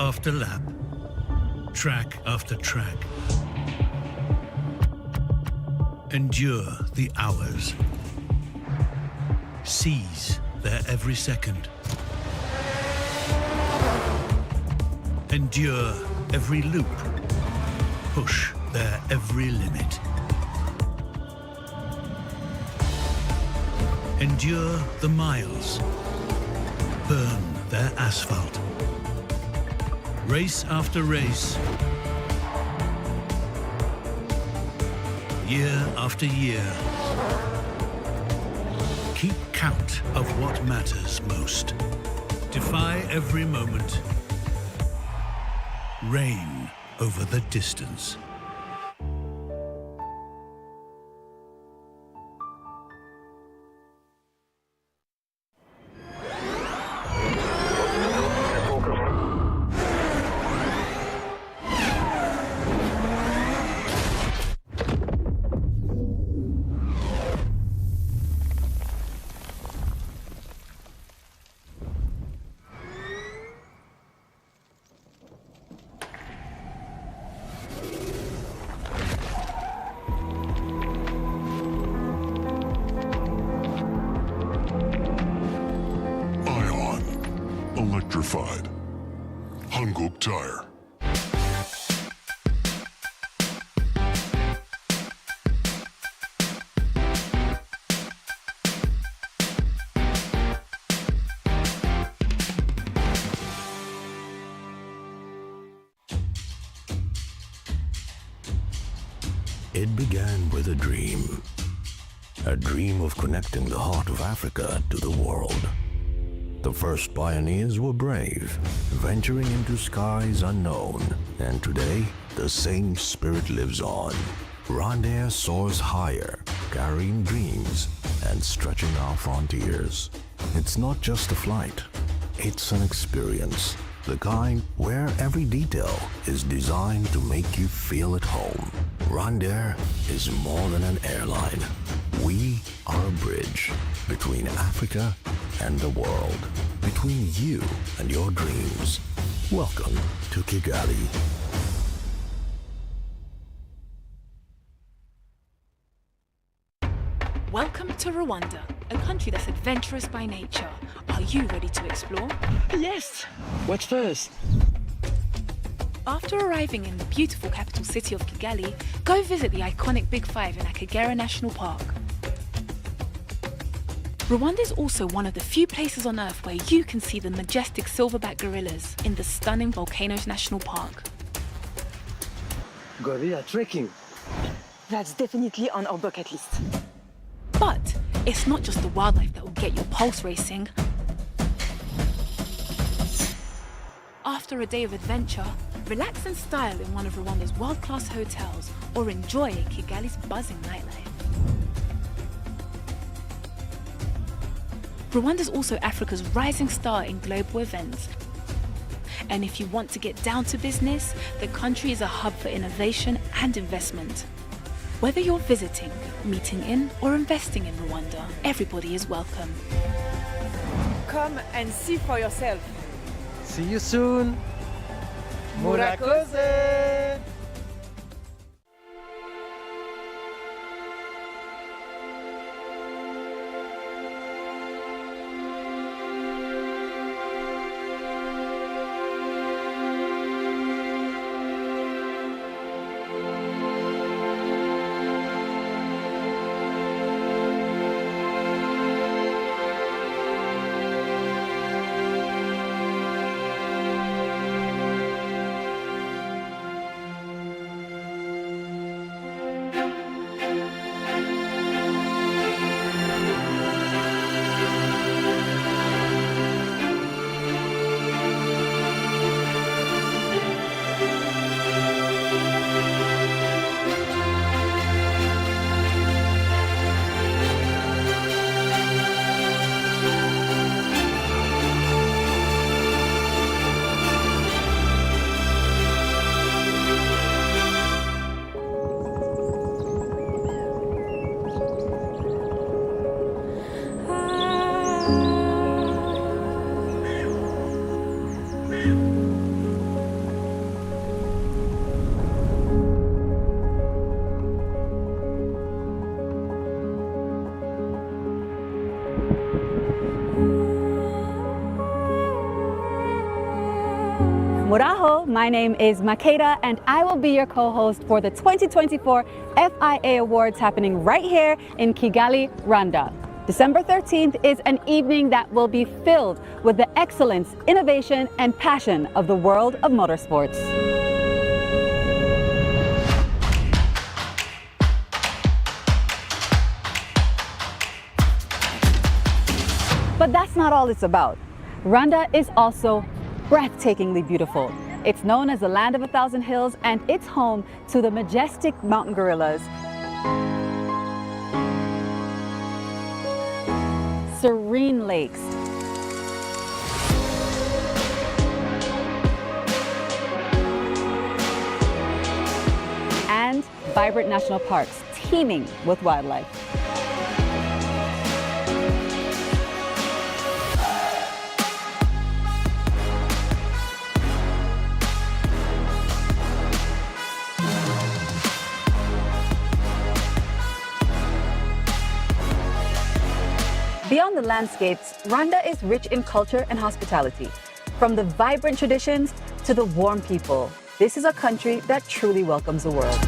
after lap, track after track. Endure the hours. Seize their every second. Endure every loop. Push their every limit. Endure the miles. Burn their asphalt. Race after race. Year after year. Keep count of what matters most. Defy every moment. Reign over the distance. Electrified. Hanguk Tire. It began with a dream of connecting the heart of Africa to the world. The first pioneers were brave, venturing into skies unknown, and today the same spirit lives on. Rwanda soars higher, carrying dreams and stretching our frontiers. It's not just a flight, it's an experience, the kind where every detail is designed to make you feel at home. Rwanda is more than an airline. We are a bridge between Africa and the world, between you and your dreams. Welcome to Kigali. Welcome to Rwanda, a country that's adventurous by nature. Are you ready to explore? Yes! What first? After arriving in the beautiful capital city of Kigali, go visit the iconic Big Five in Akagera National Park. Rwanda is also one of the few places on Earth where you can see the majestic silverback gorillas in the stunning Volcanoes National Park. Gorilla trekking. That's definitely on our bucket list. But it's not just the wildlife that will get your pulse racing. After a day of adventure, relax in style in one of Rwanda's world-class hotels or enjoy Kigali's buzzing nightlife. Rwanda is also Africa's rising star in global events. And if you want to get down to business, the country is a hub for innovation and investment. Whether you're visiting, meeting in, or investing in Rwanda, everybody is welcome. Come and see for yourself. See you soon! Murakoze! Horaho, my name is Makeda, and I will be your co-host for the 2024 FIA Awards happening right here in Kigali, Rwanda. December 13th is an evening that will be filled with the excellence, innovation, and passion of the world of motorsports. But that's not all it's about. Rwanda is also breathtakingly beautiful. It's known as the land of 1,000 hills, and it's home to the majestic mountain gorillas, serene lakes, and vibrant national parks teeming with wildlife. Beyond the landscapes, Rwanda is rich in culture and hospitality. From the vibrant traditions to the warm people, this is a country that truly welcomes the world.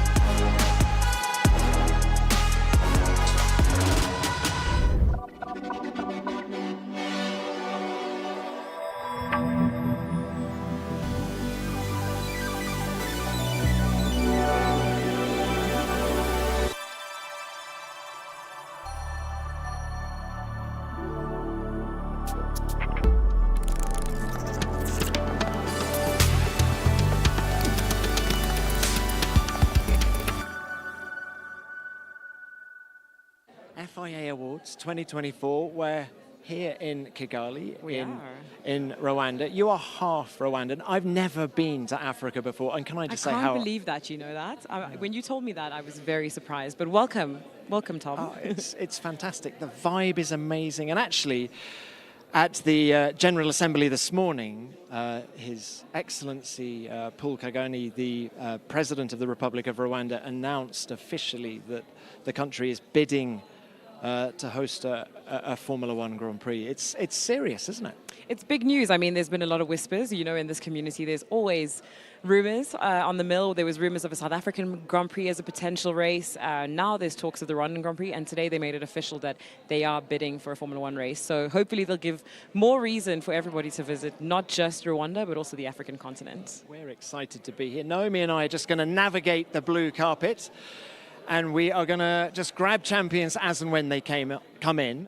FIA Awards 2024, we're here in Kigali, in Rwanda. You are half Rwandan. I've never been to Africa before, and can I just say how... I can't believe that you know that. When you told me that, I was very surprised, but welcome, Tom. Oh, it's fantastic. The vibe is amazing, and actually, at the General Assembly this morning, His Excellency Paul Kagame, the President of the Republic of Rwanda, announced officially that the country is bidding to host a Formula One Grand Prix. It's serious, isn't it? It's big news. I mean, there's been a lot of whispers. You know, in this community, there's always rumors. On the mill, there was rumors of a South African Grand Prix as a potential race. Now there's talks of the Rwandan Grand Prix, and today they made it official that they are bidding for a Formula One race. So hopefully they'll give more reason for everybody to visit not just Rwanda, but also the African continent. We're excited to be here. Naomi and I are just going to navigate the blue carpet, and we are going to just grab champions as and when they come in.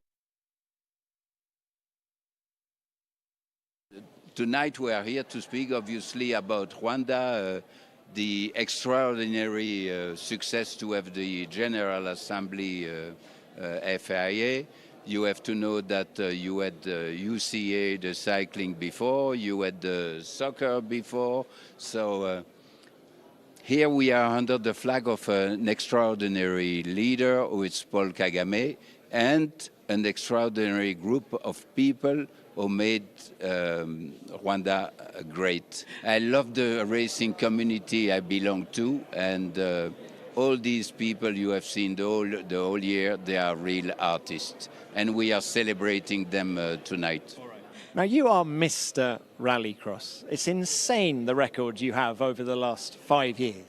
Tonight we are here to speak obviously about Rwanda, the extraordinary success to have the General Assembly FIA. You have to know that you had UCA, the cycling before, you had the soccer before, so here we are under the flag of an extraordinary leader, who is Paul Kagame, and an extraordinary group of people who made Rwanda great. I love the racing community I belong to, and all these people you have seen the whole year, they are real artists, and we are celebrating them tonight. Now, you are Mr. Rallycross. It's insane, the record you have over the last 5 years.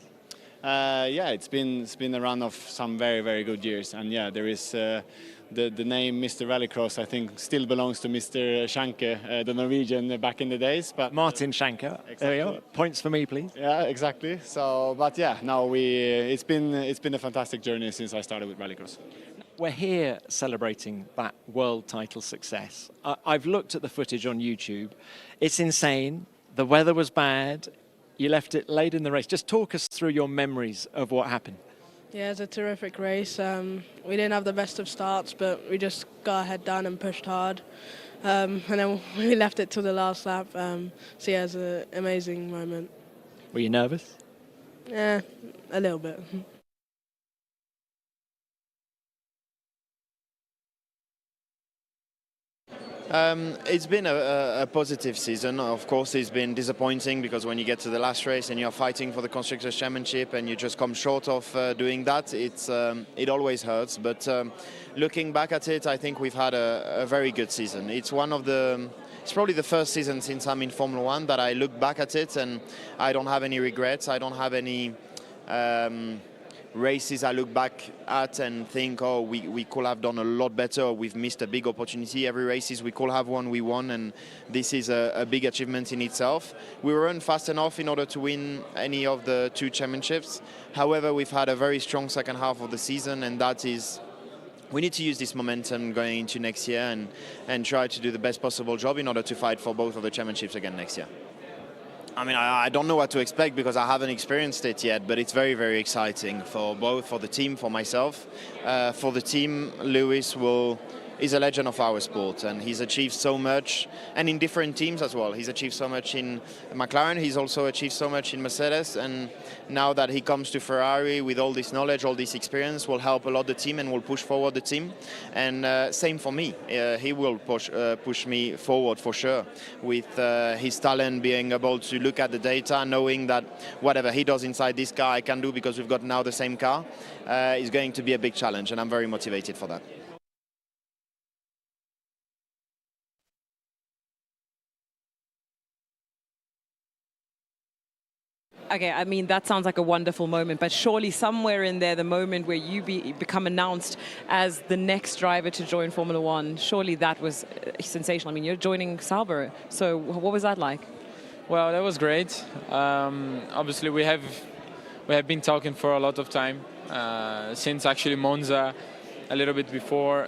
Yeah, it's been a run of some very, very good years. And yeah, there is the name Mr. Rallycross, I think, still belongs to Mr. Schanke, the Norwegian back in the days. But Martin Schanke. Exactly. There we are. Points for me, please. Yeah, exactly. So, but yeah, now it's been a fantastic journey since I started with Rallycross. We're here celebrating that world title success. I've looked at the footage on YouTube. It's insane. The weather was bad. You left it late in the race. Just talk us through your memories of what happened. Yeah, it was a terrific race. We didn't have the best of starts, but we just got our head down and pushed hard. And then we left it to the last lap. So yeah, it was an amazing moment. Were you nervous? Yeah, a little bit. It's been a positive season. Of course, it's been disappointing because when you get to the last race and you're fighting for the Constructors' Championship and you just come short of doing that, it always hurts. But looking back at it, I think we've had a very good season. It's one of the it's probably the first season since I'm in Formula One that I look back at it and I don't have any regrets. I don't have any races I look back at and think, oh, we could have done a lot better, or we've missed a big opportunity. Every races we could have won, we won, and this is a big achievement in itself. We weren't fast enough in order to win any of the 2 championships. However, we've had a very strong second half of the season, and that is, we need to use this momentum going into next year and try to do the best possible job in order to fight for both of the championships again next year. I mean, I don't know what to expect because I haven't experienced it yet, but it's very, very exciting for the team, for myself. For the team, Lewis is a legend of our sport, and he's achieved so much, and in different teams as well. He's achieved so much in McLaren, he's also achieved so much in Mercedes, and now that he comes to Ferrari with all this knowledge, all this experience, will help a lot the team and will push forward the team. And same for me. He will push me forward for sure, with his talent, being able to look at the data, knowing that whatever he does inside this car I can do because we've got now the same car, is going to be a big challenge, and I'm very motivated for that. Okay, I mean, that sounds like a wonderful moment, but surely somewhere in there, the moment where you become announced as the next driver to join Formula One, surely that was sensational. I mean, you're joining Sauber, so what was that like? Well, that was great. Obviously, we have been talking for a lot of time, since actually Monza, a little bit before,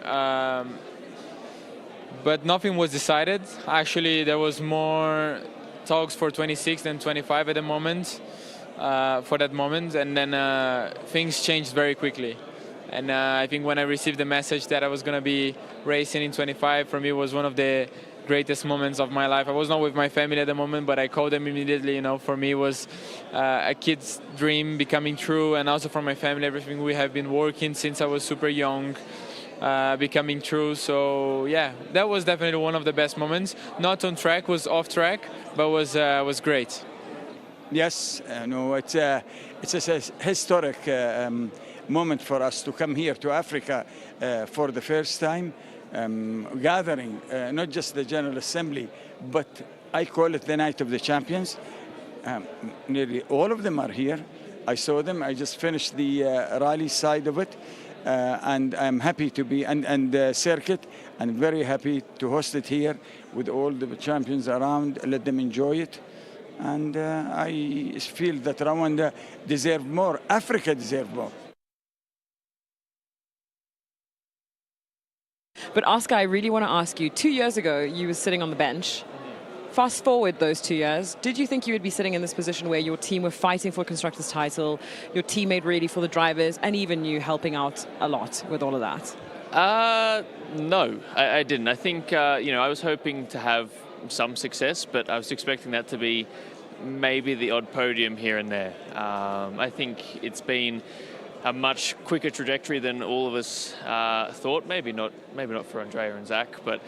but nothing was decided. Actually, there was more talks for 26 than 25 at the moment, for that moment, and then things changed very quickly. And I think when I received the message that I was going to be racing in 25, for me was one of the greatest moments of my life. I was not with my family at the moment, but I called them immediately. You know, for me it was a kid's dream becoming true, and also for my family, everything we have been working since I was super young, becoming true. So yeah, that was definitely one of the best moments. Not on track, was off track, but was great. Yes, no, it's a historic moment for us to come here to Africa for the first time, gathering not just the General Assembly, but I call it the Night of the Champions. Nearly all of them are here. I saw them. I just finished the rally side of it. And I'm happy to be, and the circuit, and very happy to host it here with all the champions around, let them enjoy it. And I feel that Rwanda deserves more, Africa deserves more. But Oscar, I really want to ask you, 2 years ago, you were sitting on the bench. Fast forward those 2 years, did you think you would be sitting in this position where your team were fighting for a constructor's title, your teammate ready for the drivers, and even you helping out a lot with all of that? No, I didn't. I think, I was hoping to have some success, but I was expecting that to be maybe the odd podium here and there. I think it's been a much quicker trajectory than all of us thought. Maybe not for Andrea and Zach, but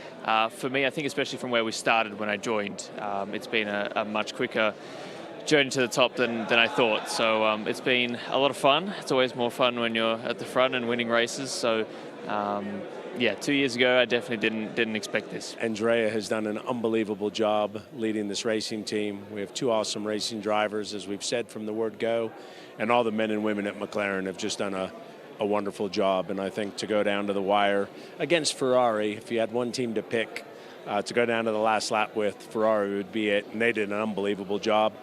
for me, I think especially from where we started when I joined, it's been a much quicker journey to the top than I thought. So it's been a lot of fun. It's always more fun when you're at the front and winning races. So yeah, 2 years ago, I definitely didn't expect this. Andrea has done an unbelievable job leading this racing team. We have 2 awesome racing drivers, as we've said from the word go, and all the men and women at McLaren have just done a wonderful job. And I think to go down to the wire against Ferrari, if you had one team to pick to go down to the last lap with, Ferrari would be it, and they did an unbelievable job.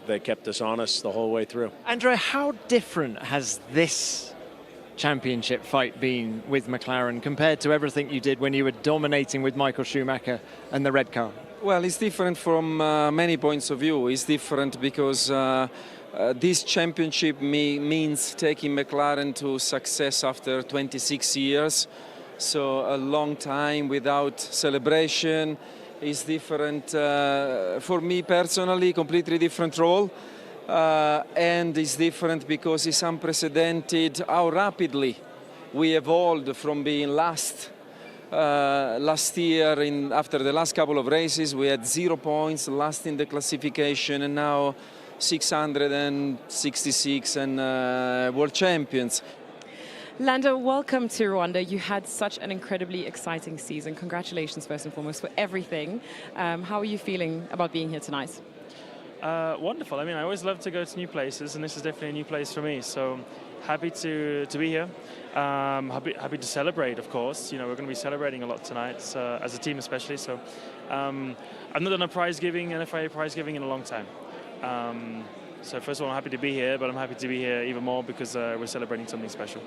They kept us honest the whole way through. Andrea, how different has this championship fight been with McLaren compared to everything you did when you were dominating with Michael Schumacher and the red car? Well, it's different from many points of view. It's different because this championship means taking McLaren to success after 26 years. So a long time without celebration is different. For me personally, completely different role. And it's different because it's unprecedented how rapidly we evolved from being last year. After the last couple of races, we had 0 points, last in the classification, and now 666 and world champions. Lando, welcome to Rwanda. You had such an incredibly exciting season. Congratulations, first and foremost, for everything. How are you feeling about being here tonight? Wonderful. I mean, I always love to go to new places, and this is definitely a new place for me. So happy to be here. Happy to celebrate, of course. You know, we're going to be celebrating a lot tonight, as a team especially. So I've not done a prize giving, an FIA prize giving in a long time. So first of all, I'm happy to be here, but I'm happy to be here even more because we're celebrating something special.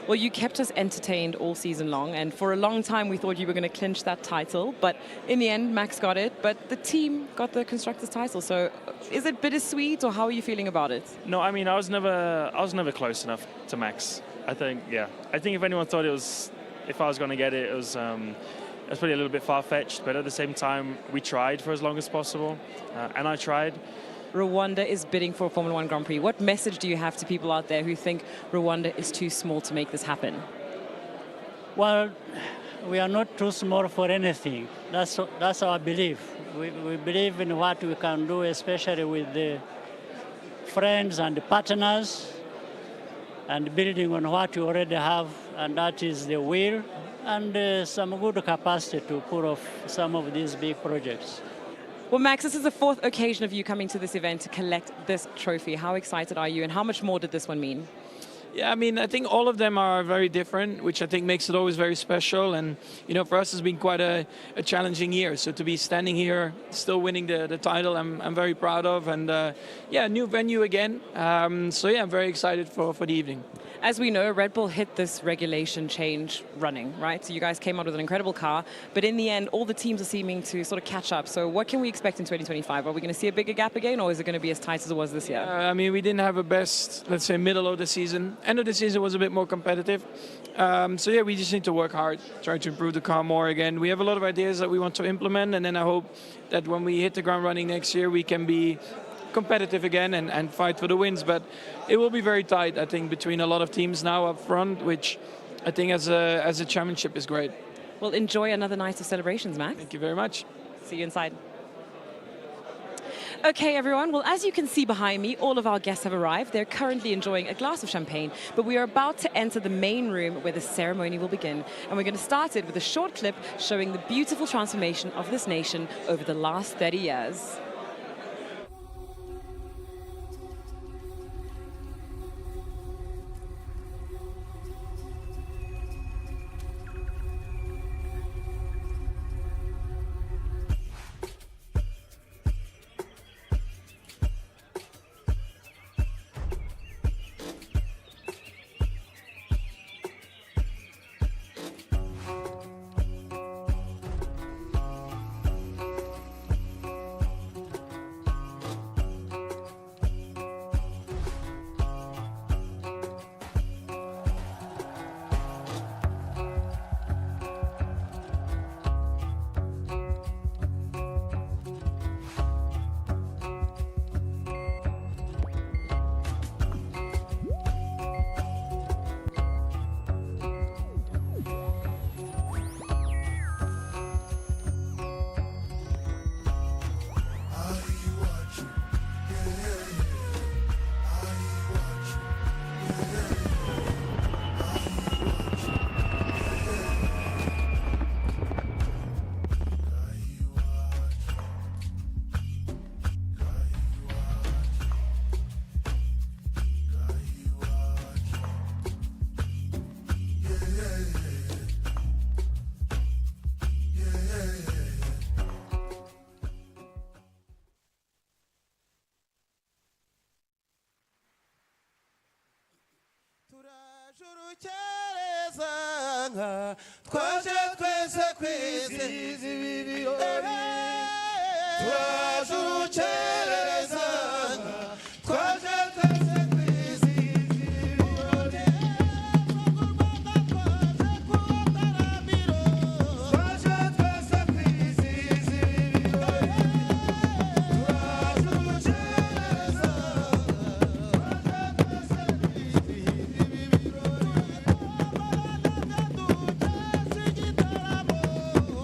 Well, you kept us entertained all season long, and for a long time we thought you were going to clinch that title, but in the end Max got it, but the team got the Constructors title. So is it bittersweet, or how are you feeling about it? No, I mean, I was never close enough to Max. I think if anyone thought if I was going to get it, it was probably a little bit far-fetched, but at the same time we tried for as long as possible, and I tried. Rwanda is bidding for a Formula 1 Grand Prix. What message do you have to people out there who think Rwanda is too small to make this happen? Well, we are not too small for anything. That's our belief. We believe in what we can do, especially with the friends and partners, and building on what we already have, and that is the will and some good capacity to pull off some of these big projects. Well, Max, this is the fourth occasion of you coming to this event to collect this trophy. How excited are you, and how much more did this one mean? Yeah, I mean, I think all of them are very different, which I think makes it always very special. And, you know, for us, it's been quite a challenging year. So to be standing here, still winning the title, I'm very proud of. And, yeah, new venue again. So, yeah, I'm very excited for the evening. As we know, Red Bull hit this regulation change running, right? So you guys came out with an incredible car, but in the end, all the teams are seeming to sort of catch up. So what can we expect in 2025? Are we going to see a bigger gap again, or is it going to be as tight as it was this year? I mean, we didn't have a best, let's say, middle of the season. End of the season was a bit more competitive. So, yeah, we just need to work hard, try to improve the car more again. We have a lot of ideas that we want to implement, and then I hope that when we hit the ground running next year, we can be competitive again and fight for the wins. But it will be very tight, I think, between a lot of teams now up front, which I think as a championship is great. Well, enjoy another night of celebrations, Max. Thank you very much. See you inside. Okay, everyone. Well, as you can see behind me, all of our guests have arrived. They're currently enjoying a glass of champagne, but we are about to enter the main room where the ceremony will begin. And we're going to start it with a short clip showing the beautiful transformation of this nation over the last 30 years. twaje twese kwizihiza ibi birori turaje urukerereza twaje twese kwizihiza ibi birori twaje twese kwizihiza ibi birori turaje urukerereza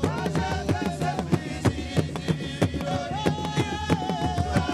twaje twese kwizihiza ibi birori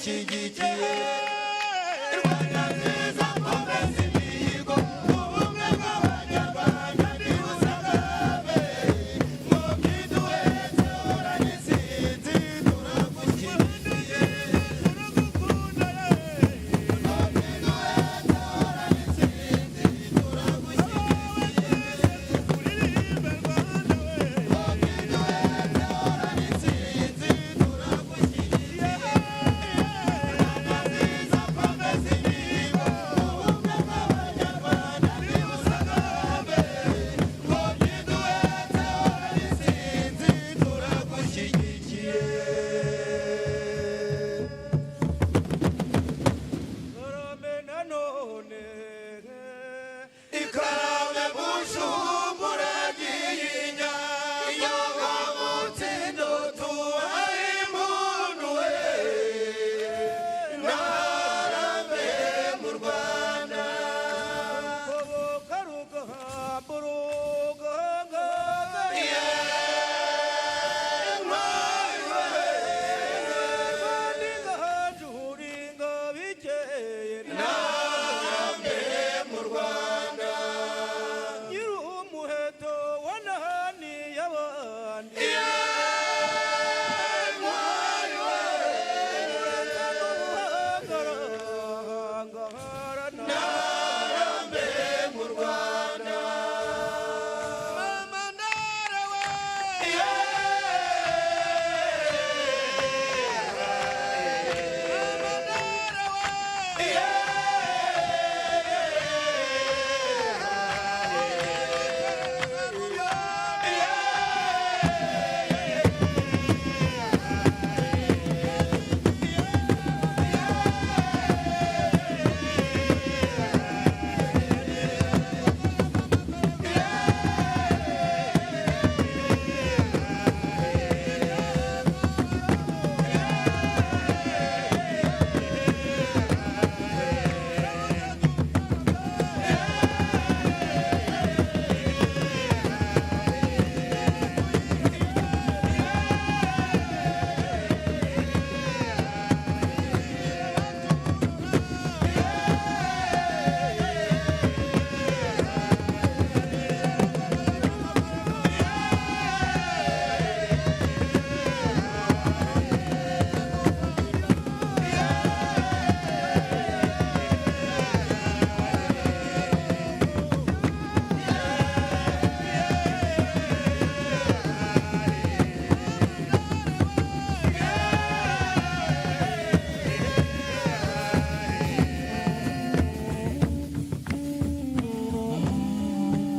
turagushyigikiye Rwanda nziza komeza imihigo ubumwe bw'abanyarwanda ntibusagabe ngo bwiduhetse horana intsinzi turagushyigikiye turagukunda ngo bwiduhetse horana intsinzi turagushyigikiye uririmbe Rwanda we ngo bwiduhetse horana intsinzi turagushyigikiye Rwanda nziza komeza imihigo ubumwe bw'abanyarwanda ntibusagabe ngo bwiduhetse horana intsinzi turagushyigikiye Karame nanone ikarame mushumbura giyinya inyonga mutsindo tubahe impundu we ntarambe mu Rwanda ntarambe mu Rwanda nyir'umuheto wanahaniye abandi ntarambe mu Rwanda mama ndarawe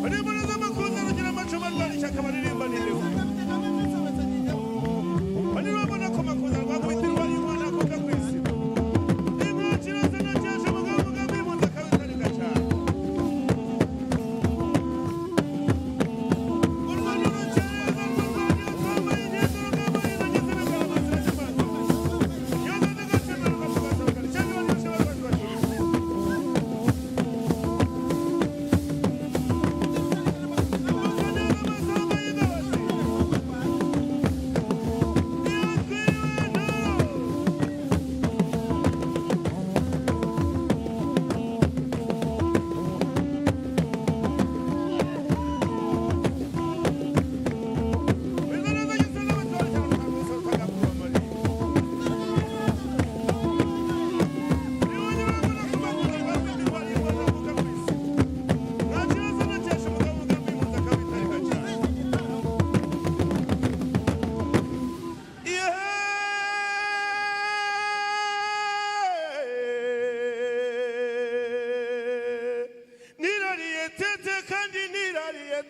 Barimbaraza makunze rugira amacumu arwana ishyaka baririmba ntireho bari babona ko makunze rwakubita indwara y'umwana akobwa ku isi inkukira zinakesha mugabo mugambi y'impunzi akabitarika cyane u Rwanda rukereza rwambaye ingendo rwambaye inageze ibigarama zirakimanza yoza n'agatsima rukavugasabagara cyangwa abanyoshe barwajwajwe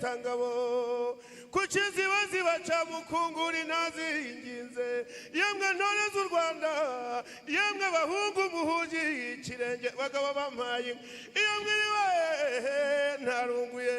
tangabo kukiziba ziba ca mukunguri nazinginze yemwe ntore z'u Rwanda yemwe bahungu muhugi ikirenge bagabo bampaye yemwe ntarunguye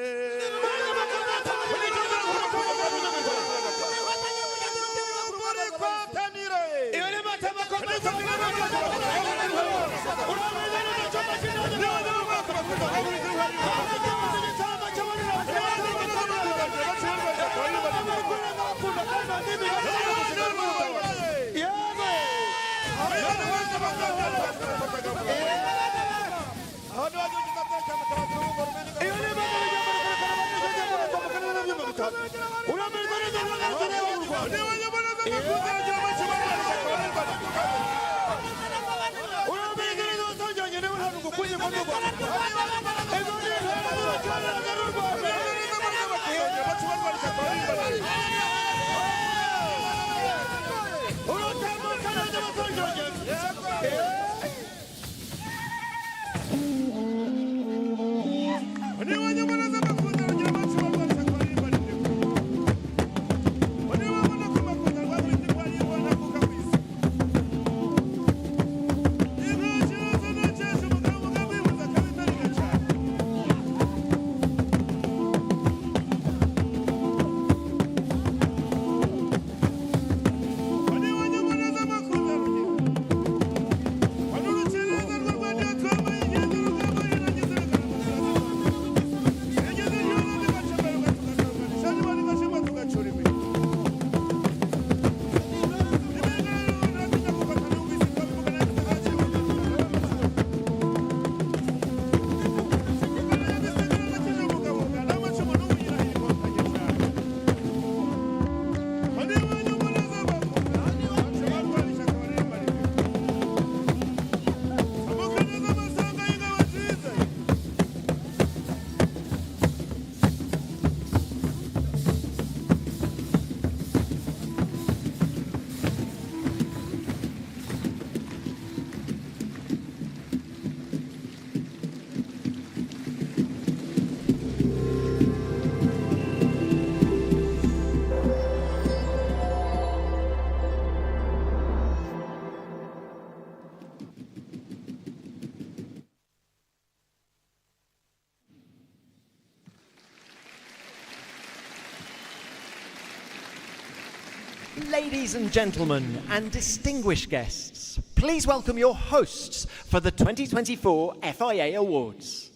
Ladies and gentlemen, and distinguished guests, please welcome your hosts for the 2024 FIA Awards.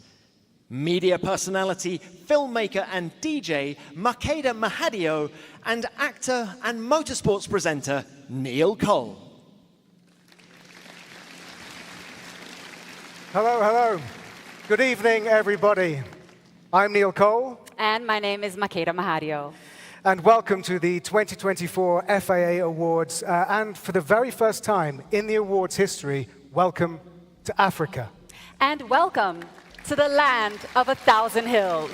Media personality, filmmaker and DJ Makeda Mahadio, and actor and motorsports presenter Neil Cole. Hello, hello. Good evening, everybody. I'm Neil Cole. And my name is Makeda Mahadio. And welcome to the 2024 FIA Awards. And for the very first time in the awards history, welcome to Africa. And welcome to the land of 1,000 hills.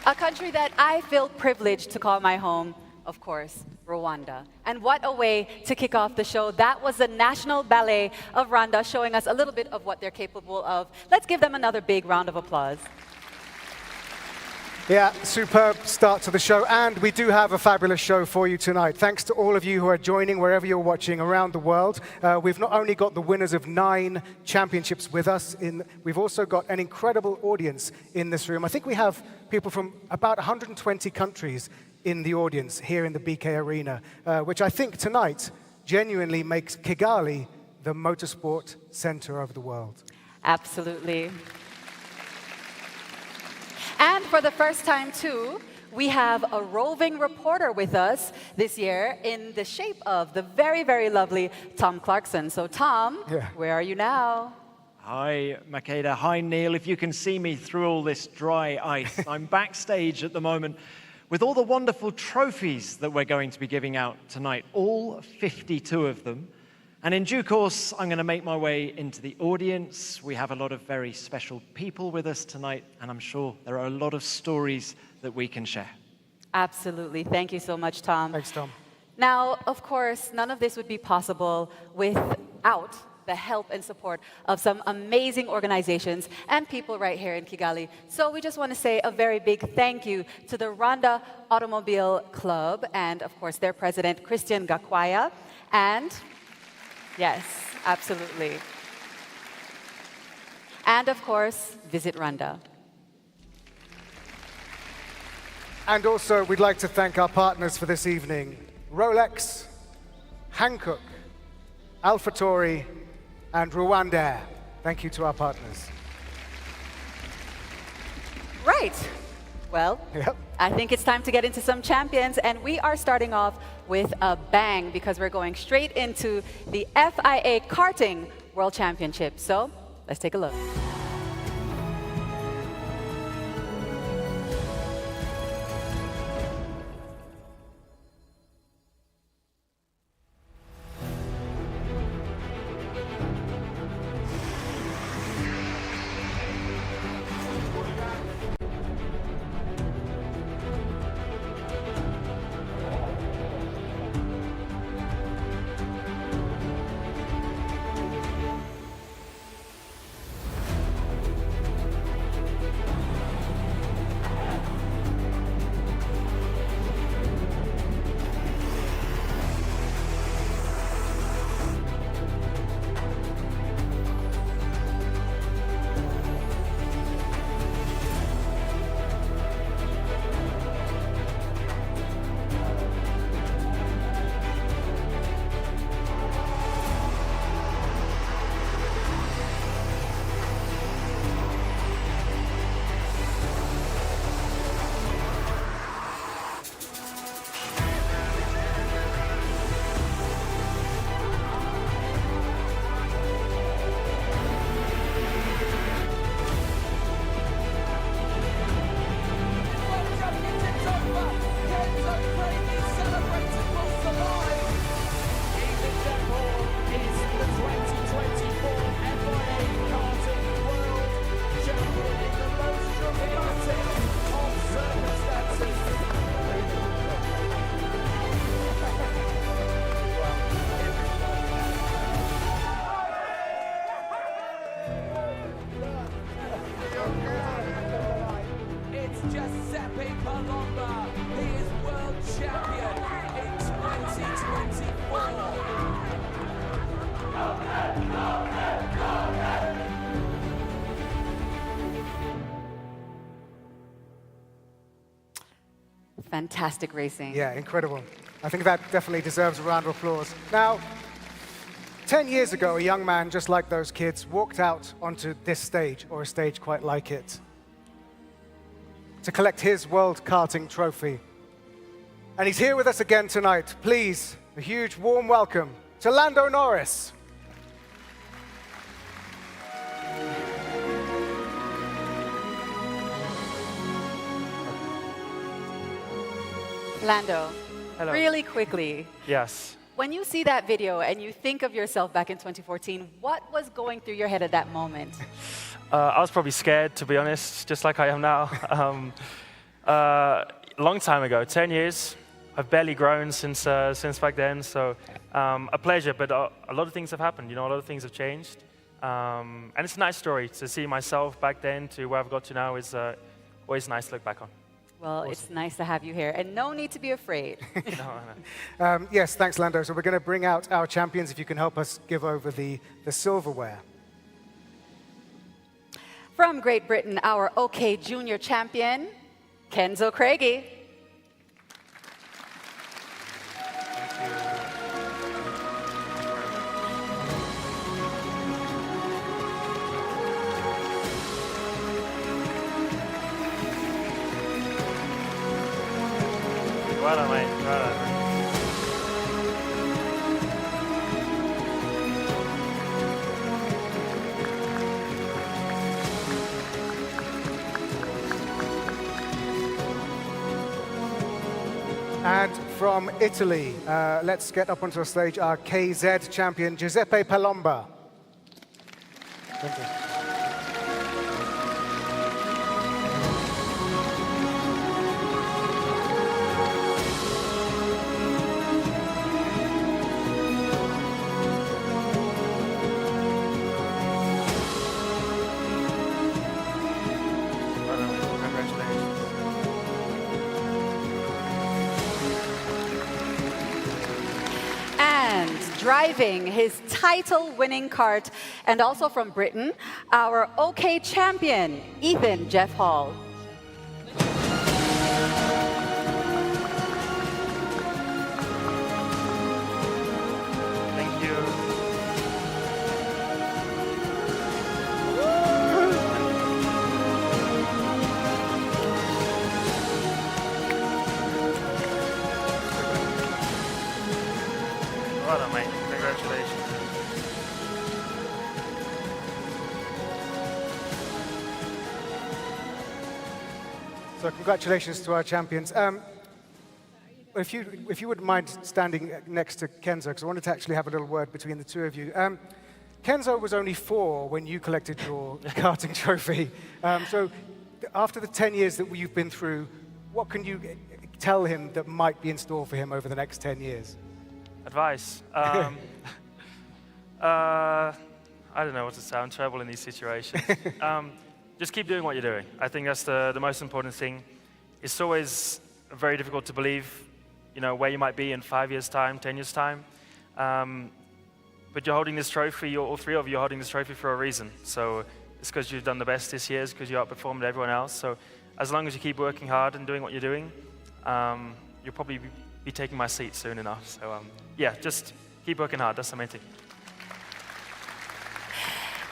A country that I feel privileged to call my home, of course, Rwanda. And what a way to kick off the show. That was the National Ballet of Rwanda showing us a little bit of what they're capable of. Let's give them another big round of applause. Yeah, superb start to the show, and we do have a fabulous show for you tonight. Thanks to all of you who are joining wherever you're watching around the world. We've not only got the winners of 9 championships with us, we've also got an incredible audience in this room. I think we have people from about 120 countries in the audience here in the BK Arena, which I think tonight genuinely makes Kigali the motorsport center of the world. Absolutely. And for the first time, too, we have a roving reporter with us this year in the shape of the very, very lovely Tom Clarkson. So, Tom, where are you now? Hi, Makeda. Hi, Neil. If you can see me through all this dry ice, I'm backstage at the moment with all the wonderful trophies that we're going to be giving out tonight, all 52 of them. And in due course, I'm going to make my way into the audience. We have a lot of very special people with us tonight, and I'm sure there are a lot of stories that we can share. Absolutely. Thank you so much, Tom. Thanks, Tom. Now, of course, none of this would be possible without the help and support of some amazing organizations and people right here in Kigali. So we just want to say a very big thank you to the Rwanda Automobile Club and, of course, their president, Christian Gakwaya, and yes, absolutely. And of course, Visit Rwanda. And also, we'd like to thank our partners for this evening, Rolex, Hankook, AlphaTauri, and Rwanda. Thank you to our partners. Right. Well, I think it's time to get into some champions, and we are starting off with a bang because we're going straight into the FIA Karting World Championship. So let's take a look. Giuseppe Palomba. He is world champion in 2024. Fantastic racing. Yeah, incredible. I think that definitely deserves a round of applause. Now, 10 years ago, a young man just like those kids walked out onto this stage, or a stage quite like it, to collect his World Karting Trophy. And he's here with us again tonight. Please, a huge warm welcome to Lando Norris. Lando, Hello. really quickly, Yes. when you see that video and you think of yourself back in 2014, what was going through your head at that moment? I was probably scared, to be honest, just like I am now. Long time ago, 10 years. I've barely grown since back then, so a pleasure, but a lot of things have happened, a lot of things have changed. And it's a nice story to see myself back then to where I've got to now is always nice to look back on. Well, Awesome. It's nice to have you here, and no need to be afraid. Yes, thanks, Lando. So we're going to bring out our champions, if you can help us give over the silverware. From Great Britain, our OK Junior champion, Kenzo Craigie. Well done, mate. Well done. And from Italy, let's get up onto the stage our KZ champion, Giuseppe Palomba. Thank you. Well done, mate. Congratulations. And driving his title-winning kart, and also from Britain, our OK champion, Ethan Jeff Hall. Thank you. Well done, mate. Congratulations. So congratulations to our champions. If you wouldn't mind standing next to Kenzo, because I wanted to actually have a little word between the two of you. Kenzo was only 4 when you collected your karting trophy. So after the 10 years that you've been through, what can you tell him that might be in store for him over the next 10 years? Advice. I don't know what to say. I'm terrible in these situations. Just keep doing what you're doing. I think that's the most important thing. It's always very difficult to believe, where you might be in 5 years' time, 10 years' time. But you're holding this trophy, all 3 of you are holding this trophy for a reason. So it's because you've done the best this year, it's because you outperformed everyone else. So as long as you keep working hard and doing what you're doing, you'll probably be taking my seat soon enough. So yeah, just keep working hard. That's the main thing.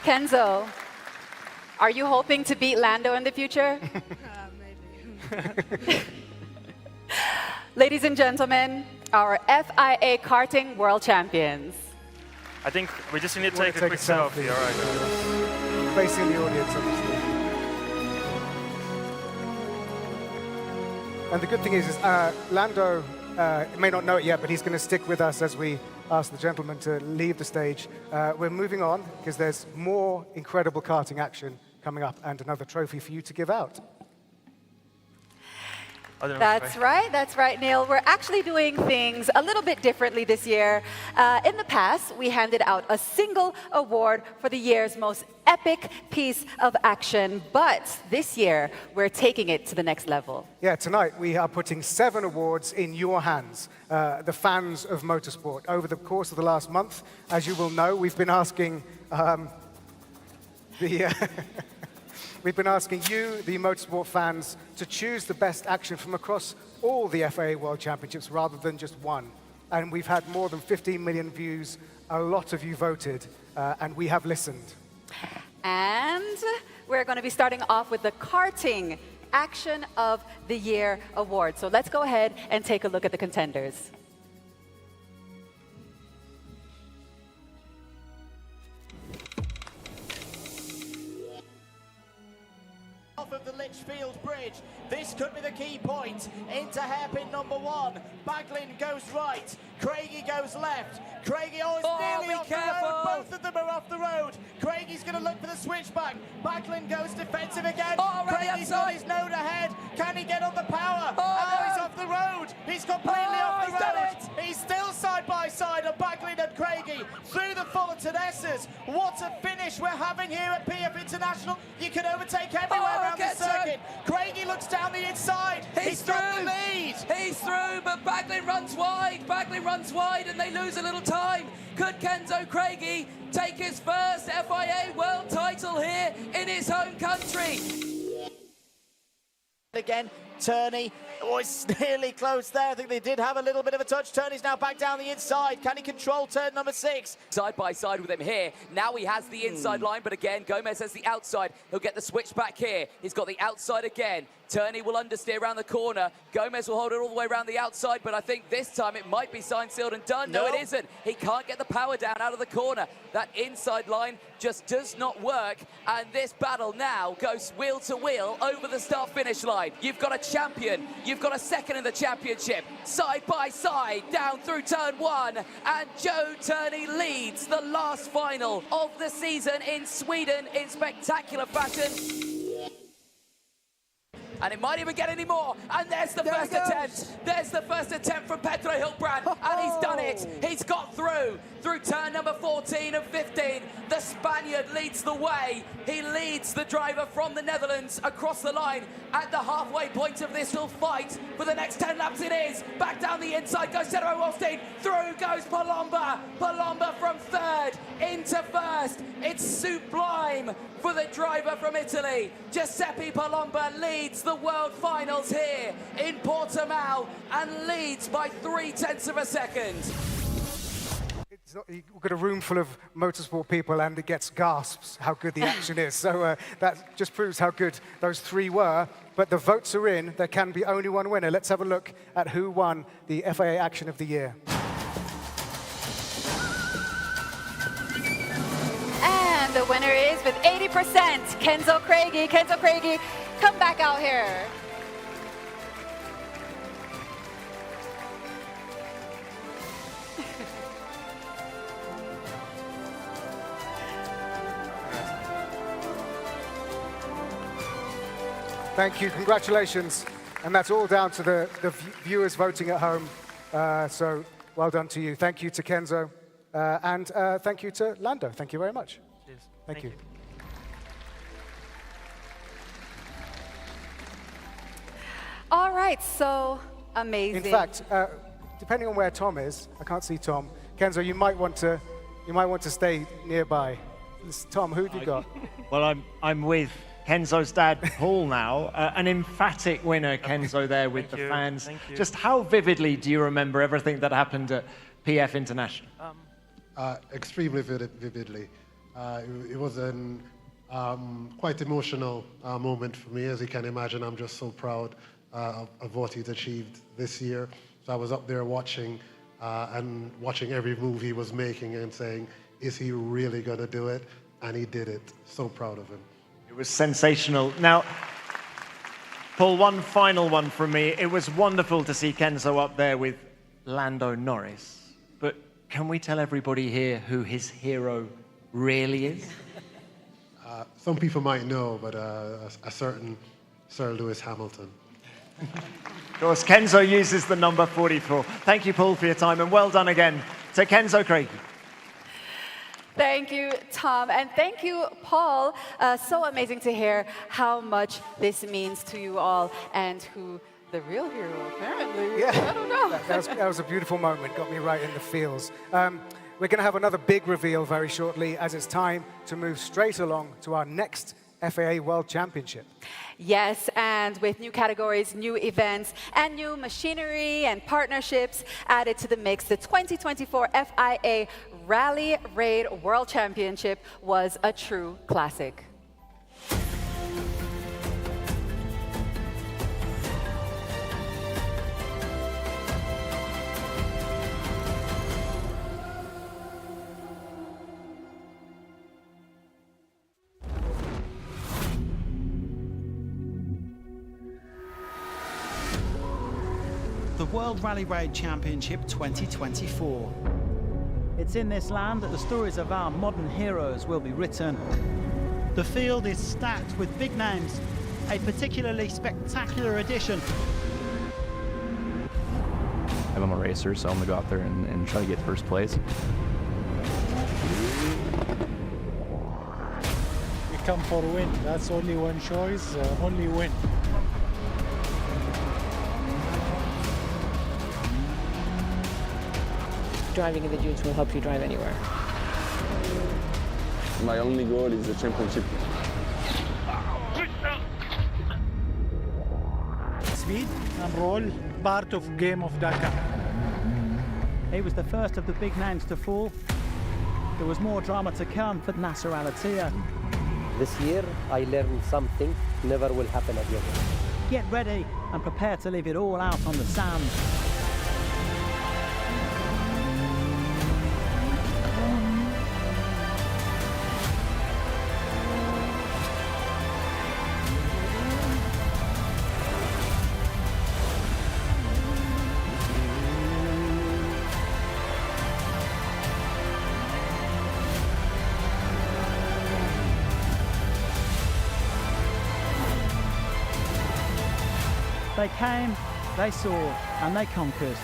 Kenzo, are you hoping to beat Lando in the future? Maybe. Ladies and gentlemen, our FIA Karting World Champions. I think we just need to take a quick selfie. All right. Facing the audience, obviously. And the good thing is Lando may not know it yet, but he's going to stick with us as we ask the gentleman to leave the stage. We're moving on because there's more incredible karting action coming up and another trophy for you to give out. I don't know. That's right, Neil. We're actually doing things a little bit differently this year. In the past, we handed out a single award for the year's most epic piece of action, but this year, we're taking it to the next level. Yeah, tonight we are putting 7 awards in your hands, the fans of motorsport. Over the course of the last month, as you will know, we've been asking we've been asking you, the motorsport fans, to choose the best action from across all the FIA World Championships rather than just one. And we've had more than 15 million views. A lot of you voted, and we have listened. And we're going to be starting off with the Karting Action of the Year Award. So let's go ahead and take a look at the contenders. Off of the Litchfield Bridge. This could be the key point. Into hairpin number 1. Baglin goes right. Craigie goes left. Craigie, it's nearly off the road. Both of them are off the road. Craigie's going to look for the switchback. Baglin goes defensive again. Craigie's got his node ahead. Can he get on the power? He's off the road. He's completely off the road. He's still side by side of Baglin and Craigie through the Fullerton S's. What a finish we're having here at PF International. You can overtake everywhere around the circuit. Craigie looks down the inside. He's got the lead. He's through, but Baglin runs wide. Baglin runs wide, and they lose a little time. Could Kenzo Craigie take his first FIA World title here in his home country? Again, Turney. Oh, it's nearly close there. I think they did have a little bit of a touch. Turney's now back down the inside. Can he control turn number 6? Side by side with him here. Now he has the inside line, but again, Gomez has the outside. He'll get the switch back here. He's got the outside again. Turney will understeer around the corner. Gomez will hold it all the way around the outside, but I think this time it might be signed, sealed, and done. No, it isn't. He can't get the power down out of the corner. That inside line just does not work, and this battle now goes wheel to wheel over the start-finish line. You've got a champion. You've got a second in the championship. Side by side, down through turn 1, and Joe Turney leads the last final of the season in Sweden in spectacular fashion. And it might even get any more. And there's the first attempt. There's the first attempt from Pedro Hilbrand. And he's done it. He's got through turn number 14 and 15. The Spaniard leads the way. He leads the driver from the Netherlands across the line. At the halfway point of this little fight for the next 10 laps it is. Back down the inside goes Cedro Wolstein. Through goes Palomba. Palomba from 3rd into 1st. It's sublime for the driver from Italy. Giuseppe Palomba leads the World Finals here in Portimao and leads by 0.3 of a second. We've got a room full of motorsport people and it gets gasps how good the action is. So that just proves how good those 3 were. But the votes are in. There can be only one winner. Let's have a look at who won the FIA Action of the Year. And the winner is with 80%, Kenzo Craigie. Kenzo Craigie, come back out here. Thank you, congratulations. And that's all down to the viewers voting at home. So well done to you. Thank you to Kenzo. And thank you to Lando. Thank you very much. Cheers. Thank you. All right, so amazing. In fact, depending on where Tom is, I can't see Tom. Kenzo, you might want to stay nearby. Tom, who have you got? Well, I'm with Kenzo's dad, Paul, now. An emphatic winner, Kenzo, there with the fans. Thank you. Just how vividly do you remember everything that happened at PF International? Extremely vividly. It was an quite emotional moment for me. As you can imagine, I'm just so proud of what he's achieved this year. So I was up there watching and watching every move he was making and saying, is he really going to do it? And he did it. So proud of him. It was sensational. Now, Paul, one final one from me. It was wonderful to see Kenzo up there with Lando Norris. But can we tell everybody here who his hero really is? Some people might know, but a certain Sir Lewis Hamilton. Of course, Kenzo uses the number 44. Thank you, Paul, for your time, and well done again to Kenzo Craigie. Thank you, Tom, and thank you, Paul. So amazing to hear how much this means to you all and who the real hero, apparently. Yeah, I don't know. that was a beautiful moment. Got me right in the feels. We're going to have another big reveal very shortly, as it's time to move straight along to our next FIA World Championship. Yes, and with new categories, new events, and new machinery and partnerships added to the mix, the 2024 FIA Rally Raid World Championship was a true classic. The World Rally Raid Championship 2024. It's in this land that the stories of our modern heroes will be written. The field is stacked with big names, a particularly spectacular edition. I'm a racer, so I'm gonna go out there and try to get first place. We come for a win. That's only one choice, only win. Driving in the dunes will help you drive anywhere. My only goal is the championship. Speed and roll, part of game of Dakar. He was the first of the big names to fall. There was more drama to come for Nasser Al-Attiyah. This year, I learned something never will happen again. Get ready and prepare to leave it all out on the sand. They came, they saw, and they conquered.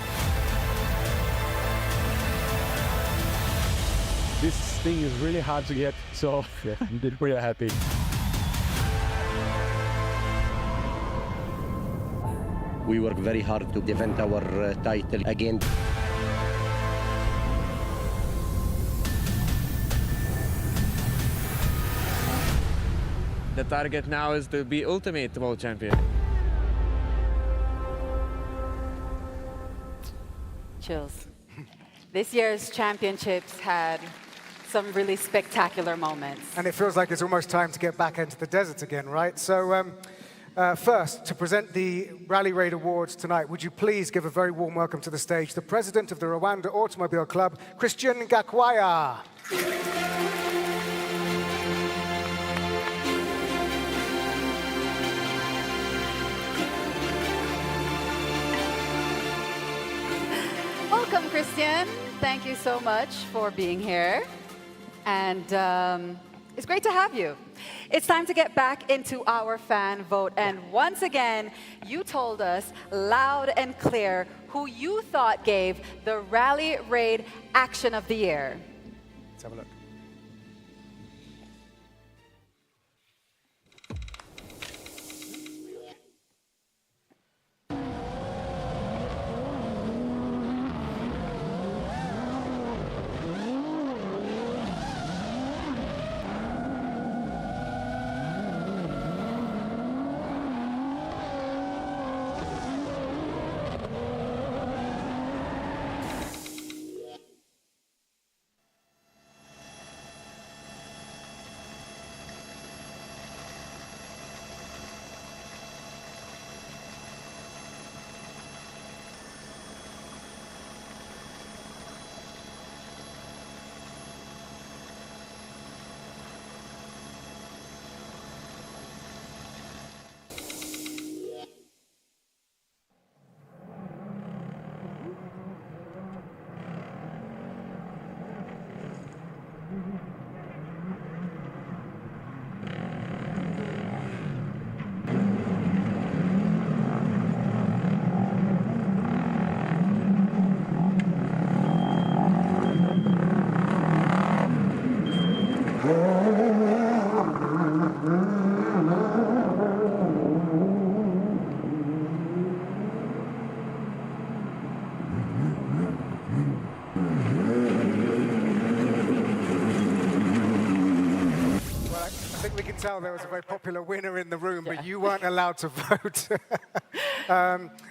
This thing is really hard to get, so yeah, I'm pretty happy. We work very hard to defend our title again. The target now is to be ultimate world champion. Chills. This year's championships had some really spectacular moments. And it feels like it's almost time to get back into the desert again, right? So first, to present the Rally Raid Awards tonight, would you please give a very warm welcome to the stage the president of the Rwanda Automobile Club, Christian Gakwaya. Welcome, Christian. Thank you so much for being here. And it's great to have you. It's time to get back into our fan vote. And once again, you told us loud and clear who you thought gave the Rally Raid Action of the Year. Let's have a look. tell there was a very popular winner in the room, but you weren't allowed to vote.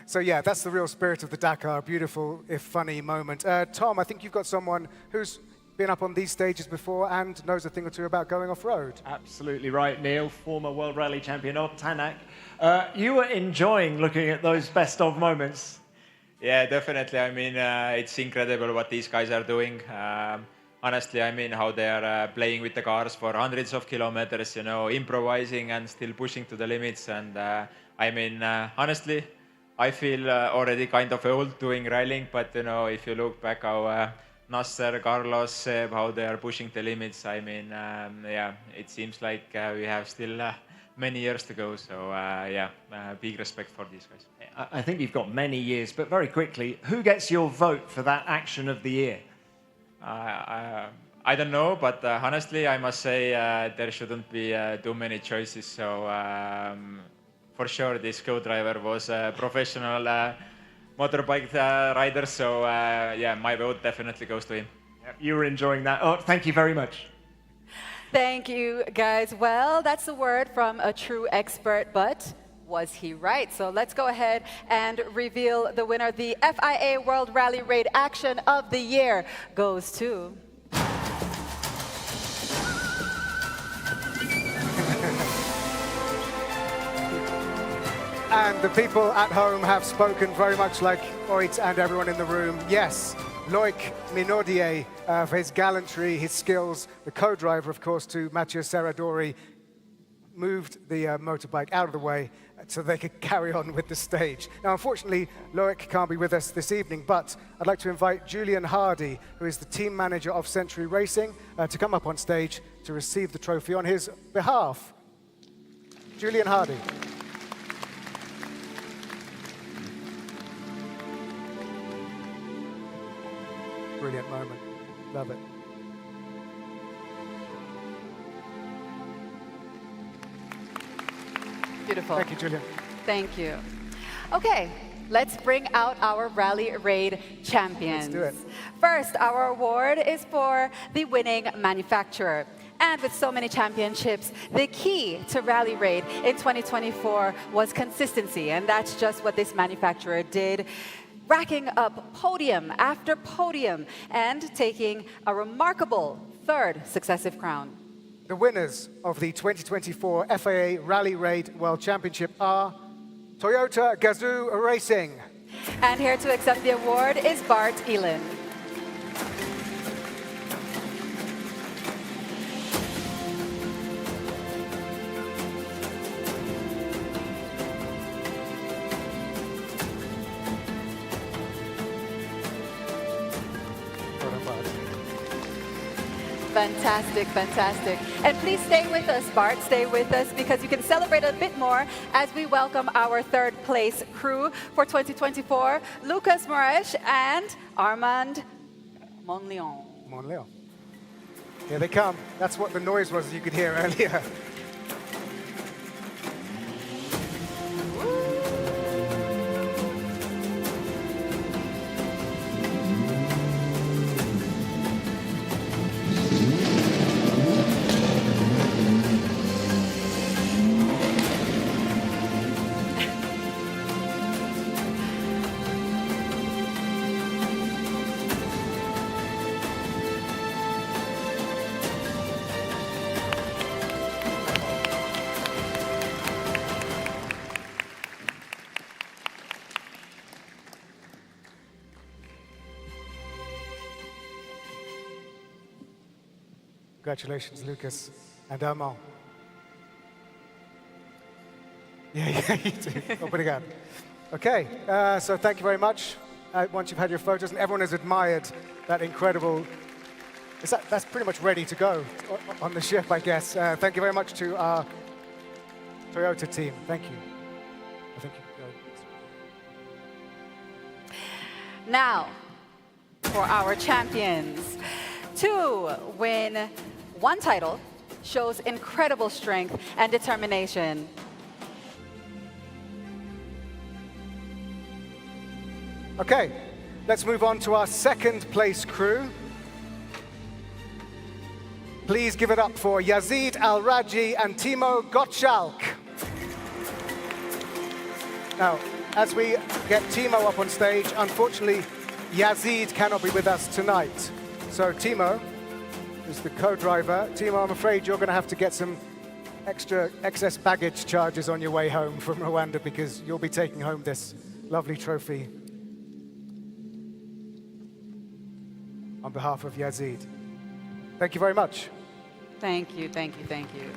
So yeah, that's the real spirit of the Dakar. Beautiful, if funny moment. Tom, I think you've got someone who's been up on these stages before and knows a thing or two about going off-road. Absolutely right, Neil, former World Rally champion of Tanak. You were enjoying looking at those best of moments. Yeah, definitely. I mean, it's incredible what these guys are doing. Honestly, I mean, how they are playing with the cars for hundreds of kilometers, you know, improvising and still pushing to the limits. And I mean, honestly, I feel already kind of old doing rallying, but, you know, if you look back how Nasser, Carlos, Seb, how they are pushing the limits, I mean, yeah, it seems like we have still many years to go. So, yeah, big respect for these guys. I think you've got many years, but very quickly, who gets your vote for that action of the year? I don't know, but honestly, I must say there shouldn't be too many choices. So for sure, this co-driver was a professional motorbike rider. So yeah, my vote definitely goes to him. Yep, you were enjoying that. Oh, thank you very much. Thank you, guys. Well, that's a word from a true expert, but was he right? So let's go ahead and reveal the winner. The FIA World Rally Raid Action of the Year goes to... And the people at home have spoken very much like Oit and everyone in the room. Yes, Loic Minaudier for his gallantry, his skills. The co-driver, of course, to Mathieu Serradori, moved the motorbike out of the way so they could carry on with the stage. Now, unfortunately, Loic can't be with us this evening, but I'd like to invite Julian Hardy, who is the team manager of Century Racing, to come up on stage to receive the trophy on his behalf. Julian Hardy. Brilliant moment. Love it. Beautiful. Thank you, Julian. Thank you. Okay, let's bring out our Rally Raid champions. Let's do it. First, our award is for the winning manufacturer. And with so many championships, the key to Rally Raid in 2024 was consistency, and that's just what this manufacturer did, racking up podium after podium and taking a remarkable third successive crown. The winners of the 2024 FIA Rally Raid World Championship are Toyota Gazoo Racing. And here to accept the award is Bart Elin. Fantastic, fantastic. And please stay with us, Bart, stay with us, because you can celebrate a bit more as we welcome our third place crew for 2024, Lucas Moraes and Armand Monleon. Monleon. Here they come. That's what the noise was you could hear earlier. Congratulations, Lucas and Armand. Yeah, you too. Obrigado. Okay, so thank you very much. Once you've had your photos and everyone has admired that incredible, that's pretty much ready to go on the ship, I guess. Thank you very much to our Toyota team. Thank you. I think you go. Now, for our champions. To win one title shows incredible strength and determination. Okay, let's move on to our second place crew. Please give it up for Yazid Al-Raji and Timo Gottschalk. Now, as we get Timo up on stage, unfortunately, Yazid cannot be with us tonight. So Timo is the co-driver. Timo, I'm afraid you're going to have to get some excess baggage charges on your way home from Rwanda because you'll be taking home this lovely trophy on behalf of Yazid. Thank you very much. Thank you, thank you, thank you.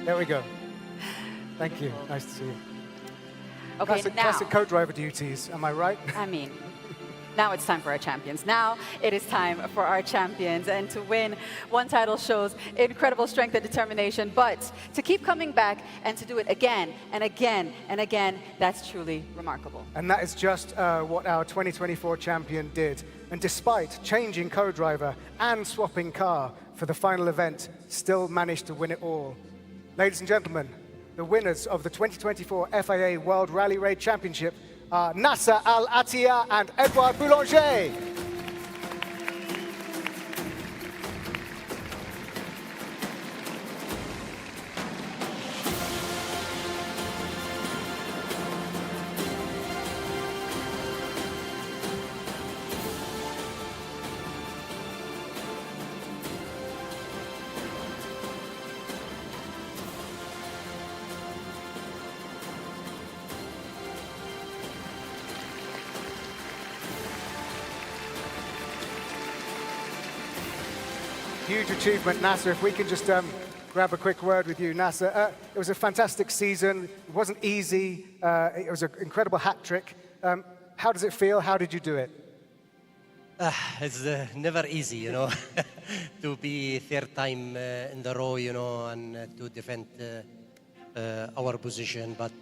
There we go. Thank you. Nice to see you. Okay, classic co-driver duties, am I right? I mean, now it's time for our champions. Now it is time for our champions. And to win one title shows incredible strength and determination. But to keep coming back and to do it again and again and again, that's truly remarkable. And that is just what our 2024 champion did. And despite changing co-driver and swapping car for the final event, still managed to win it all. Ladies and gentlemen, the winners of the 2024 FIA World Rally Raid Championship are Nasser Al-Attiyah and Edouard Boulanger. Huge achievement, Nasser. If we can just grab a quick word with you, Nasser. It was a fantastic season. It wasn't easy. It was an incredible hat trick. How does it feel? How did you do it? It's never easy, you know, to be third time in the row, you know, and to defend our position. But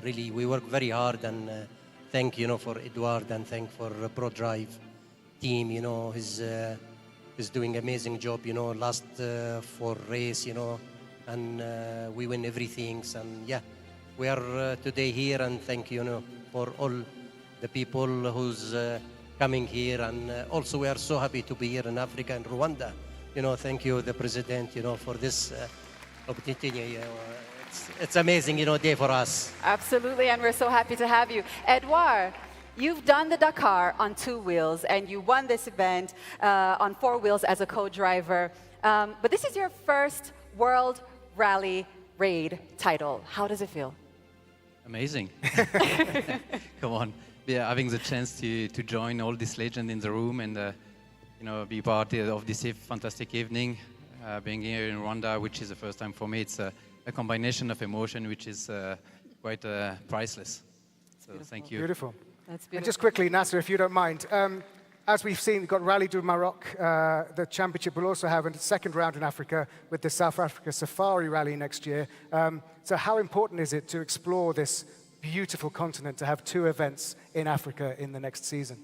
really, we work very hard, and thank, you know, for Edouard, and thank for ProDrive team, you know, is doing amazing job, you know, last 4 race, you know, and we win everything. And yeah, we are today here, and thank you, you know, for all the people who's coming here. And also we are so happy to be here in Africa and Rwanda. You know, thank you, the president, you know, for this opportunity. You know, it's amazing, you know, day for us. Absolutely, and we're so happy to have you. Edouard, you've done the Dakar on 2 wheels, and you won this event on 4 wheels as a co-driver. But this is your first World Rally Raid title. How does it feel? Amazing. Come on. Yeah, having the chance to join all this legend in the room and you know, be part of this fantastic evening, being here in Rwanda, which is the first time for me. It's a combination of emotion which is quite priceless. So thank you. Beautiful. That's beautiful. And just quickly, Nasser, if you don't mind, as we've seen, we've got Rally du Maroc. The championship will also have a second round in Africa with the South Africa Safari Rally next year. So how important is it to explore this beautiful continent, to have 2 events in Africa in the next season?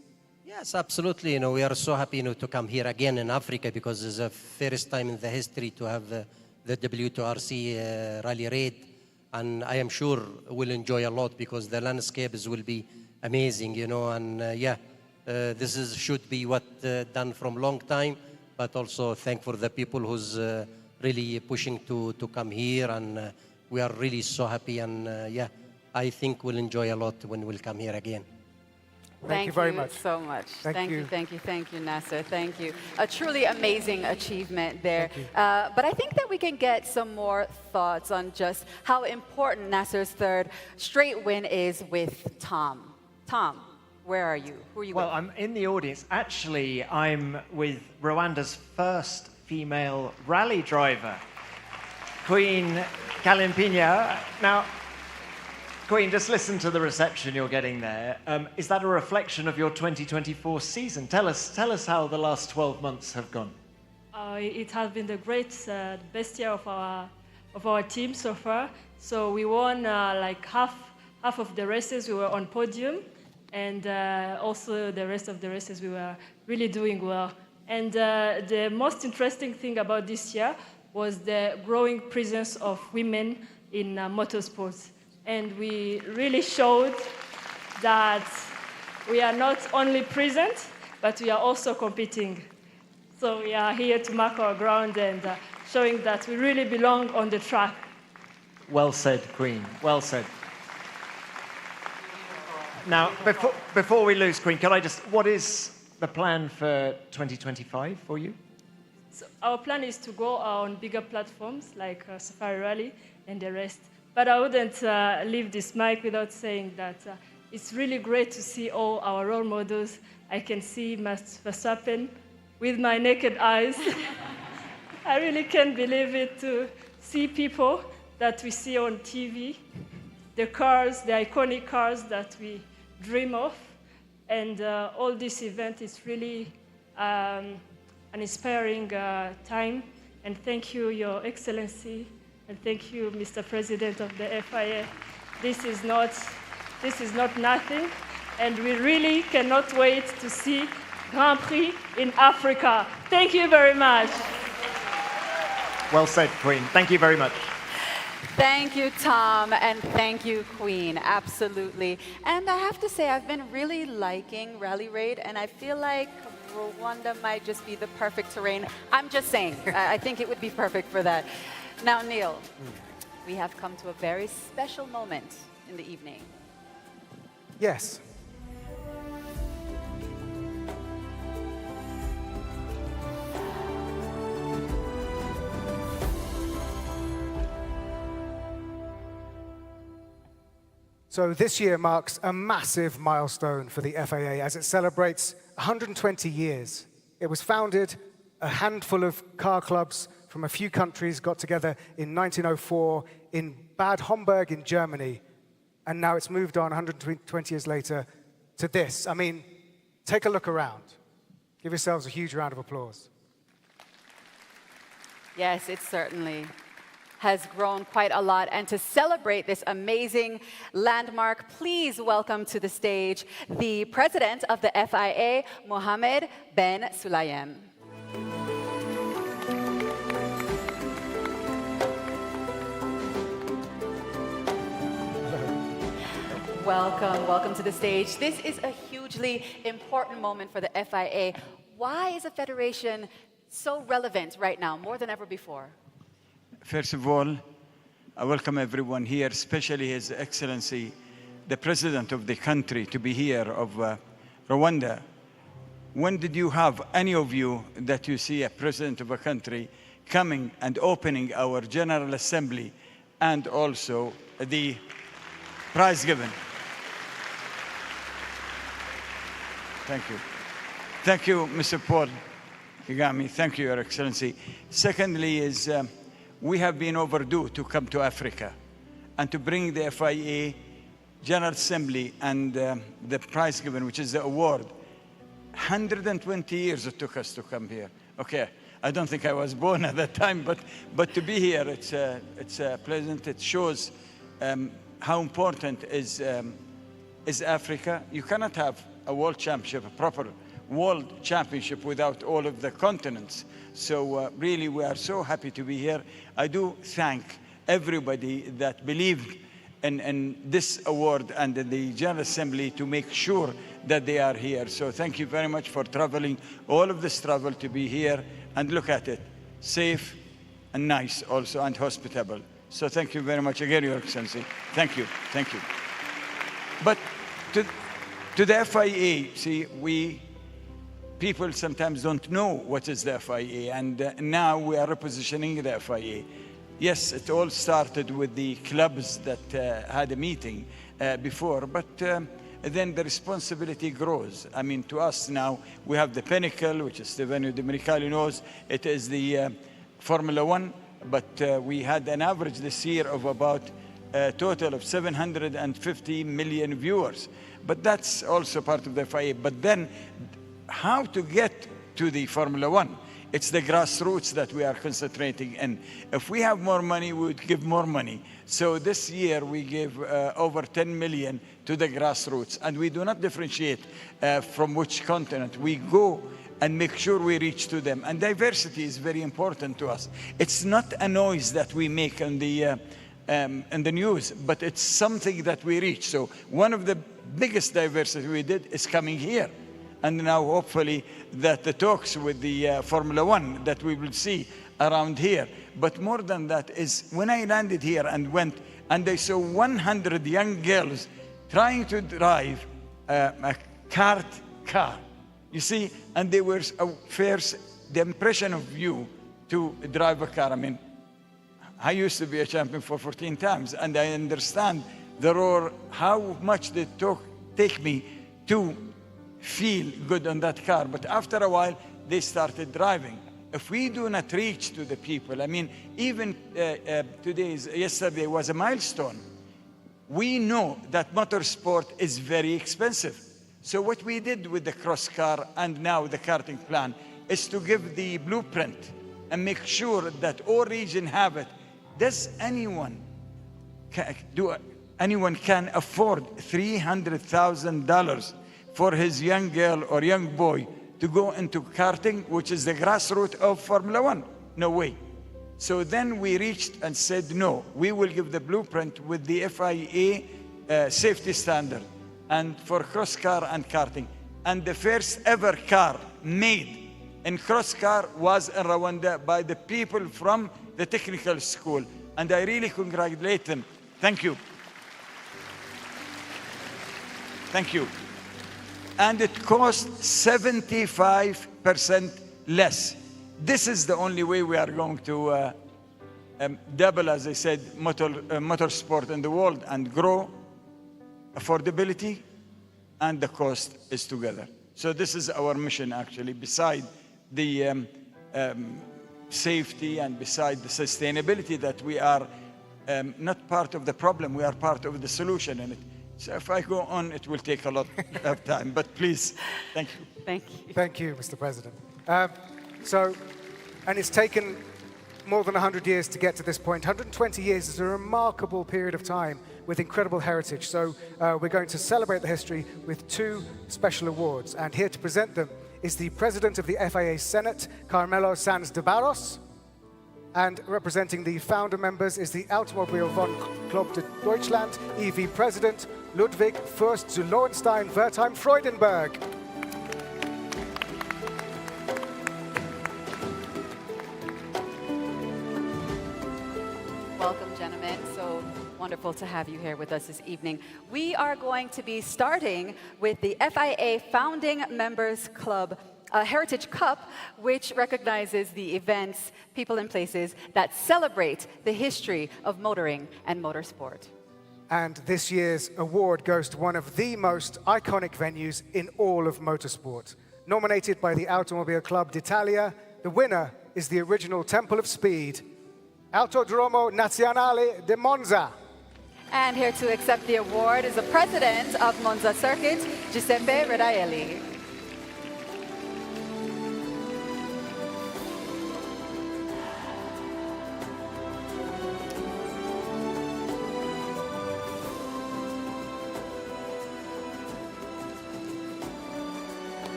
Yes, absolutely. You know, we are so happy, you know, to come here again in Africa, because it's the first time in the history to have the W2RC Rally Raid. And I am sure we'll enjoy a lot, because the landscapes will be amazing, you know. And yeah, this should be what done from long time, but also thank for the people who's really pushing to come here. And we are really so happy. And yeah, I think we'll enjoy a lot when we'll come here again. Thank you very much. So much. Thank you. Thank you, Nasser. Thank you. A truly amazing achievement there. But I think that we can get some more thoughts on just how important Nasser's third straight win is with Tom. Tom, where are you? Who are you with? Well, I'm in the audience. Actually, I'm with Rwanda's first female rally driver, Queen Kalimpinya. Now, Queen, just listen to the reception you're getting there. Is that a reflection of your 2024 season? Tell us how the last 12 months have gone. It has been the best year of our team so far. So we won like half of the races. We were on podium, and also the rest of the races we were really doing well. And the most interesting thing about this year was the growing presence of women in motorsports. And we really showed that we are not only present, but we are also competing. So we are here to mark our ground and showing that we really belong on the track. Well said, Queen. Well said. Now, before we lose Queen, can I just, what is the plan for 2025 for you? So our plan is to go on bigger platforms like Safari Rally and the rest. But I wouldn't leave this mic without saying that it's really great to see all our role models. I can see Max Verstappen with my naked eyes. I really can't believe it to see people that we see on TV, the cars, the iconic cars that we dream of. And all this event is really an inspiring time. And thank you, Your Excellency, and thank you, Mr. President of the FIA. This is not nothing, and we really cannot wait to see Grand Prix in Africa. Thank you very much. Well said, Queen. Thank you very much. Thank you, Tom, and thank you, Queen. Absolutely. And I have to say, I've been really liking Rally Raid, and I feel like Rwanda might just be the perfect terrain. I'm just saying, I think it would be perfect for that. Now, Neil, we have come to a very special moment in the evening. Yes. So this year marks a massive milestone for the FIA as it celebrates 120 years. It was founded, a handful of car clubs from a few countries got together in 1904 in Bad Homburg in Germany, and now it's moved on 120 years later to this. I mean, take a look around. Give yourselves a huge round of applause. Yes, it certainly has grown quite a lot. And to celebrate this amazing landmark, please welcome to the stage the president of the FIA, Mohammed Ben Sulayem. Welcome, welcome to the stage. This is a hugely important moment for the FIA. Why is the federation so relevant right now, more than ever before? First of all, I welcome everyone here, especially His Excellency, the President of the country, to be here of Rwanda. When did you have, any of you, that you see a President of a country coming and opening our General Assembly and also the prize given? Thank you. Thank you, Mr. Paul Kagame. Thank you, Your Excellency. Secondly is, we have been overdue to come to Africa and to bring the FIA General Assembly and the prize given, which is the award. 120 years it took us to come here. Okay, I don't think I was born at that time, but to be here, it's pleasant. It shows how important is Africa. You cannot have a world championship, a proper world championship, without all of the continents. So really, we are so happy to be here. I do thank everybody that believed in this award and in the General Assembly to make sure that they are here. So thank you very much for traveling, all of this travel to be here, and look at it, safe and nice also, and hospitable. So thank you very much again, Your Excellency. Thank you, thank you. But to the FIA, see, people sometimes don't know what is the FIA, and now we are repositioning the FIA. Yes, it all started with the clubs that had a meeting before, but then the responsibility grows. I mean, to us now, we have the pinnacle, which is Stefano Domenicali knows. It is the Formula 1, but we had an average this year of about a total of 750 million viewers. But that's also part of the FIA. But then, how to get to the Formula 1? It's the grassroots that we are concentrating in. If we have more money, we would give more money. So this year, we give over 10 million to the grassroots. And we do not differentiate from which continent. We go and make sure we reach to them. And diversity is very important to us. It's not a noise that we make in the news, but it's something that we reach. So one of the biggest diversity we did is coming here. And now hopefully that the talks with the Formula One that we will see around here. But more than that is when I landed here and went and I saw 100 young girls trying to drive a kart car. You see, and they were first, the impression of you to drive a car. I mean, I used to be a champion for 14 times and I understand the roar, how much they take me to feel good on that car. But after a while, they started driving. If we do not reach to the people, I mean, even yesterday was a milestone. We know that motorsport is very expensive. So what we did with the cross car and now the karting plan is to give the blueprint and make sure that all regions have it. Does anyone can afford $300,000 for his young girl or young boy to go into karting, which is the grassroots of Formula One? No way. So then we reached and said, no, we will give the blueprint with the FIA safety standard and for cross car and karting. And the first ever car made in cross car was in Rwanda by the people from the technical school. And I really congratulate them. Thank you. Thank you. And it cost 75% less. This is the only way we are going to double, as I said, motorsport in the world and grow. Affordability and the cost is together. So this is our mission, actually, beside the safety and beside the sustainability, that we are not part of the problem, we are part of the solution in it. So if I go on, it will take a lot of time, but please, thank you. Thank you. Thank you, Mr. President. And it's taken more than 100 years to get to this point. 120 years is a remarkable period of time with incredible heritage. So we're going to celebrate the history with 2 special awards. And here to present them is the President of the FIA Senate, Carmelo Sanz de Barros. And representing the founder members is the Automobil von Club de Deutschland EV President, Ludwig Fürst zu Lohenstein-Wertheim-Freudenberg. Welcome, gentlemen. So wonderful to have you here with us this evening. We are going to be starting with the FIA Founding Members Club Heritage Cup, which recognizes the events, people, and places that celebrate the history of motoring and motorsport. And this year's award goes to one of the most iconic venues in all of motorsport. Nominated by the Automobile Club d'Italia, the winner is the original Temple of Speed, Autodromo Nazionale di Monza. And here to accept the award is the president of Monza Circuit, Giuseppe Redaelli.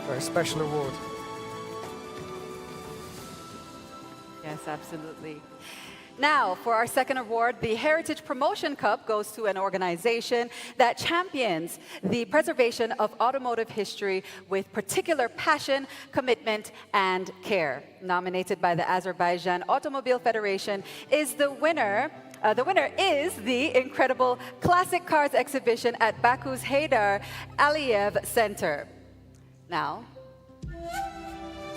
Very special award. Yes, absolutely. Now, for our second award, the Heritage Promotion Cup goes to an organization that champions the preservation of automotive history with particular passion, commitment, and care. Nominated by the Azerbaijan Automobile Federation is the winner. The winner is the incredible Classic Cars exhibition at Baku's Heydar Aliyev Center. Now,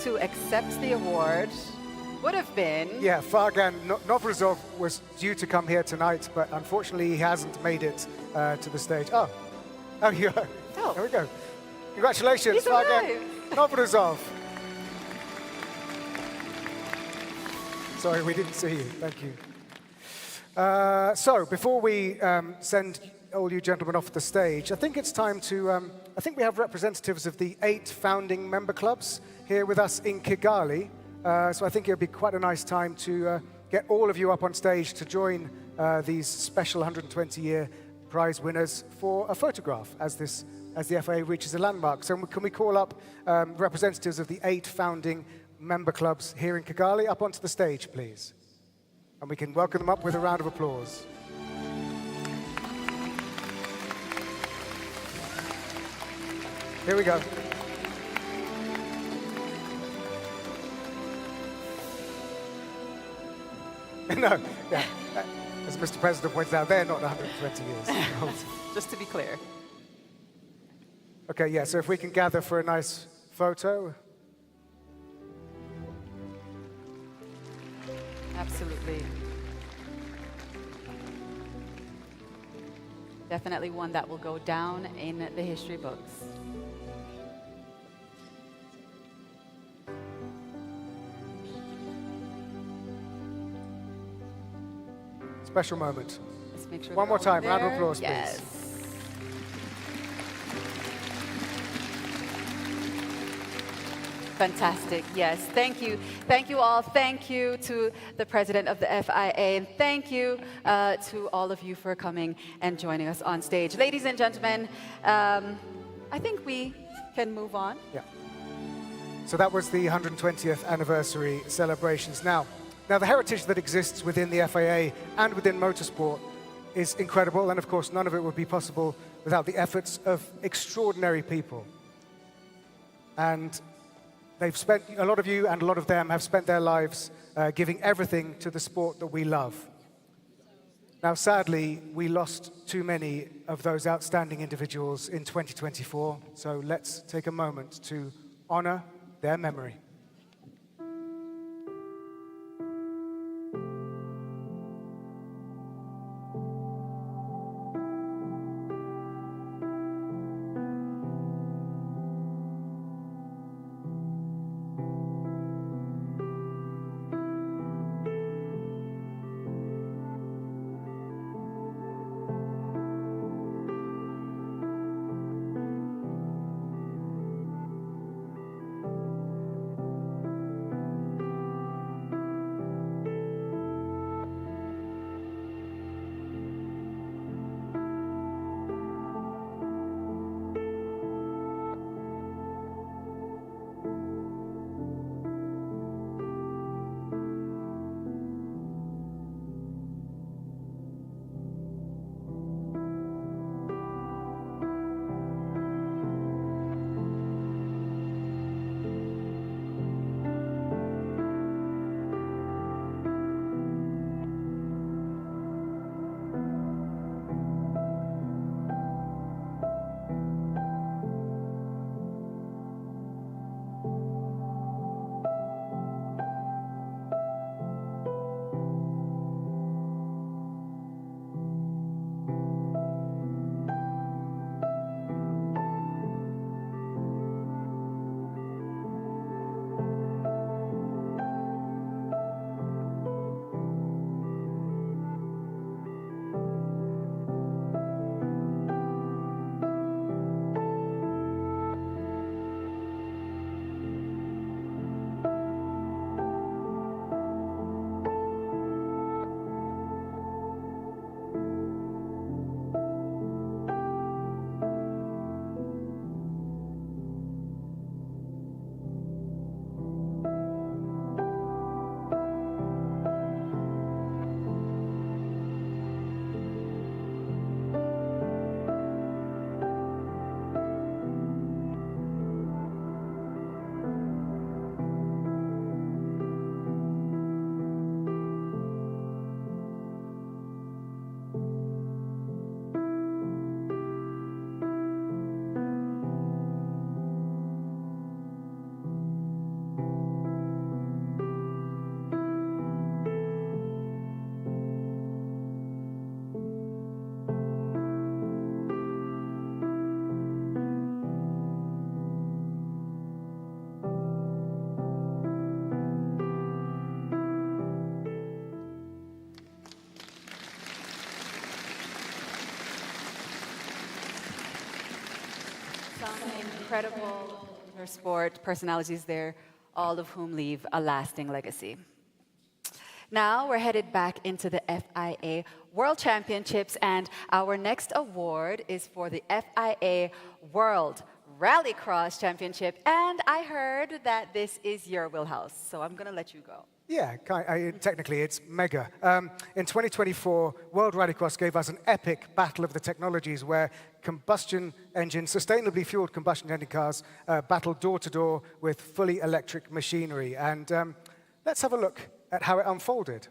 to accept the award would have been... Yeah, Fargan Novruzov was due to come here tonight, but unfortunately he hasn't made it to the stage. Oh, you are. Oh. There we go. Congratulations, He's Fargan Novruzov. Sorry, we didn't see you. Thank you. So, before we send all you gentlemen off the stage, I think it's time to... I think we have representatives of the 8 founding member clubs here with us in Kigali. So I think it would be quite a nice time to get all of you up on stage to join these special 120-year prize winners for a photograph as the FIA reaches a landmark. So can we call up representatives of the 8 founding member clubs here in Kigali up onto the stage, please? And we can welcome them up with a round of applause. Here we go. No, yeah. As Mr. President points out, they're not 120 years old. Just to be clear. Okay, yeah, so if we can gather for a nice photo. Absolutely. Definitely one that will go down in the history books. Special moment. Let's make sure one more time, round of there. applause, Yes. please. Fantastic, yes. Thank you. Thank you all. Thank you to the president of the FIA, and thank you to all of you for coming and joining us on stage. Ladies and gentlemen, I think we can move on. Yeah. So that was the 120th anniversary celebrations. Now, the heritage that exists within the FIA and within motorsport is incredible, and of course, none of it would be possible without the efforts of extraordinary people. And they've spent, a lot of you and a lot of them have spent their lives giving everything to the sport that we love. Now, sadly, we lost too many of those outstanding individuals in 2024, so let's take a moment to honor their memory. Incredible sport personalities there, all of whom leave a lasting legacy. Now we're headed back into the FIA World Championships, and our next award is for the FIA World Rallycross Championship. And I heard that this is your wheelhouse, so I'm going to let you go. Yeah, technically it's mega. In 2024, World Rallycross gave us an epic battle of the technologies where combustion engine, sustainably fueled combustion engine cars battled door to door with fully electric machinery. And let's have a look at how it unfolded.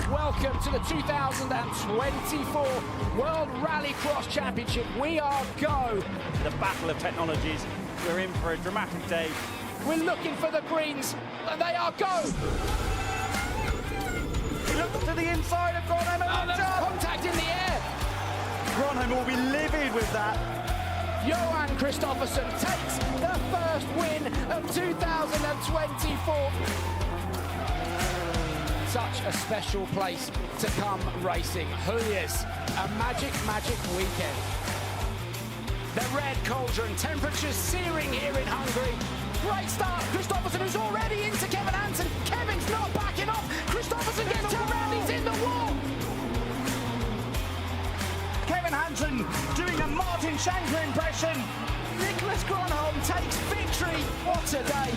Welcome to the 2024 World Rallycross Championship. We are go. The battle of technologies. We're in for a dramatic day. We're looking for the greens, and they are go. Look to the inside of Gronheim and there's contact in the air. Gronheim will be livid with that. Johan Kristoffersson takes the first win of 2024. Such a special place to come racing. Hoyers, a magic weekend. The red cauldron, temperatures searing here in Hungary. Great start, Kristoffersson who's already into Kevin Hansen. Kevin's not backing off. Kristoffersson gets turned around, he's in the wall. Kevin Hansen doing a Martin Shankler impression. Nicholas Gronholm takes victory. What a day.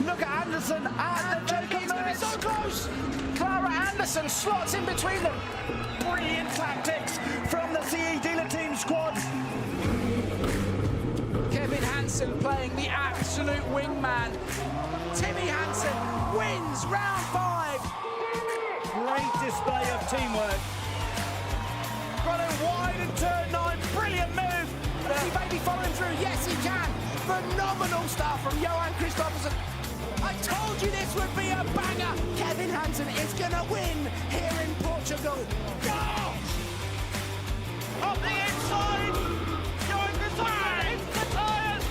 Look at Anderson and the Joker merge. So close. Clara Anderson slots in between them. Brilliant tactics from the CE dealer team squad. Kevin Hansen playing the absolute wingman. Timmy Hansen wins round 5. Great display of teamwork. Got it wide in turn 9. Brilliant move. Is Baby following through? Yes, he can. Phenomenal start from Johan Kristoffersson. I told you this would be a banger. Kevin Hansen is going to win here in Portugal. Go! Up the inside. Johan Kristoffersson into the tyres.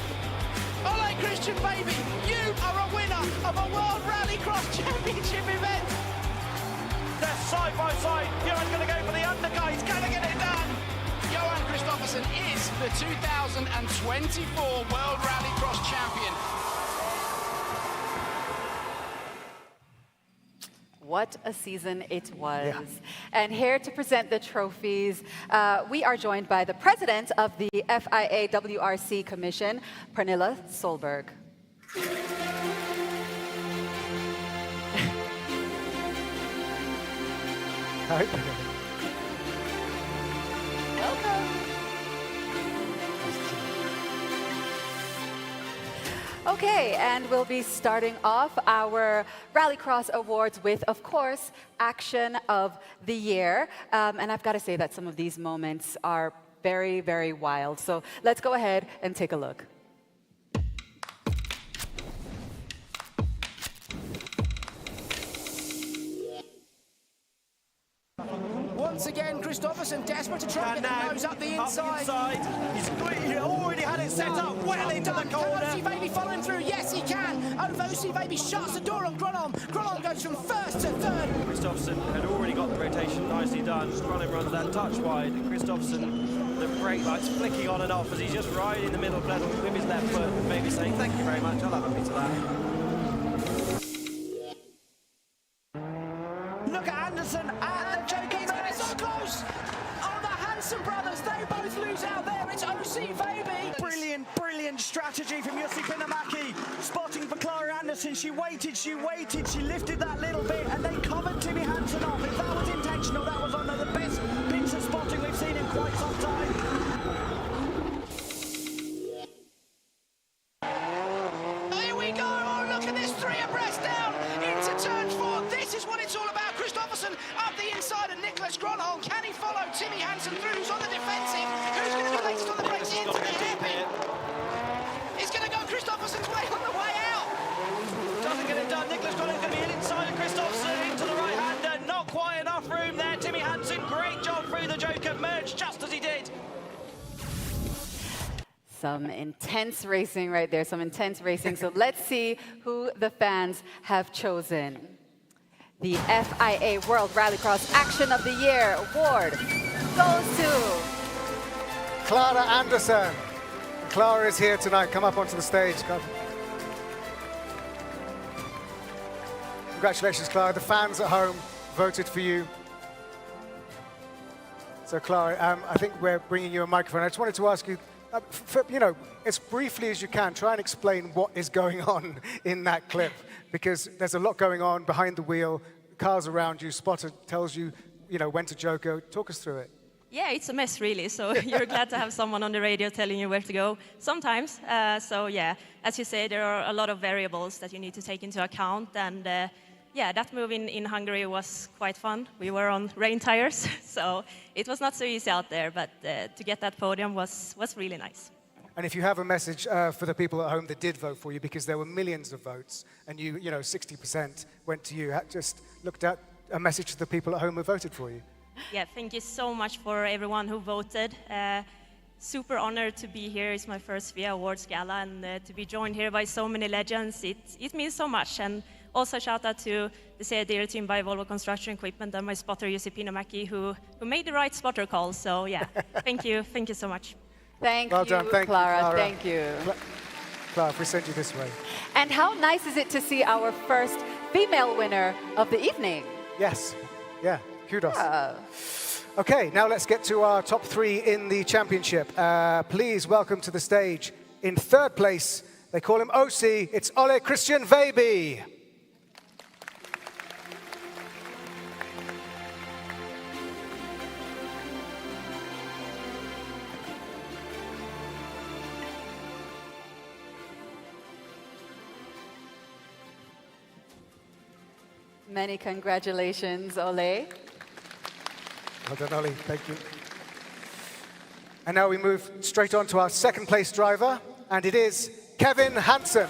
Ole Christian, baby, you are a winner of a World Rallycross Championship event. They're side by side. Johan's going to go for the undercut. He's going to get it done. Johan Kristoffersson is the 2024 World Rallycross Champion. What a season it was. Yeah. And here to present the trophies, we are joined by the president of the FIA WRC Commission, Pernilla Solberg. Hi. Welcome. Okay, and we'll be starting off our Rallycross Awards with, of course, Action of the Year. And I've got to say that some of these moments are very, very wild. So let's go ahead and take a look. Once again, Kristoffersson desperate to try and get the nose up the inside. He's already had it set up well into the corner. Can Baby following through? Yes, he can. Ovosi Baby shuts the door on Gronholm. Gronholm goes from first to third. Kristoffersson had already got the rotation nicely done. Gronholm runs that touch wide. And Kristoffersson, the brake lights flicking on and off as he's just right in the middle with his left foot, maybe saying, thank you very much, I'll have a piece of that. Look at Anderson and the Joker merge. So close. Oh, the Hansen brothers, they both lose out there. It's OC Baby. Brilliant strategy from Jussi Pinamaki. Spotting for Clara Anderson. She waited, she lifted that little bit, and they covered Timmy Hansen off. If that was intentional, that was one of the best bits of spotting we've seen in quite some time. Here we go. Oh, look at this, 3 abreast down into turn 4. This is what it's all about. Kristoffersson up the inside and Nicholas Gronholm. Can he follow Timmy Hansen through? Who's on the defensive? Who's going to be latest on the brakes into the hairpin? He's going to go Kristoffersson's way on the way out. Doesn't get it done. Nicholas Gronholm's going to be inside of Kristoffersson into the right-hander. Not quite enough room there. Timmy Hansen, great job through the Joker merge just as he did. Some intense racing right there, some intense racing. So let's see who the fans have chosen. The FIA World Rallycross Action of the Year award goes to Clara Anderson. Clara is here tonight. Come up onto the stage. Come. Congratulations, Clara. The fans at home voted for you. So, Clara, I think we're bringing you a microphone. I just wanted to ask you, as briefly as you can, try and explain what is going on in that clip, because there's a lot going on behind the wheel, cars around you, spotter tells you, when to joker. Talk us through it. Yeah, it's a mess, really. So you're glad to have someone on the radio telling you where to go sometimes. So yeah, as you say, there are a lot of variables that you need to take into account. And yeah, that move in Hungary was quite fun. We were on rain tires, so it was not so easy out there. But to get that podium was really nice. And if you have a message for the people at home that did vote for you, because there were millions of votes, and 60% went to you, just looked at a message to the people at home who voted for you. Yeah, thank you so much for everyone who voted. Super honored to be here. It's my first FIA Awards gala, and to be joined here by so many legends, it means so much. And also shout out to the CIDER team by Volvo Construction Equipment and my spotter Jussi Pinomäki, who made the right spotter call. So yeah, thank you so much. Thank well you, done. Thank Clara. You, Clara. Thank you. Clara, if we send you this way. And how nice is it to see our first female winner of the evening? Yes. Yeah. Kudos. Okay, now let's get to our top 3 in the championship. Please welcome to the stage, in 3rd place, they call him OC, it's Ole Christian Veiby. Many congratulations, Ole. Well done, Ollie. Thank you. And now we move straight on to our 2nd place driver, and it is Kevin Hansen.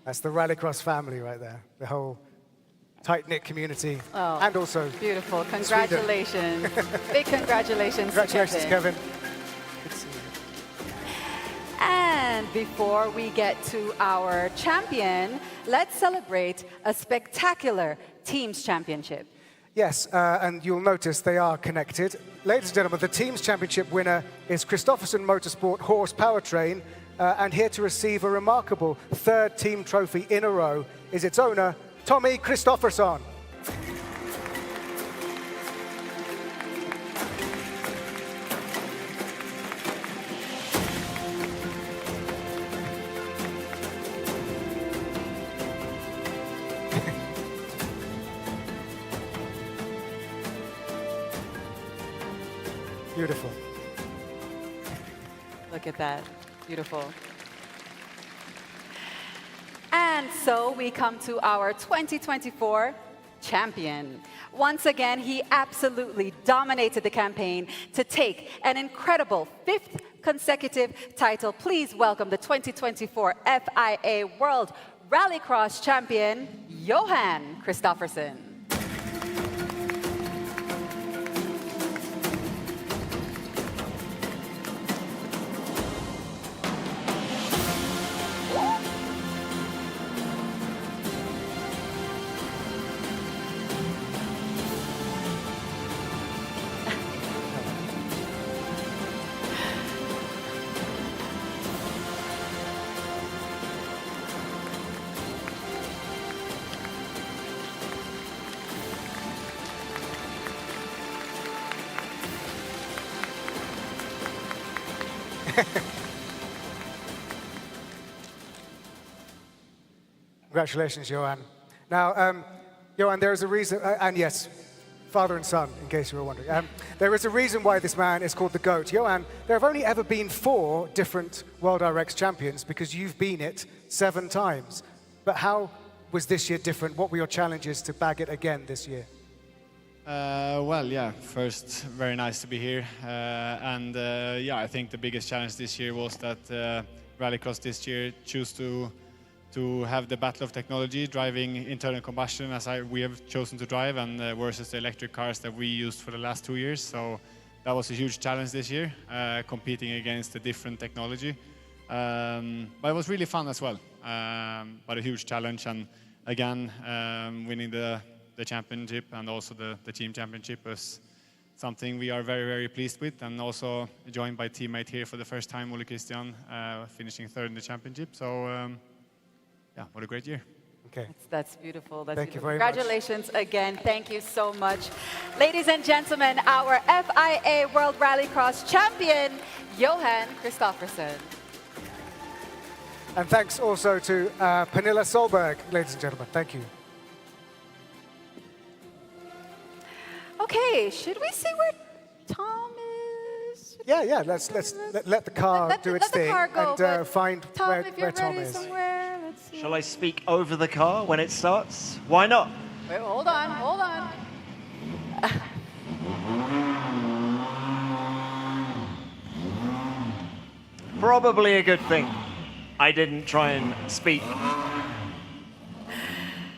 That's the Rallycross family right there, the whole tight-knit community, and also beautiful. Congratulations. Big congratulations to Kevin. Good to see you. And before we get to our champion, let's celebrate a spectacular Teams Championship. Yes, and you'll notice they are connected. Ladies and gentlemen, the Teams Championship winner is Kristoffersen Motorsport Horse Powertrain, and here to receive a remarkable 3rd team trophy in a row is its owner, Tommy Kristoffersson. Beautiful. Look at that. Beautiful. And so we come to our 2024 champion. Once again, he absolutely dominated the campaign to take an incredible 5th consecutive title. Please welcome the 2024 FIA World Rallycross champion, Johan Kristoffersen. Congratulations, Johan. Now, Johan, there is a reason, and yes, father and son, in case you were wondering. There is a reason why this man is called the GOAT. Johan, there have only ever been 4 different World RX champions because you've been it 7 times. But how was this year different? What were your challenges to bag it again this year? Well, yeah, first, very nice to be here. Yeah, I think the biggest challenge this year was that Rallycross this year chose to have the battle of technology, driving internal combustion as we have chosen to drive, and versus the electric cars that we used for the last 2 years. So that was a huge challenge this year, competing against a different technology. But it was really fun as well, but a huge challenge. And again, winning the championship and also the team championship was something we are very, very pleased with, and also joined by teammate here for the first time, Ole Christian, finishing third in the championship. So, yeah, what a great year. Okay. That's beautiful. That's Thank beautiful. you very much. Congratulations again. Thank you so much. Ladies and gentlemen, our FIA World Rallycross champion, Johan Kristoffersen. And thanks also to Pernilla Solberg, ladies and gentlemen. Thank you. Okay, should we see where Tom is? Yeah. Let the car do its thing and find Tom, where Tom is. Somewhere, let's see. Shall I speak over the car when it starts? Why not? Wait, hold on. Probably a good thing I didn't try and speak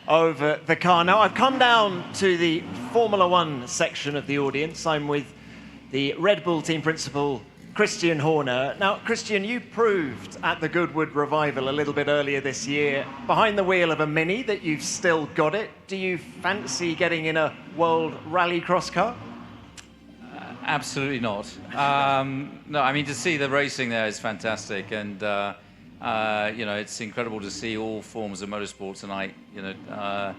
over the car. Now, I've come down to the Formula One section of the audience. I'm with the Red Bull team principal, Christian Horner. Now, Christian, you proved at the Goodwood Revival a little bit earlier this year, behind the wheel of a Mini, that you've still got it. Do you fancy getting in a World Rallycross car? Absolutely not. No, I mean, to see the racing there is fantastic, and you know, it's incredible to see all forms of motorsport tonight, you know,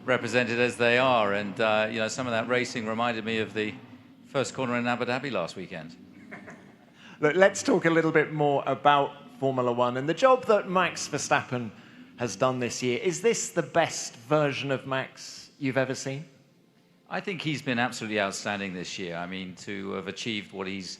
represented as they are. And you know, some of that racing reminded me of the first corner in Abu Dhabi last weekend. Look, let's talk a little bit more about Formula One and the job that Max Verstappen has done this year. Is this the best version of Max you've ever seen? I think he's been absolutely outstanding this year. I mean, to have achieved what he's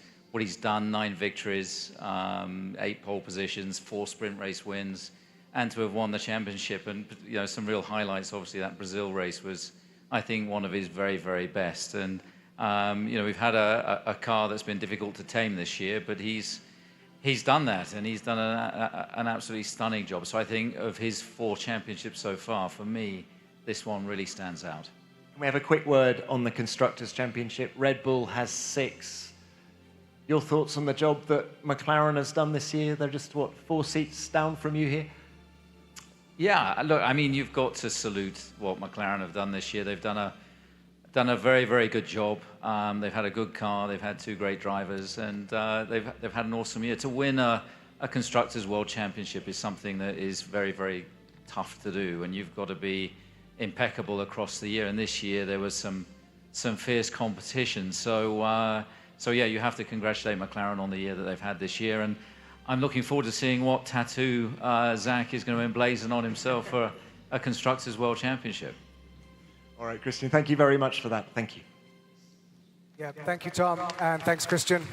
done, 9 victories, 8 pole positions, 4 sprint race wins, and to have won the championship. And you know, some real highlights. Obviously, that Brazil race was, I think, one of his very, very best. And you know, we've had a car that's been difficult to tame this year, but he's done that, and he's done an absolutely stunning job. So I think of his 4 championships so far, for me, this one really stands out. Can we have a quick word on the Constructors' Championship? Red Bull has 6. Your thoughts on the job that McLaren has done this year? They're just, what, 4 seats down from you here? Yeah, look, I mean, you've got to salute what McLaren have done this year. They've done a very, very good job. They've had a good car. They've had 2 great drivers, and they've had an awesome year. To win a Constructors' World Championship is something that is very, very tough to do, and you've got to be impeccable across the year. And this year there was some fierce competition. So yeah, you have to congratulate McLaren on the year that they've had this year. And I'm looking forward to seeing what tattoo Zach is going to emblazon on himself for a Constructors' World Championship. All right, Christian, thank you very much for that. Thank you. Yeah, thank you, Tom, and thanks, Christian.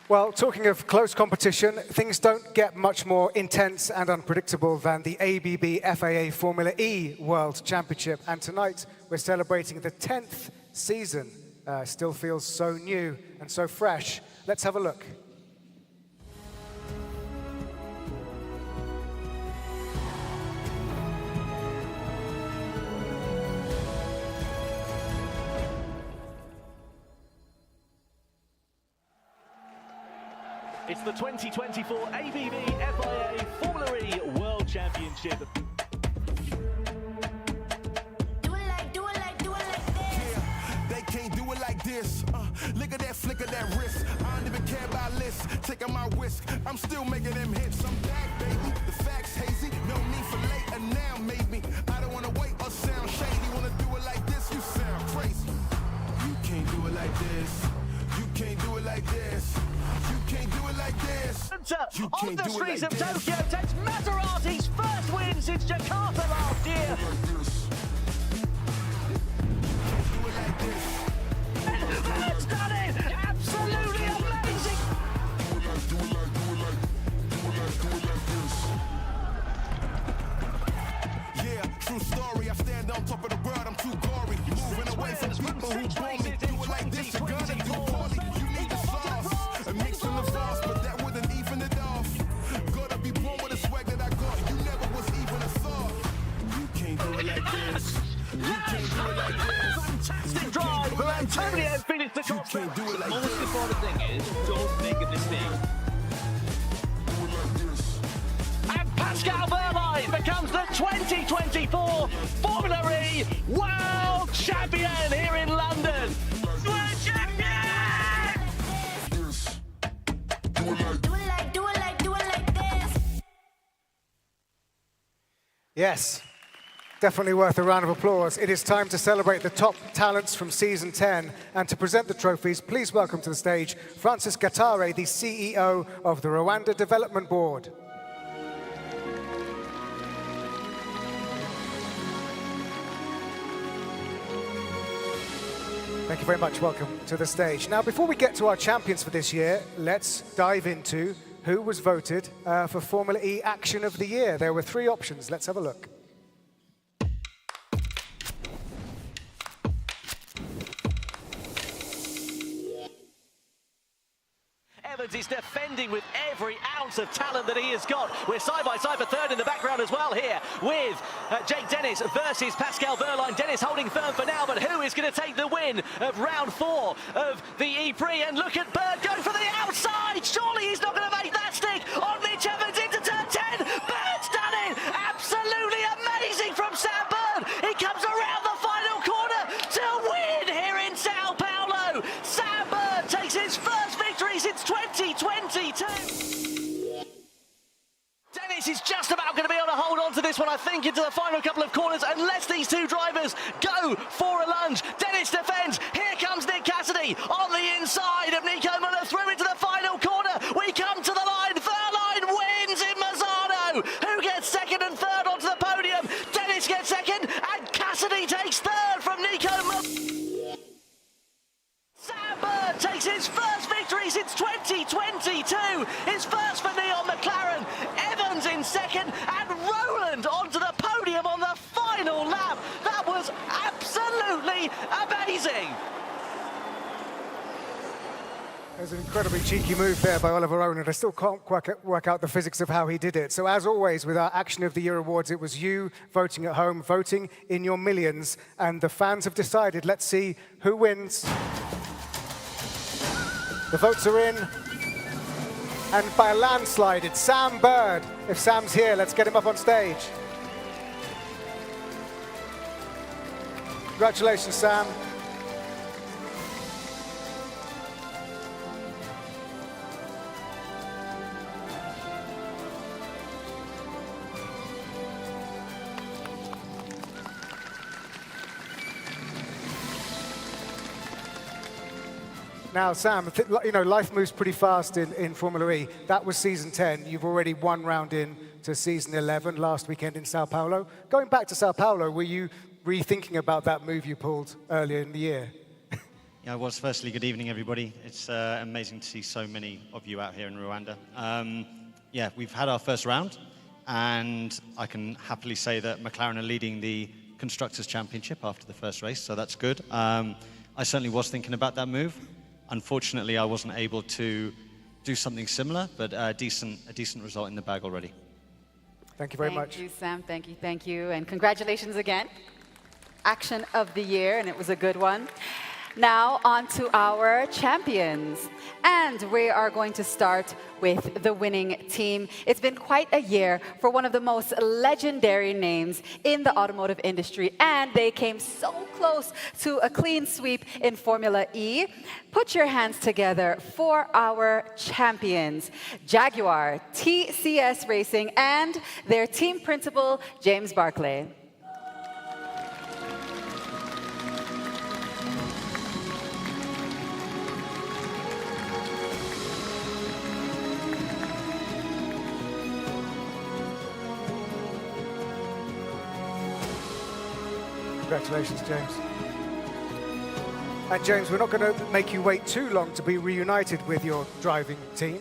Well, talking of close competition, things don't get much more intense and unpredictable than the ABB FIA Formula E World Championship. And tonight, we're celebrating the 10th season. Still feels so new and so fresh. Let's have a look. It's the 2024 ABB FIA Formula E World Championship. They can't do it like this. Look at that flick of that wrist. I don't even care about lists. Taking my risk. I'm still making them hits. I'm back, baby. The facts hazy. No need for later now, maybe. I don't want to wait or sound shady. Want to do it like this? You sound crazy. You can't do it like this. You can't do it like this. You can't do it like this. You On can't the do it streets like of this. Tokyo takes Maserati's first win since Jakarta last year. That's done it! Absolutely amazing! Yeah, true story. I stand on top of the world. I'm too gory. Moving away from people who bore me. Do it like this, you're gonna do poorly. You need the sauce, a mix in the sauce, but that wouldn't even it off. Gotta be born with the swag that I got. You never was even a thought. You can't do it like this. You can't do it like this. Fantastic drive for Antonio finished the You can't do it like Most this. important thing is, don't make a mistake. And Pascal Wehrlein tonight becomes the 2024 Formula E World Champion here in London. World Champion! Yes, definitely worth a round of applause. It is time to celebrate the top talents from season 10. And to present the trophies, please welcome to the stage Francis Gattare, the CEO of the Rwanda Development Board. Thank you very much. Welcome to the stage. Now, before we get to our champions for this year, let's dive into who was voted for Formula E Action of the Year. There were 3 options. Let's have a look. Evans is defending with every ounce of talent that he has got. We're side by side for third in the background as well here with Jake Dennis versus Pascal Wehrlein. Dennis holding firm for now, but who is going to take the win of round 4 of the E-Prix? And look at Bird go for the outside. Surely he's not going to make that stick on Mitch Evans into turn 10. Bird's done it. Absolutely amazing from Sam Bird. He comes around the final corner to win here in Sao Paulo. Sam Bird takes his first victory since 2022. Dennis is just about going to be able to hold on to this one, I think, into the final couple of corners, unless these 2 drivers go for a lunge. Dennis defends. Here comes Nick Cassidy on the inside of Nico Müller through into the final corner. We come to the line. Wehrlein wins in Mazzano. Who gets second and third onto the podium? Dennis gets second, and Cassidy takes third from Nico Müller. Sam Bird takes his first victory since 2022. His first for Neon McLaren. Evans in second, and Rowland onto the podium on the final lap. That was absolutely amazing. There's an incredibly cheeky move there by Oliver Rowland. I still can't work out the physics of how he did it. So as always, with our Action of the Year awards, it was you voting at home, voting in your millions, and the fans have decided. Let's see who wins. The votes are in, and by a landslide, it's Sam Bird. If Sam's here, let's get him up on stage. Congratulations, Sam. Now, Sam, you know, life moves pretty fast in Formula E. That was season 10. You've already 1 round in to season 11 last weekend in Sao Paulo. Going back to Sao Paulo, were you rethinking about that move you pulled earlier in the year? Yeah, I was. Firstly, good evening, everybody. It's amazing to see so many of you out here in Rwanda. Yeah, we've had our first round, and I can happily say that McLaren are leading the Constructors' Championship after the first race, so that's good. I certainly was thinking about that move. Unfortunately, I wasn't able to do something similar, but a decent result in the bag already. Thank you very much. Thank you, Sam. Thank you. And congratulations again. Action of the Year, and it was a good one. Now, on to our champions. And we are going to start with the winning team. It's been quite a year for one of the most legendary names in the automotive industry, and they came so close to a clean sweep in Formula E. Put your hands together for our champions, Jaguar TCS Racing, and their team principal, James Barclay. Congratulations, James. And James, we're not going to make you wait too long to be reunited with your driving team,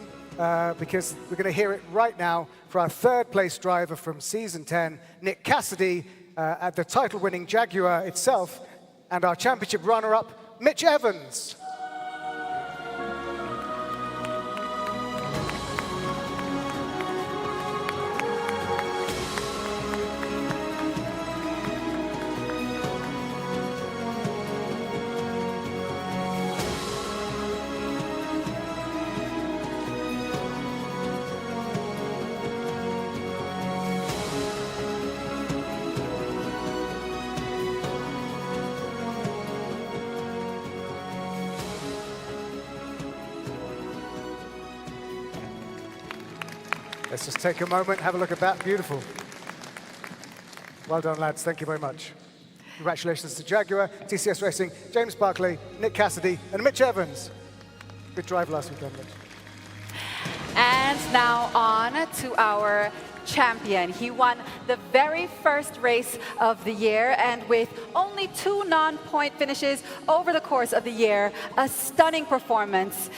because we're going to hear it right now for our 3rd place driver from season 10, Nick Cassidy, at the title-winning Jaguar itself, and our championship runner-up, Mitch Evans. Let's just take a moment, have a look at that. Beautiful. Well done, lads. Thank you very much. Congratulations to Jaguar, TCS Racing, James Barclay, Nick Cassidy, and Mitch Evans. Good drive last weekend, Mitch. And now on to our champion. He won the very first race of the year, and with only 2 non-point finishes over the course of the year, a stunning performance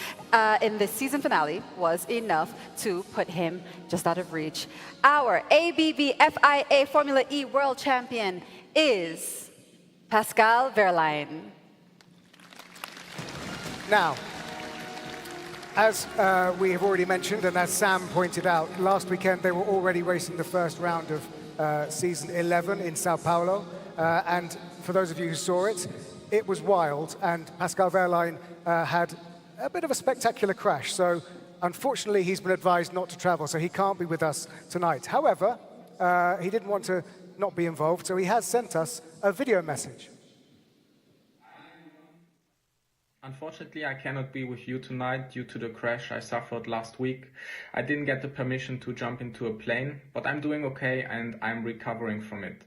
in the season finale was enough to put him just out of reach. Our ABB FIA Formula E World Champion is Pascal Wehrlein. Now, as we have already mentioned, and as Sam pointed out, last weekend they were already racing the first round of season 11 in Sao Paulo. And for those of you who saw it, it was wild, and Pascal Wehrlein had a bit of a spectacular crash. So unfortunately, he's been advised not to travel, so he can't be with us tonight. However, he didn't want to not be involved, so he has sent us a video message. Unfortunately, I cannot be with you tonight due to the crash I suffered last week. I didn't get the permission to jump into a plane, but I'm doing okay and I'm recovering from it.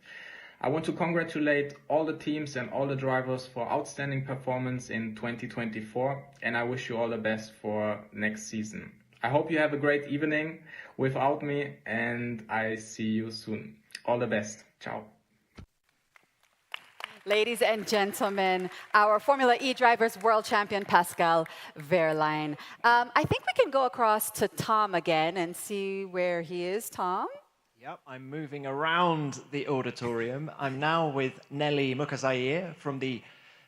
I want to congratulate all the teams and all the drivers for outstanding performance in 2024, and I wish you all the best for next season. I hope you have a great evening without me, and I see you soon. All the best. Ciao. Ladies and gentlemen, our Formula E Drivers World Champion, Pascal Wehrlein. I think we can go across to Tom again and see where he is. Tom? Yep, I'm moving around the auditorium. I'm now with Nelly Mukazair from the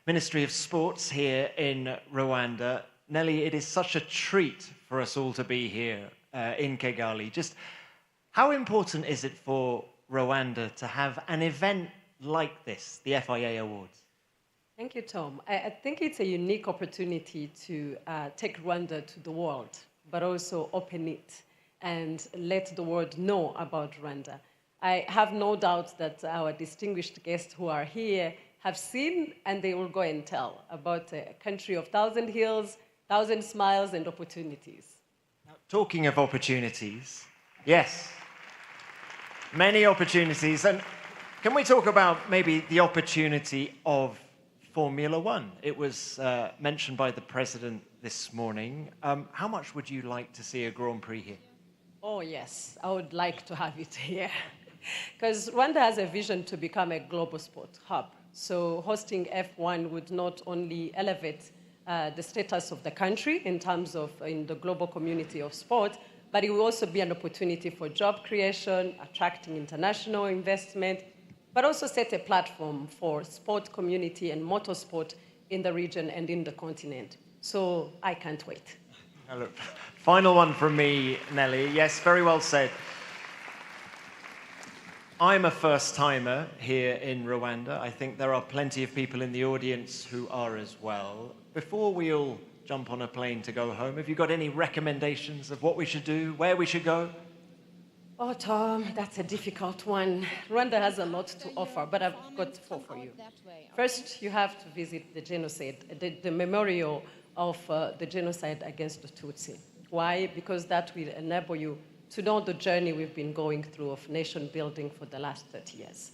Ministry of Sports here in Rwanda. Nelly, it is such a treat for us all to be here in Kigali. Just how important is it for Rwanda to have an event like this, the FIA Awards? Thank you, Tom. I think it's a unique opportunity to take Rwanda to the world, but also open it and let the world know about Rwanda. I have no doubt that our distinguished guests who are here have seen, and they will go and tell about a country of 1,000 hills, 1,000 smiles and opportunities. Now, talking of opportunities, yes, many opportunities. And can we talk about maybe the opportunity of Formula One? It was mentioned by the president this morning. How much would you like to see a Grand Prix here? Oh, yes, I would like to have it here. Because Rwanda has a vision to become a global sport hub. So hosting F1 would not only elevate the status of the country in terms of in the global community of sport, but it will also be an opportunity for job creation, attracting international investment, but also set a platform for sport community and motorsport in the region and in the continent. So I can't wait. Now look, final one from me, Nelly. Yes, very well said. I'm a first-timer here in Rwanda. I think there are plenty of people in the audience who are as well. Before we all jump on a plane to go home, have you got any recommendations of what we should do, where we should go? Oh, Tom, that's a difficult one. Rwanda has a lot to offer, but I've got 4 for you. First, you have to visit the genocide, the memorial of the genocide against the Tutsi. Why? Because that will enable you to know the journey we've been going through of nation building for the last 30 years.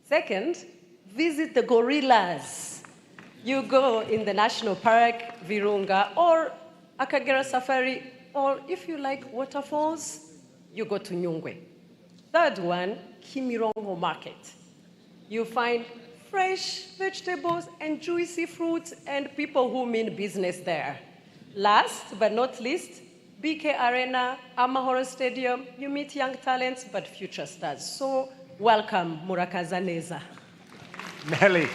Second, visit the gorillas. You go in the national park, Virunga, or Akagera Safari, or if you like waterfalls, you go to Nyungwe. Third one, Kimirongo Market. You find fresh vegetables and juicy fruits and people who mean business there. Last but not least, BK Arena, Amahoro Stadium, you meet young talents but future stars. So welcome, Murakazaneza. Nelly,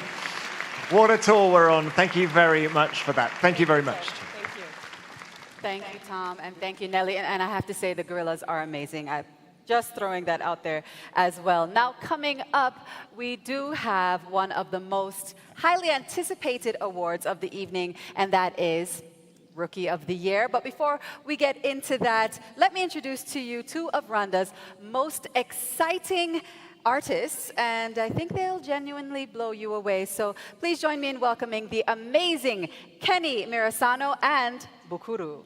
what a tour we're on. Thank you very much for that. Thank you very much. Thank you. Thank you, Tom, and thank you, Nelly. And I have to say, the gorillas are amazing. I'm just throwing that out there as well. Now, coming up, we do have one of the most highly anticipated awards of the evening, and that is Rookie of the Year. But before we get into that, let me introduce to you 2 of Rwanda's most exciting artists, and I think they'll genuinely blow you away. So please join me in welcoming the amazing Kenny Mirasano and Bukuru.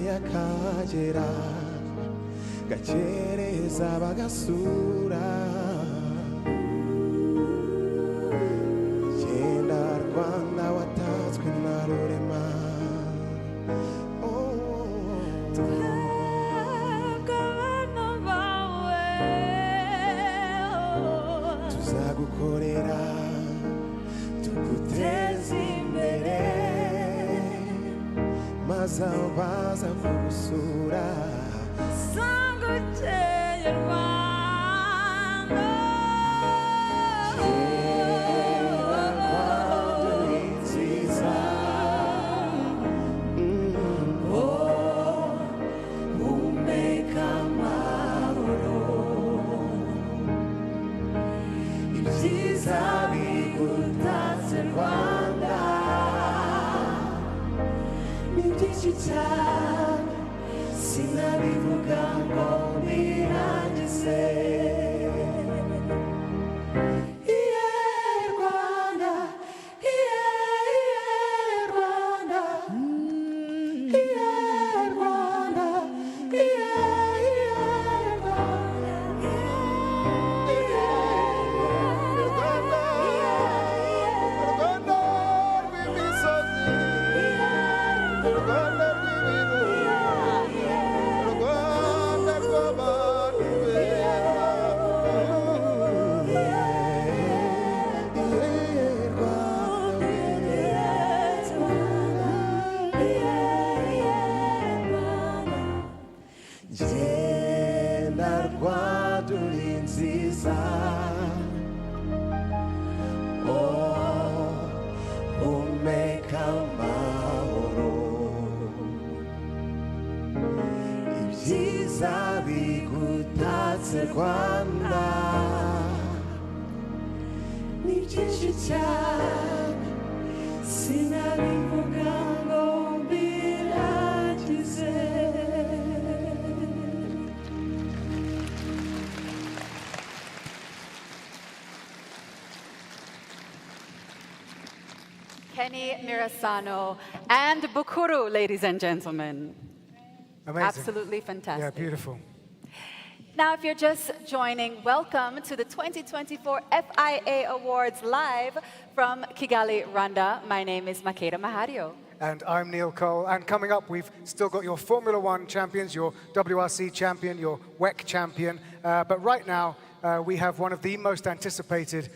yakagera gakereza bagasura genda Rwanda watatswe na rurema tuzagukorera tuguteze imbere maze baza kugusura sanguteye Rwanda nziza umeka amahoro ibyiza bigutatse Rwanda byinshi cyane sinabivuga ngo birangize Rwanda Rwanda Rwanda Rwanda ni byinshi cyane sinabivuga ngo mbiragize Kenny Mirasano and Bukuru, ladies and gentlemen. Amazing. Absolutely fantastic. Yeah, beautiful. Now, if you're just joining, welcome to the 2024 FIA Awards live from Kigali, Rwanda. My name is Makeda Mahario. And I'm Neil Cole. And coming up, we've still got your Formula One champions, your WRC champion, your WEC champion. But right now, we have one of the most anticipated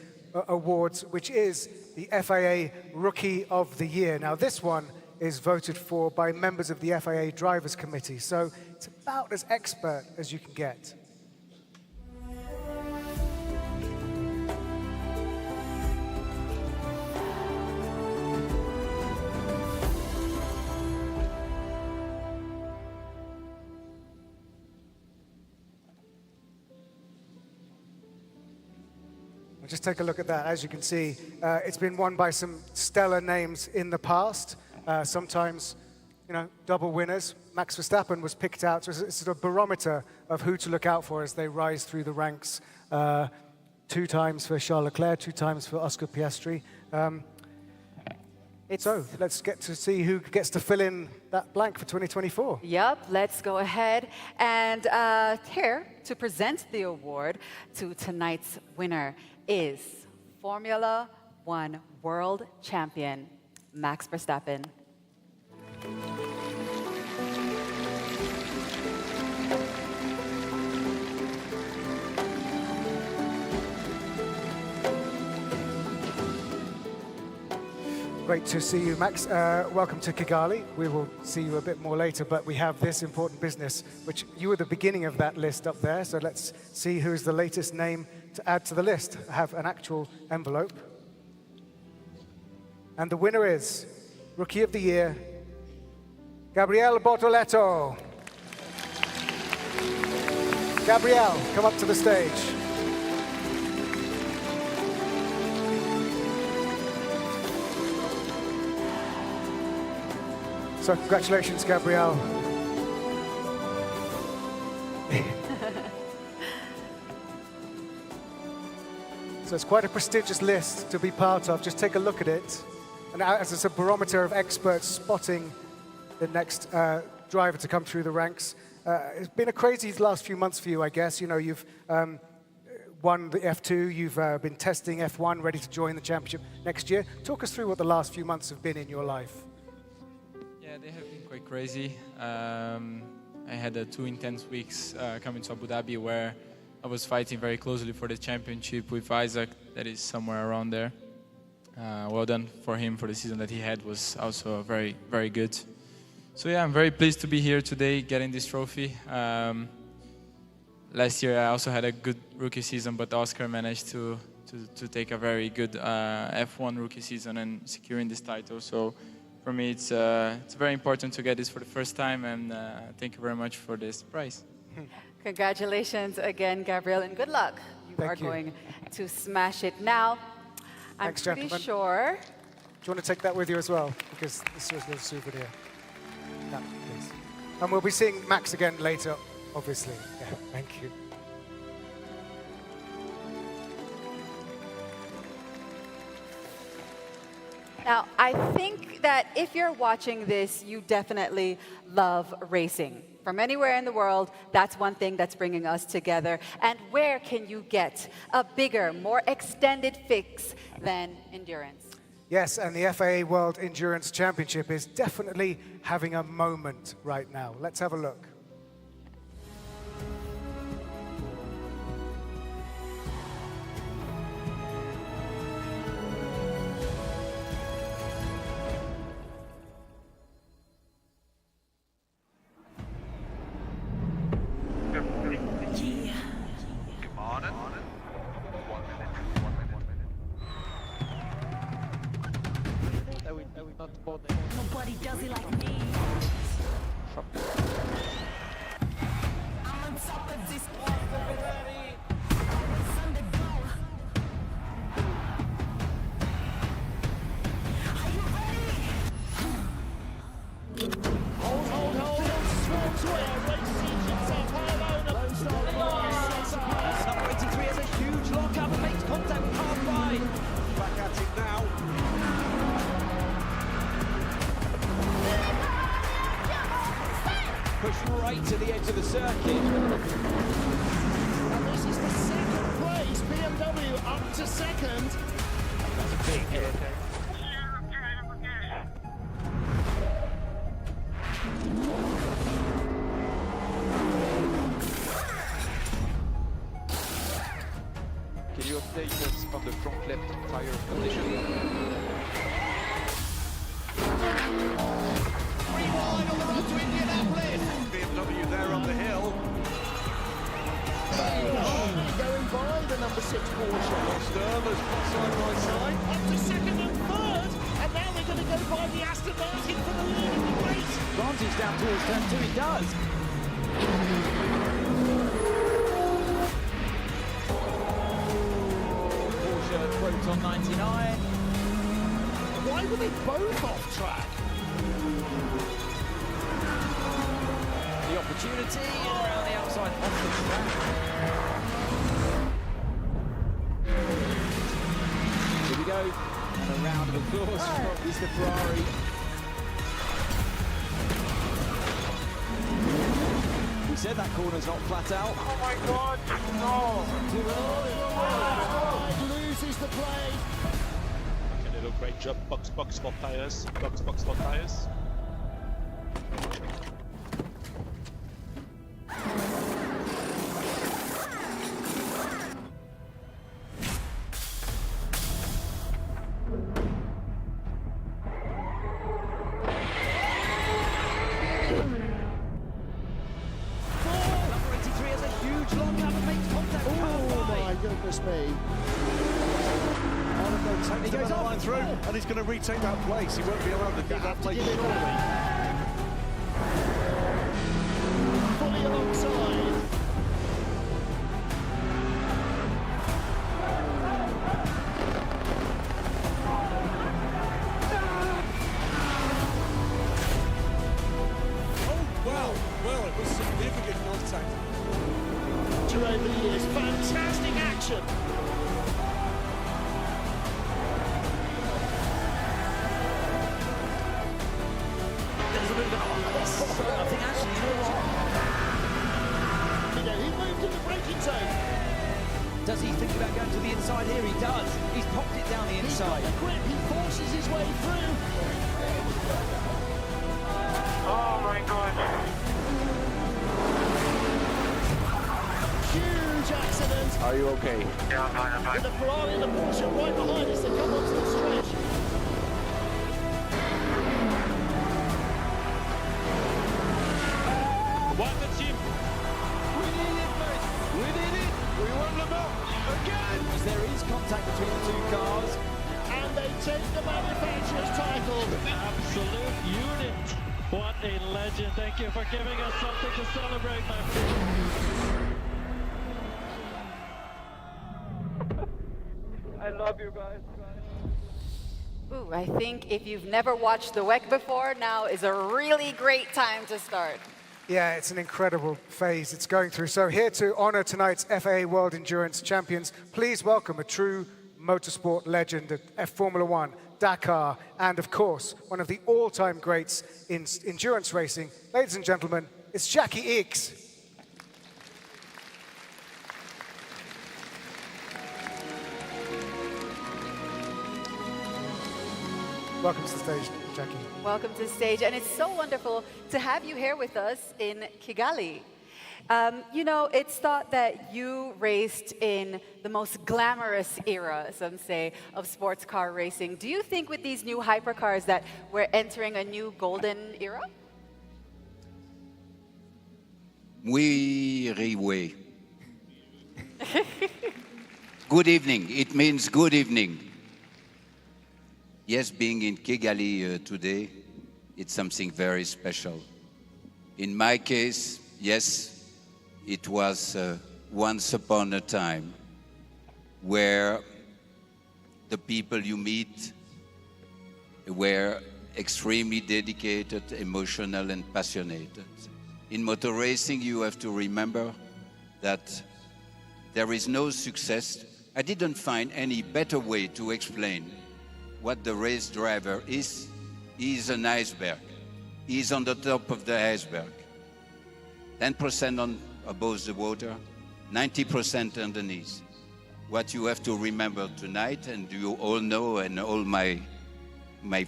awards, which is the FIA Rookie of the Year. Now, this one is voted for by members of the FIA Drivers Committee. So it's about as expert as you can get. Just take a look at that. As you can see, it's been won by some stellar names in the past. Sometimes, you know, double winners. Max Verstappen was picked out. So it's a barometer of who to look out for as they rise through the ranks. 2 times for Charles Leclerc, 2 times for Oscar Piastri. So let's get to see who gets to fill in that blank for 2024. Yep, let's go ahead. And here to present the award to tonight's winner is Formula One World Champion, Max Verstappen. Great to see you, Max. Welcome to Kigali. We will see you a bit more later, but we have this important business, which you were the beginning of that list up there. So let's see who's the latest name to add to the list. I have an actual envelope. And the winner is Rookie of the Year, Gabriele Bortoleto. Gabrielle, come up to the stage. So congratulations, Gabrielle. So it's quite a prestigious list to be part of. Just take a look at it. And as it's a barometer of experts spotting the next driver to come through the ranks. It's been a crazy last few months for you, I guess. You know, you've won the F2, you've been testing F1, ready to join the championship next year. Talk us through what the last few months have been in your life. Yeah, they have been quite crazy. I had 2 intense weeks coming to Abu Dhabi where I was fighting very closely for the championship with Isaac, that is somewhere around there. Well done for him for the season that he had, was also very, very good. So yeah, I'm very pleased to be here today getting this trophy. Last year I also had a good rookie season, but Oscar managed to take a very good F1 rookie season and securing this title. So for me, it's very important to get this for the first time, and thank you very much for this prize. Congratulations again, Gabrielle, and good luck. You are going to smash it. Now, I'm pretty sure. Do you want to take that with you as well? Because this was a souvenir. No, please. And we'll be seeing Max again later, obviously. Yeah, thank you. Now, I think that if you're watching this, you definitely love racing. From anywhere in the world, that's one thing that's bringing us together. And where can you get a bigger, more extended fix than endurance? Yes, and the FIA World Endurance Championship is definitely having a moment right now. Let's have a look. Nobody does it like me. I'm on top of this. Sunday go. Are you ready? Hold. Swarm to air. Race sees itself high alone. Lone Star. Number 83 has a huge lockup and makes contact with half by. Back at it now. Push right to the edge of the circuit. And this is the second place. BMW up to second. That's a big hit. Can you update us on the front left tire condition? BMW there on the hill. Going by the number 6 Porsche. Sturmers side by side. Up to second and third. And now they're going to go by the Aston Martin for the lead of the race. Advantage down towards turn 2, he does. on 99. Why were they both off track? The opportunity around the outside off the track. Here we go. And a round of applause from Mr. Ferrari. We said that corner's not flat out. Oh my God! No! Loses the play. A little great job. Box, spot tires. Box, spot tires. Goodness me. He goes off line through, and he's going to retake that place. He won't be allowed to give that place surely. Fully alongside. Oh, wow. Well, it was significant contact. Over the years, fantastic action. There's a bit of I think actually, you know what? He moved in the braking zone. Does he think about going to the inside here? He does. He's popped it down the inside. He's got the grip. He forces his way through. Oh my God. Huge accident. Are you okay? Yeah, I'm fine. With the Ferrari and the Porsche right behind us, they come onto the stretch. What the team? We did it, mate. We did it. We won the ball again. As there is contact between the two cars. And they take the manufacturer's title. Absolute unit. What a legend. Thank you for giving us something to celebrate, my friend. I love you guys. Ooh, I think if you've never watched the WEC before, now is a really great time to start. Yeah, it's an incredible phase it's going through. So here to honor tonight's FIA World Endurance Champions, please welcome a true motorsport legend at Formula One, Dakar, and of course, one of the all-time greats in endurance racing. Ladies and gentlemen, it's Jackie Ickx. Welcome to the stage, Jackie. Welcome to the stage, and it's so wonderful to have you here with us in Kigali. You know, it's thought that you raced in the most glamorous era, some say, of sports car racing. Do you think with these new hypercars that we're entering a new golden era? Oui, oui. Good evening. It means good evening. Yes, being in Kigali today, it's something very special. In my case, yes, it was once upon a time where the people you meet were extremely dedicated, emotional, and passionate. In motor racing, you have to remember that there is no success. I didn't find any better way to explain what the race driver is. He is an iceberg. He is on the top of the iceberg. 10% above the water, 90% underneath. What you have to remember tonight, and you all know, and all my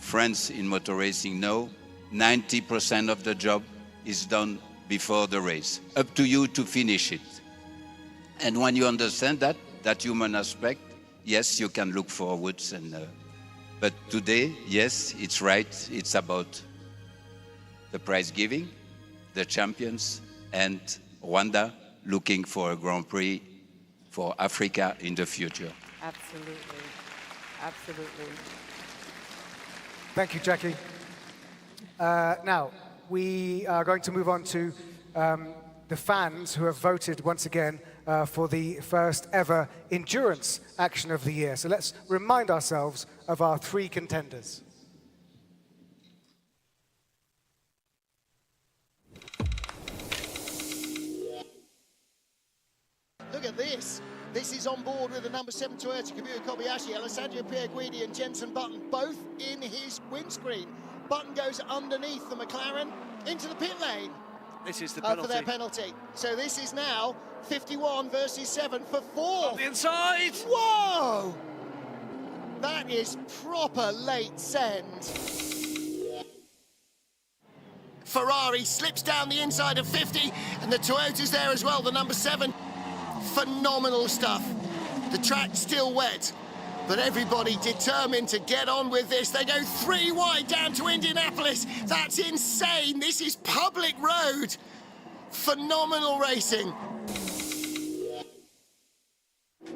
friends in motor racing know, 90% of the job is done before the race. Up to you to finish it. And when you understand that human aspect, yes, you can look forwards. But today, yes, it's right. It's about the prize giving, the champions, and Rwanda looking for a Grand Prix for Africa in the future. Absolutely. Absolutely. Thank you, Jackie. Now, we are going to move on to the fans who have voted once again for the first ever endurance action of the year. So let's remind ourselves of our 3 contenders. Look at this. This is on board with the number 7 Toyota, Kazuki Kobayashi, Alessandro Pierguidi and Jenson Button, both in his windscreen. Button goes underneath the McLaren into the pit lane. This is the penalty. For their penalty. So this is now 51 versus 7 for 4. On the inside. Whoa! That is proper late send. Ferrari slips down the inside of 50, and the Toyota's there as well, the number 7. Phenomenal stuff. The track's still wet, but everybody determined to get on with this. They go 3 wide down to Indianapolis. That's insane. This is public road. Phenomenal racing.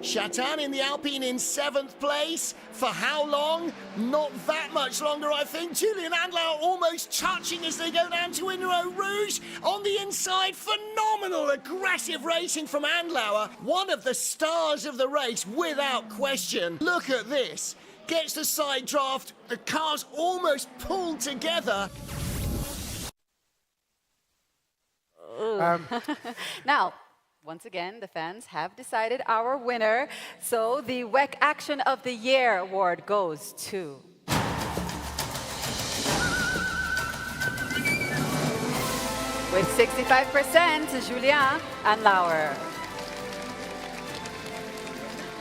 Chatan in the Alpine in 7th place. For how long? Not that much longer, I think. Julian Andlau almost touching as they go down to Eau Rouge. On the inside, phenomenal aggressive racing from Andlauer. One of the stars of the race, without question. Look at this. Gets the side draft. The car's almost pulled together. Now, once again, the fans have decided our winner. So the WEC Action of the Year award goes to... with 65%, Julien Andlauer.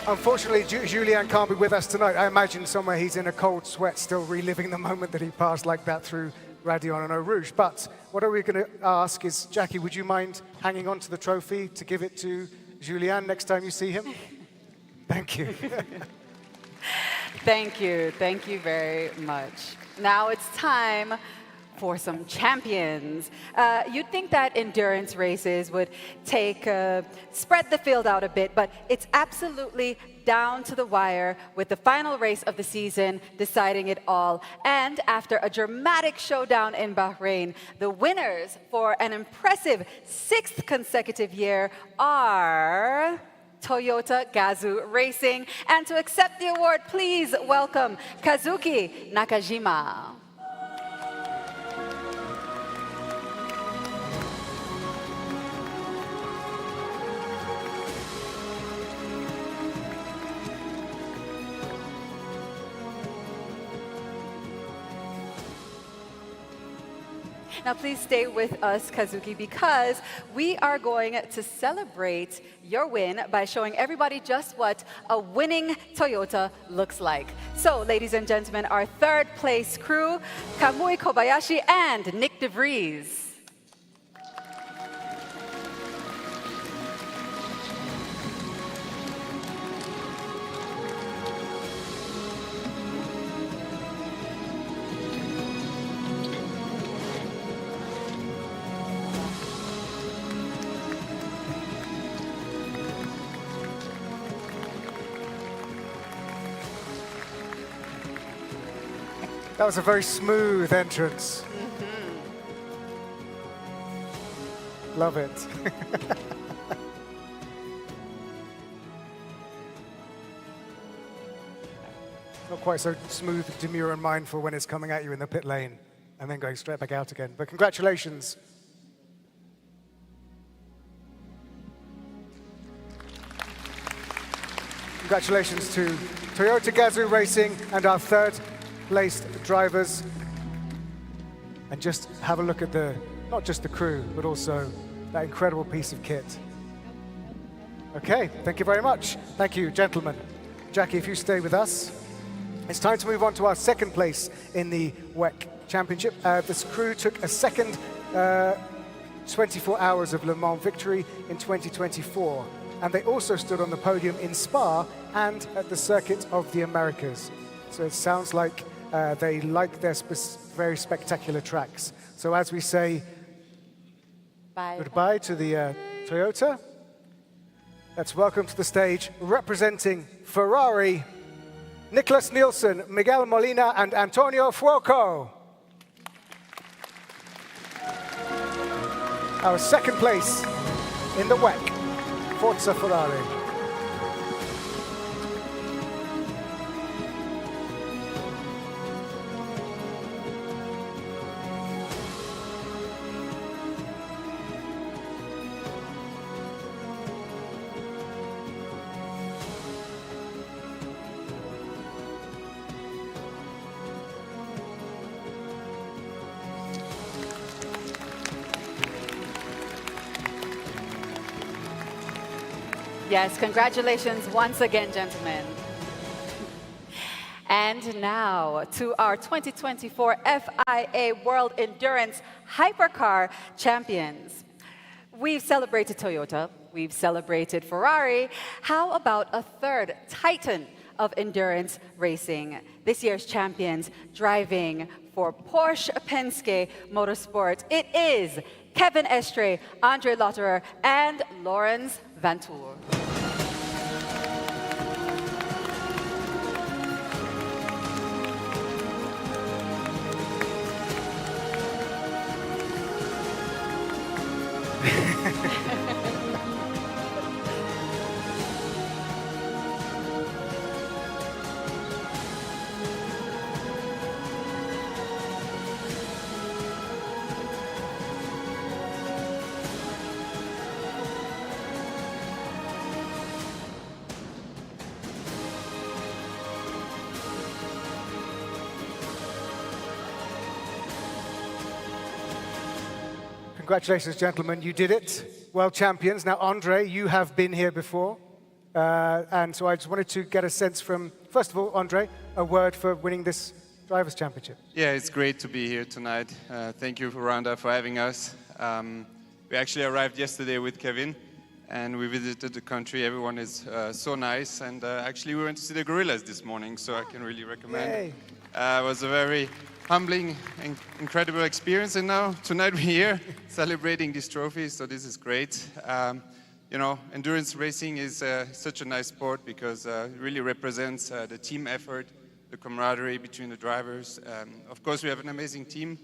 Unfortunately, Julien can't be with us tonight. I imagine somewhere he's in a cold sweat, still reliving the moment that he passed like that through Radion and Eau Rouge. But what are we going to ask is, Jackie, would you mind hanging on to the trophy to give it to Julien next time you see him? Thank you. Thank you. Thank you very much. Now it's time for some champions. You'd think that endurance races would spread the field out a bit, but it's absolutely down to the wire with the final race of the season deciding it all. And after a dramatic showdown in Bahrain, the winners for an impressive 6th consecutive year are Toyota Gazoo Racing. And to accept the award, please welcome Kazuki Nakajima. Now please stay with us, Kazuki, because we are going to celebrate your win by showing everybody just what a winning Toyota looks like. So, ladies and gentlemen, our 3rd place crew, Kamui Kobayashi and Nick DeVries. That was a very smooth entrance. Love it. Not quite so smooth, demure and mindful when it's coming at you in the pit lane and then going straight back out again. But congratulations. Congratulations to Toyota Gazoo Racing and our 3rd placed drivers. And just have a look at not just the crew, but also that incredible piece of kit. Okay, thank you very much. Thank you, gentlemen. Jackie, if you stay with us. It's time to move on to our 2nd place in the WEC Championship. This crew took a second 24 hours of Le Mans victory in 2024. And they also stood on the podium in Spa and at the Circuit of the Americas. So it sounds like they like their very spectacular tracks. So as we say goodbye to the Toyota, let's welcome to the stage, representing Ferrari, Nicholas Nielsen, Miguel Molina, and Antonio Fuoco. Our 2nd place in the WEC. Forza Ferrari. Yes, congratulations once again, gentlemen. And now to our 2024 FIA World Endurance Hypercar Champions. We've celebrated Toyota, we've celebrated Ferrari. How about a third titan of endurance racing? This year's champions driving for Porsche Penske Motorsport. It is Kevin Estre, Andre Lotterer, and Lawrence Vantour. Congratulations, gentlemen, you did it. World champions. Now, Andre, you have been here before. And so I just wanted to get a sense from, first of all, Andre, a word for winning this Drivers' Championship. Yeah, it's great to be here tonight. Thank you, Rwanda, for having us. We actually arrived yesterday with Kevin, and we visited the country. Everyone is so nice. And actually, we went to see the gorillas this morning, so I can really recommend it. It was a very humbling and incredible experience, and now tonight we're here celebrating these trophies, so this is great. You know, endurance racing is such a nice sport because it really represents the team effort, the camaraderie between the drivers. Of course, we have an amazing team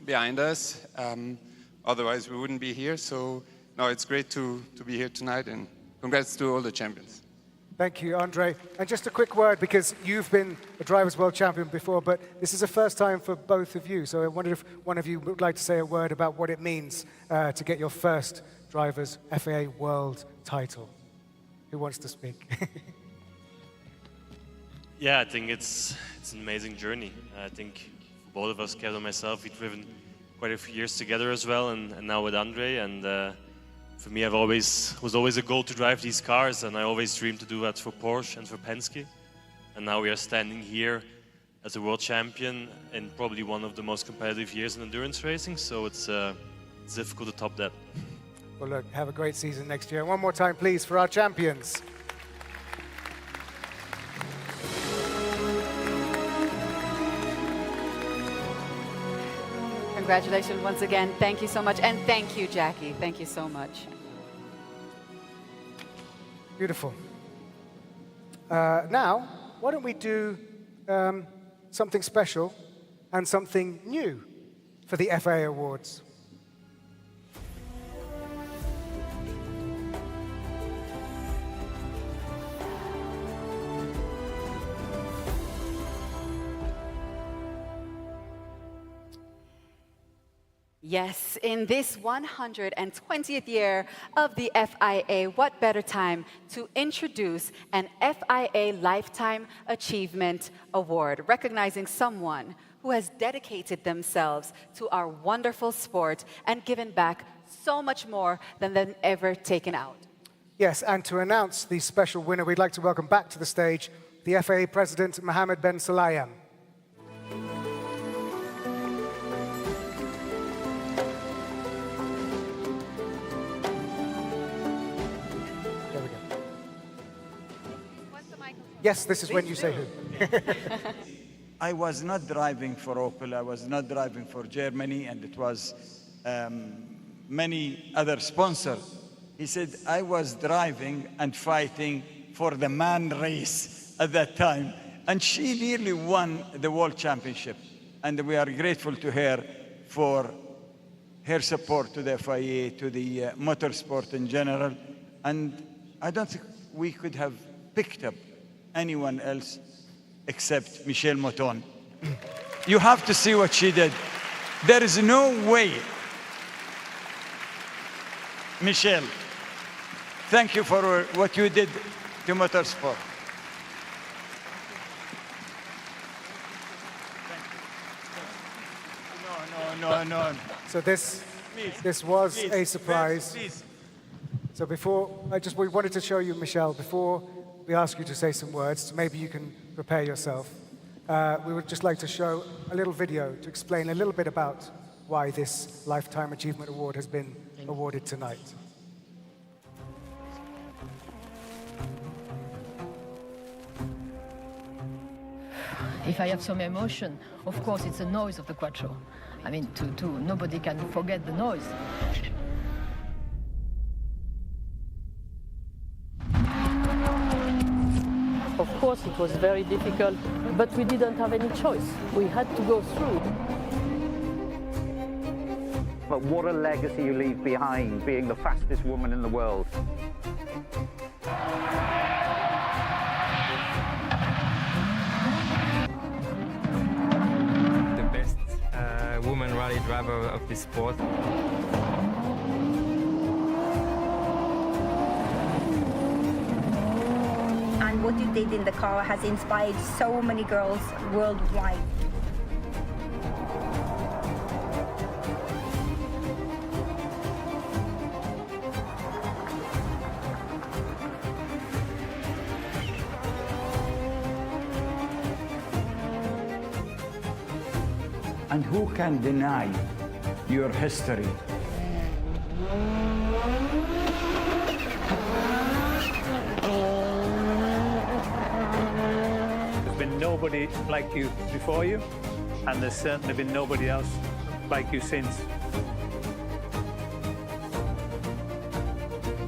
behind us, otherwise we wouldn't be here, so no, it's great to be here tonight, and congrats to all the champions. Thank you, Andre. And just a quick word, because you've been a Drivers' World Champion before, but this is the first time for both of you. So I wondered if one of you would like to say a word about what it means to get your first Drivers' FIA World title. Who wants to speak? Yeah, I think it's an amazing journey. I think for both of us, Kevin and myself, we've driven quite a few years together as well, and now with Andre. And for me, was always a goal to drive these cars, and I always dreamed to do that for Porsche and for Penske. And now we are standing here as a world champion in probably one of the most competitive years in endurance racing, so it's difficult to top that. Well, look, have a great season next year. One more time, please, for our champions. Congratulations once again. Thank you so much. And thank you, Jackie. Thank you so much. Beautiful. Now, why don't we do something special and something new for the FIA Awards? Yes, in this 120th year of the FIA, what better time to introduce an FIA Lifetime Achievement Award, recognizing someone who has dedicated themselves to our wonderful sport and given back so much more than they've ever taken out. Yes, and to announce the special winner, we'd like to welcome back to the stage the FIA President, Mohammed Ben Sulayem. Yes, this is when you say who. I was not driving for Opel, I was not driving for Germany, and it was many other sponsors. He said, I was driving and fighting for the man race at that time. And she nearly won the World Championship. And we are grateful to her for her support to the FIA, to the motorsport in general. And I don't think we could have picked up anyone else except Michelle Mouton. You have to see what she did. There is no way. Michelle, thank you for what you did to motorsport. No. So this was a surprise. Please. So we wanted to show you, Michelle, before we ask you to say some words, maybe you can prepare yourself. We would just like to show a little video to explain a little bit about why this Lifetime Achievement Award has been awarded tonight. If I have some emotion, of course, it's the noise of the Quattro. I mean, nobody can forget the noise. Of course, it was very difficult, but we didn't have any choice. We had to go through. But what a legacy you leave behind, being the fastest woman in the world. The best woman rally driver of this sport. And what you did in the car has inspired so many girls worldwide. And who can deny your history? There's been nobody like you before you, and there's certainly been nobody else like you since.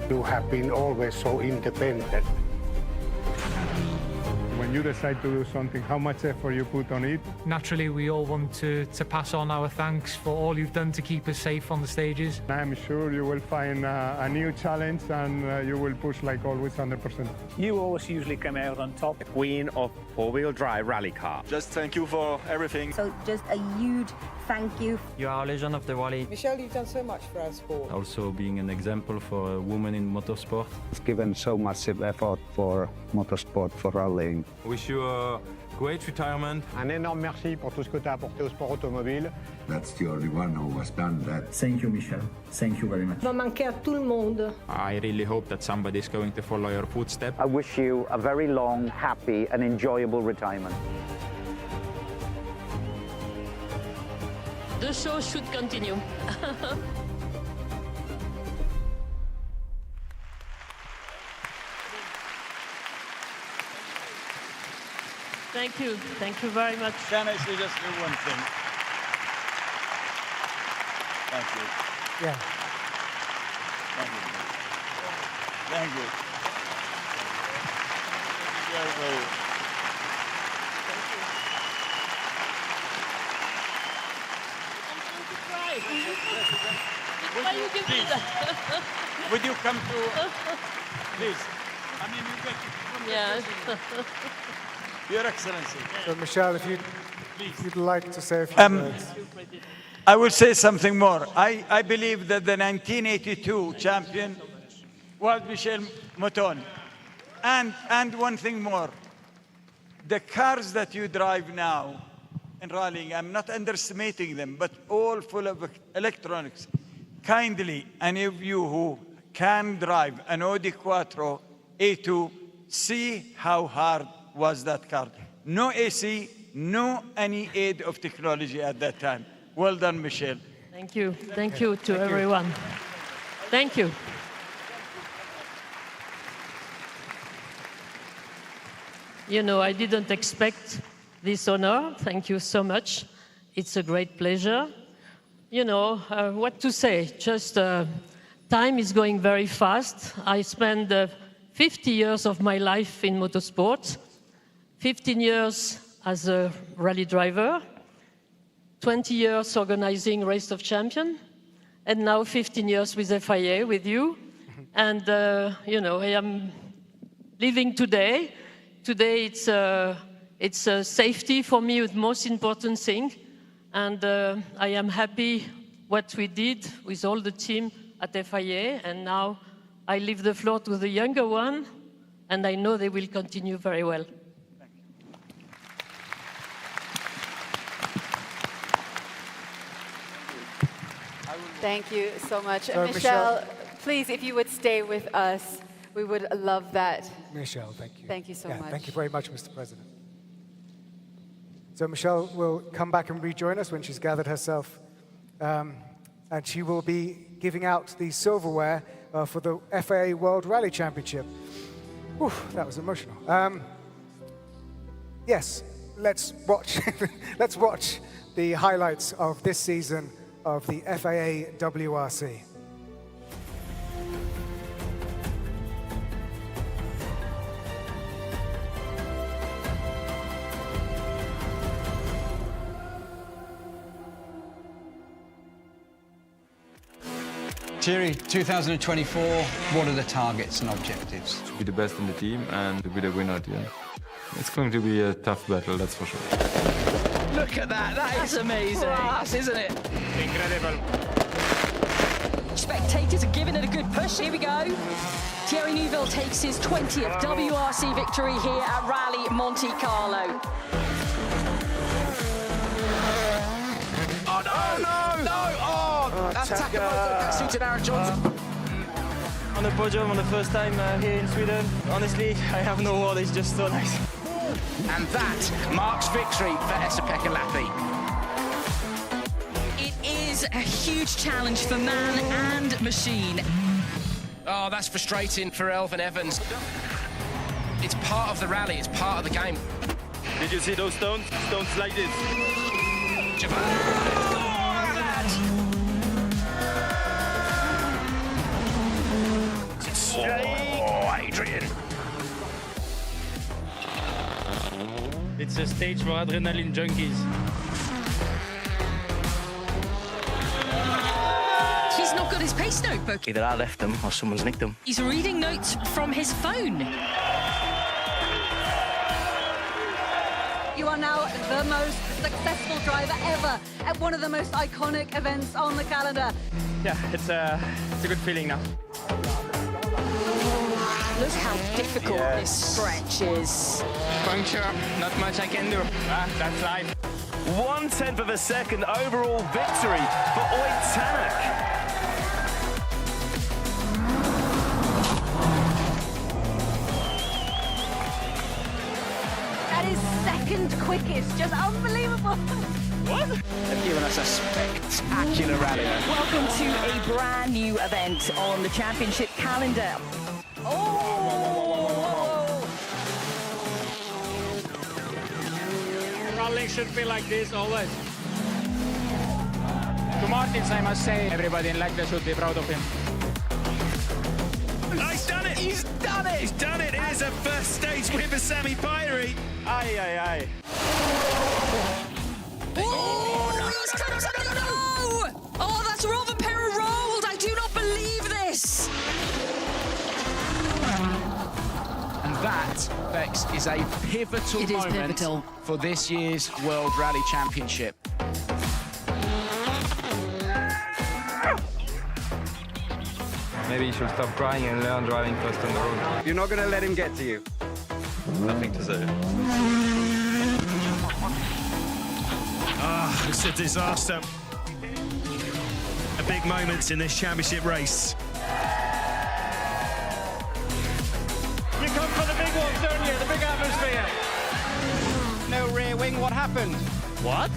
You have been always so independent. When you decide to do something, how much effort you put on it. Naturally, we all want to pass on our thanks for all you've done to keep us safe on the stages. I'm sure you will find a new challenge and you will push like always 100%. You always usually come out on top. The queen of four-wheel drive rally car. Just thank you for everything. So just a huge thank you. You are a legend of the rally. Michelle, you've done so much for our sport. Also being an example for a woman in motorsport. It's given so much effort for motorsport, for rallying. Wish you a great retirement. Un énorme merci pour tout ce que tu as apporté au sport automobile. That's the only one who has done that. Thank you, Michelle. Thank you very much. Va manquer a tout le monde. I really hope that somebody is going to follow your footsteps. I wish you a very long, happy and enjoyable retirement. The show should continue. Thank you. Thank you very much. Can I say just one thing? Thank you. Yeah. Thank you. Thank you. Very much. Why you give me that? Would you come to, please? I mean, you Yeah. Your Excellency. So, Michelle, if you'd like to say a few words. I will say something more. I believe that the 1982 champion was Michelle Mouton. And one thing more. The cars that you drive now in rallying, I'm not underestimating them, but all full of electronics. Kindly, any of you who can drive an Audi Quattro A2, see how hard was that car. No AC, no any aid of technology at that time. Well done, Michelle. Thank you. Thank you to everyone. Thank you. You know, I didn't expect this honor. Thank you so much. It's a great pleasure. You know, what to say? Just time is going very fast. I spent 50 years of my life in motorsport, 15 years as a rally driver, 20 years organizing Race of Champions, and now 15 years with FIA, with you. And, you know, I am leaving today. Today it's safety for me, the most important thing. And I am happy what we did with all the team at FIA. And now I leave the floor to the younger one, and I know they will continue very well. Thank you so much. So, Michelle, please, if you would stay with us, we would love that. Michelle, thank you. Thank you so much. Thank you very much, Mr. President. So Michelle will come back and rejoin us when she's gathered herself, and she will be giving out the silverware for the FIA World Rally Championship. Whew, that was emotional. Yes, let's watch. Let's watch the highlights of this season of the FIA WRC. Thierry, 2024, what are the targets and objectives? To be the best in the team and to be the winner at the end. It's going to be a tough battle, that's for sure. Look at that, that is amazing. Class, isn't it? Incredible. Spectators are giving it a good push. Here we go. Thierry Neuville takes his 20th WRC victory here at Rally Monte Carlo. Oh no! No! No! Oh! That's Taka that suited Aaron Johnson. On the podium on the first time here in Sweden. Honestly, I have no word, it's just so nice. And that marks victory for Esa-Pekka Lappi. It is a huge challenge for man and machine. Oh, that's frustrating for Elfyn Evans. It's part of the rally, it's part of the game. Did you see those stones? Stones like this. Oh, Adrian. It's a stage for adrenaline junkies. He's not got his pace notebook. Either I left them or someone's nicked them. He's reading notes from his phone. You are now the most successful driver ever at one of the most iconic events on the calendar. Yeah, it's a good feeling now. Look how difficult this stretch is. Puncture, not much I can do. That's life. 1/10 of a second overall victory for Oyt Tanak. That is second quickest, just unbelievable. What? They've given us a spectacular rally. Welcome to a brand new event on the championship calendar. Rallying should be like this always. To Martins, I must say, everybody in Latvia should be proud of him. Oh, he's done it! He's done it! He's done it! Here's a first stage win for Sami Pairi. Aye, aye, aye. No! Oh, that's Robert Perra rolled! I do not believe this! And that, Bex, is a pivotal moment for this year's World Rally Championship. Maybe you should stop crying and learn driving first on the road. You're not going to let him get to you? Nothing to say. Ah, it's a disaster. A big moments in this championship race. You come for the big ones, don't you? The big atmosphere. No rear wing, what happened? What?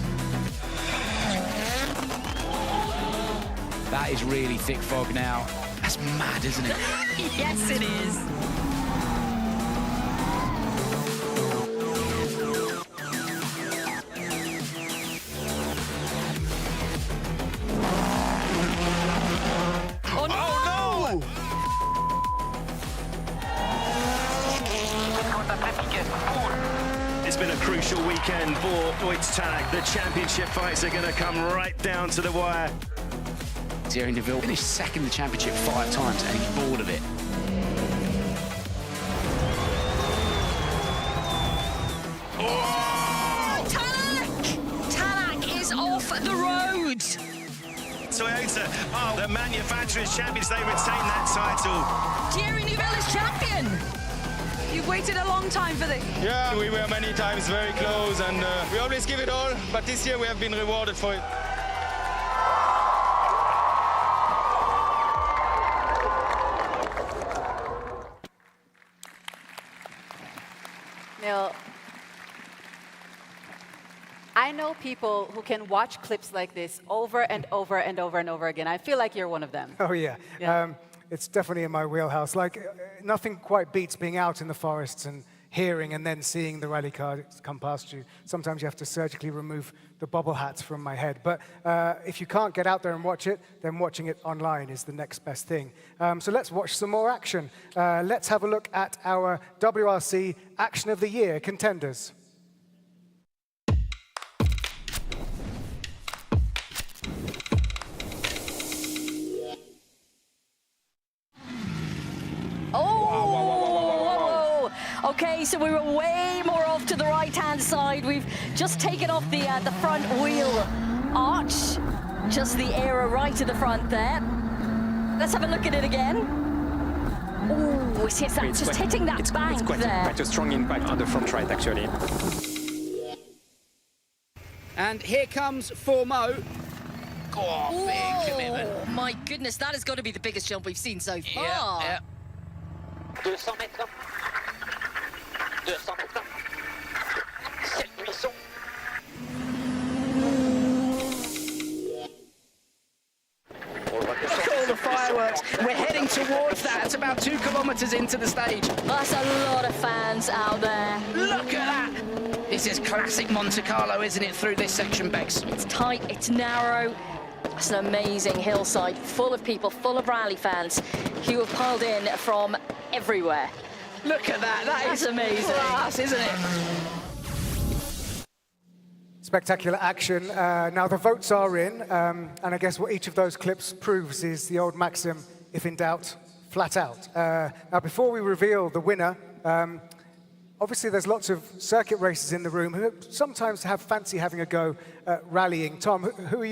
That is really thick fog now. That's mad, isn't it? Yes, it is. Oh no! It's been a crucial weekend for Oyt Tanak. The championship fights are going to come right down to the wire. Thierry Neuville finished second in the championship 5 times and he's bored of it. Tanak is off the road. Toyota are the manufacturers' champions. They retain that title. Thierry Neuville is champion. You've waited a long time for this. Yeah, we were many times very close, and we always give it all, but this year we have been rewarded for it. Neil, I know people who can watch clips like this over and over and over and over again. I feel like you're one of them. Oh, yeah. It's definitely in my wheelhouse. Like, nothing quite beats being out in the forests and hearing and then seeing the rally cars come past you. Sometimes you have to surgically remove the bobble hats from my head. But if you can't get out there and watch it, then watching it online is the next best thing. So let's watch some more action. Let's have a look at our WRC Action of the Year contenders. Okay, so we were way more off to the right-hand side. We've just taken off the front wheel arch, just the area right to the front there. Let's have a look at it again. Oh, it's just hitting that bank there. Quite a strong impact on the front right, actually. And here comes Formo. Oh, big commitment. Oh, my goodness, that has got to be the biggest jump we've seen so far. Yeah. 200 mètres. 200 mètres. 7 buissons. Look at all the fireworks. We're heading towards that. It's about 2 kilometers into the stage. That's a lot of fans out there. Look at that. This is classic Monte Carlo, isn't it, through this section, Bex? It's tight, it's narrow. It's an amazing hillside, full of people, full of rally fans who have piled in from everywhere. Look at that. That is amazing. Class, isn't it? Spectacular action. Now the votes are in, and I guess what each of those clips proves is the old maxim, if in doubt, flat out. Now before we reveal the winner, obviously there's lots of circuit racers in the room who sometimes fancy having a go at rallying. Tom, who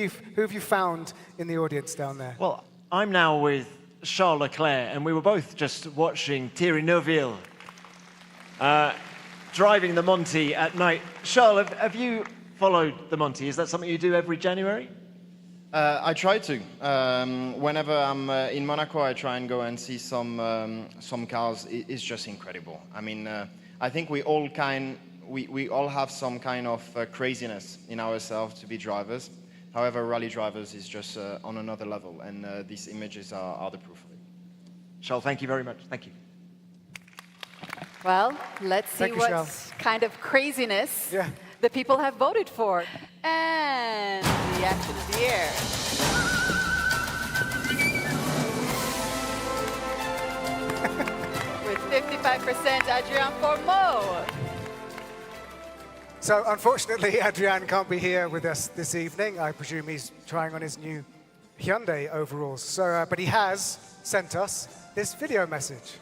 have you found in the audience down there? Well, I'm now with Charles Leclerc, and we were both just watching Thierry Neuville driving the Monty at night. Charles, have you followed the Monty? Is that something you do every January? I try to. Whenever I'm in Monaco, I try and go and see some cars. It's just incredible. I mean, I think we all have some kind of craziness in ourselves to be drivers. However, rally drivers is just on another level, and these images are the proof of it. Charles, thank you very much. Thank you. Well, let's see what kind of craziness the people have voted for. And the action of the year. With 55%, Adrien Formeau. So unfortunately, Adrien can't be here with us this evening. I presume he's trying on his new Hyundai overalls. So, but he has sent us this video message.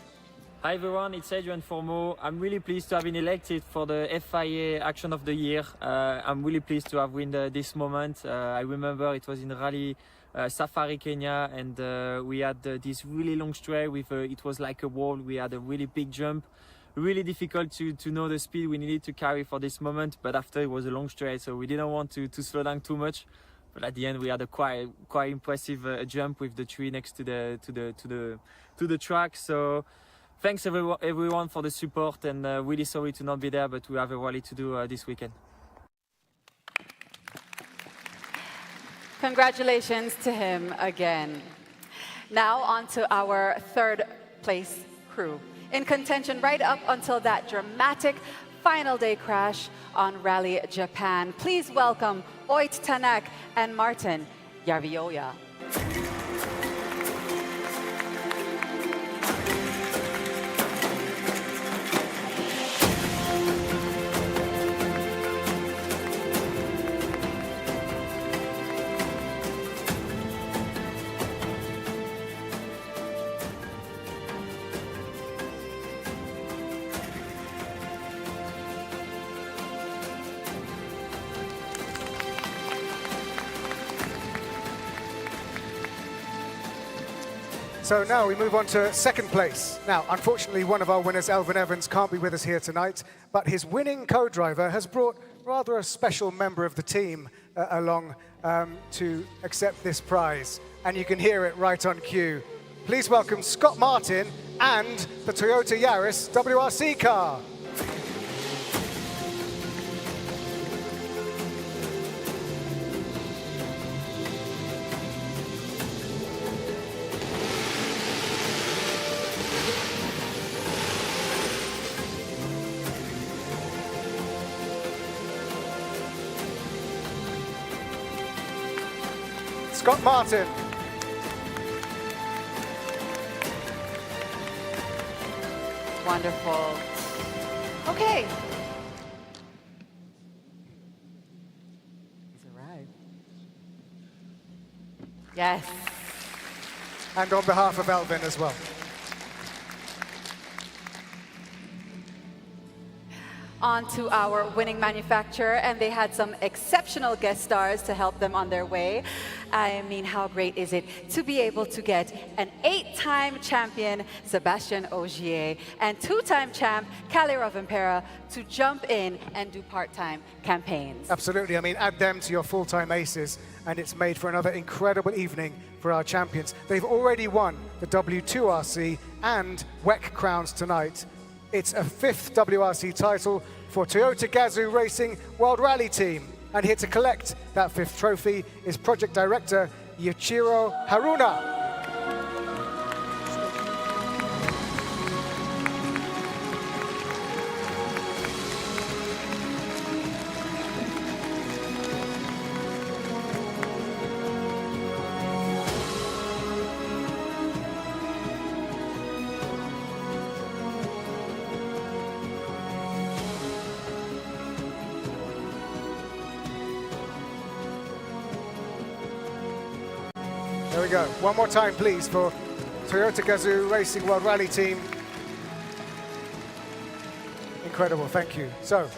Hi everyone, it's Adrien Formeau. I'm really pleased to have been elected for the FIA Action of the Year. I'm really pleased to have won this moment. I remember it was in Rally Safari Kenya, and we had this really long straight with it was like a wall. We had a really big jump. Really difficult to know the speed we needed to carry for this moment, but after it was a long straight, so we didn't want to slow down too much. But at the end, we had a quite impressive jump with the tree next to the track. So thanks everyone for the support, and really sorry to not be there, but we have a rally to do this weekend. Congratulations to him again. Now on to our third place crew. In contention right up until that dramatic final day crash on Rally Japan. Please welcome Oyt Tanak and Martin Järvioja. So now we move on to second place. Now, unfortunately, one of our winners, Elvin Evans, can't be with us here tonight, but his winning co-driver has brought rather a special member of the team along to accept this prize. And you can hear it right on cue. Please welcome Scott Martin and the Toyota Yaris WRC car. Scott Martin. Wonderful. Okay. He's arrived. Yes. And on behalf of Elvin as well. On to our winning manufacturer, and they had some exceptional guest stars to help them on their way. I mean, how great is it to be able to get an 8-time champion, Sébastien Ogier, and 2-time champ, Kalle Rovanperä, to jump in and do part-time campaigns. Absolutely. I mean, add them to your full-time aces, and it's made for another incredible evening for our champions. They've already won the W2RC and WEC crowns tonight. It's a 5th WRC title for Toyota Gazoo Racing World Rally Team. And here to collect that 5th trophy is Project Director Yuichiro Haruna. There we go. One more time, please, for Toyota Gazoo Racing World Rally Team. Incredible, thank you. So,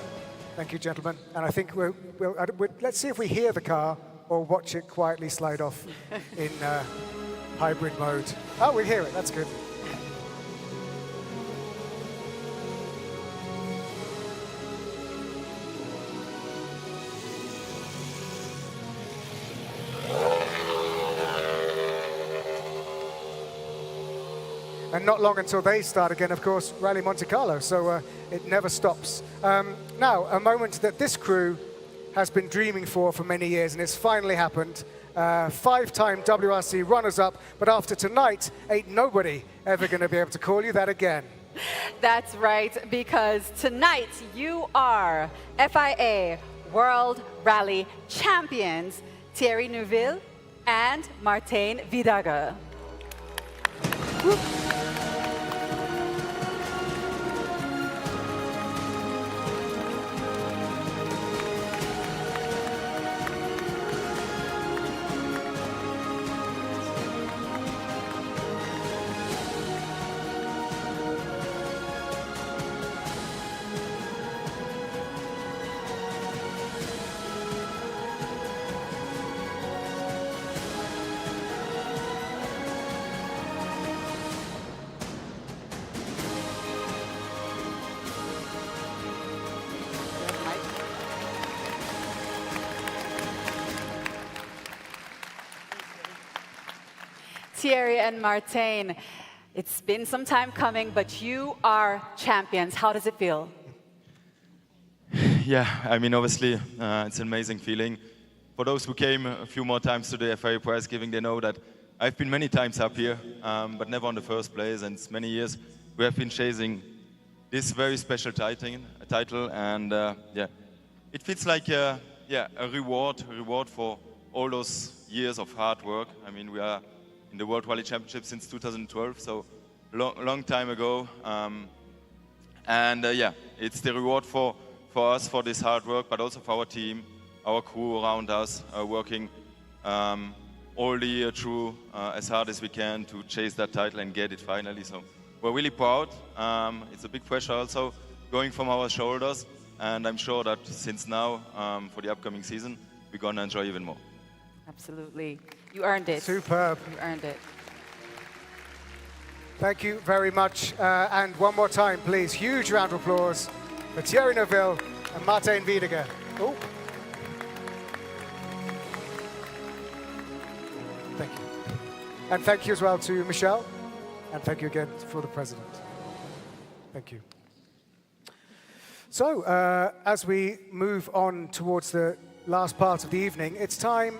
thank you, gentlemen. And I think let's see if we hear the car or watch it quietly slide off in hybrid mode. Oh, we hear it, that's good. And not long until they start again, of course, Rally Monte Carlo, so it never stops. Now, a moment that this crew has been dreaming for many years, and it's finally happened. 5-time WRC runners-up, but after tonight, ain't nobody ever going to be able to call you that again. That's right, because tonight you are FIA World Rally Champions Thierry Neuville and Martin Vidager. Thierry and Martin, it's been some time coming, but you are champions. How does it feel? Yeah, I mean, obviously, it's an amazing feeling. For those who came a few more times to the FIA prize giving, they know that I've been many times up here, but never on the first place. And it's many years we have been chasing this very special title, and yeah, it feels like a reward for all those years of hard work. I mean, we are in the World Rally Championship since 2012, so long time ago. Yeah, it's the reward for us for this hard work, but also for our team, our crew around us, working all the year through as hard as we can to chase that title and get it finally. So we're really proud. It's a big pressure also going from our shoulders, and I'm sure that since now, for the upcoming season, we're going to enjoy even more. Absolutely. You earned it. Superb. You earned it. Thank you very much. And one more time, please, huge round of applause for Thierry Neuville and Martin Wiedeger. Oh. Thank you. And thank you as well to Michelle. And thank you again for the President. Thank you. So, as we move on towards the last part of the evening, it's time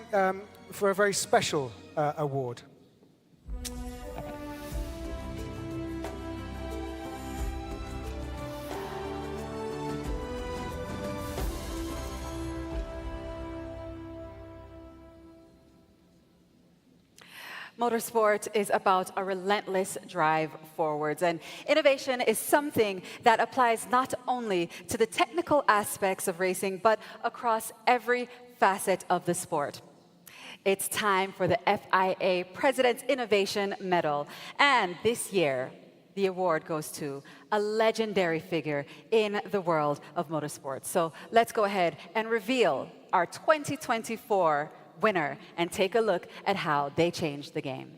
for a very special award. Motorsport is about a relentless drive forwards, and innovation is something that applies not only to the technical aspects of racing, but across every facet of the sport. It's time for the FIA President's Innovation Medal, and this year, the award goes to a legendary figure in the world of motorsports. So let's go ahead and reveal our 2024 winner and take a look at how they changed the game.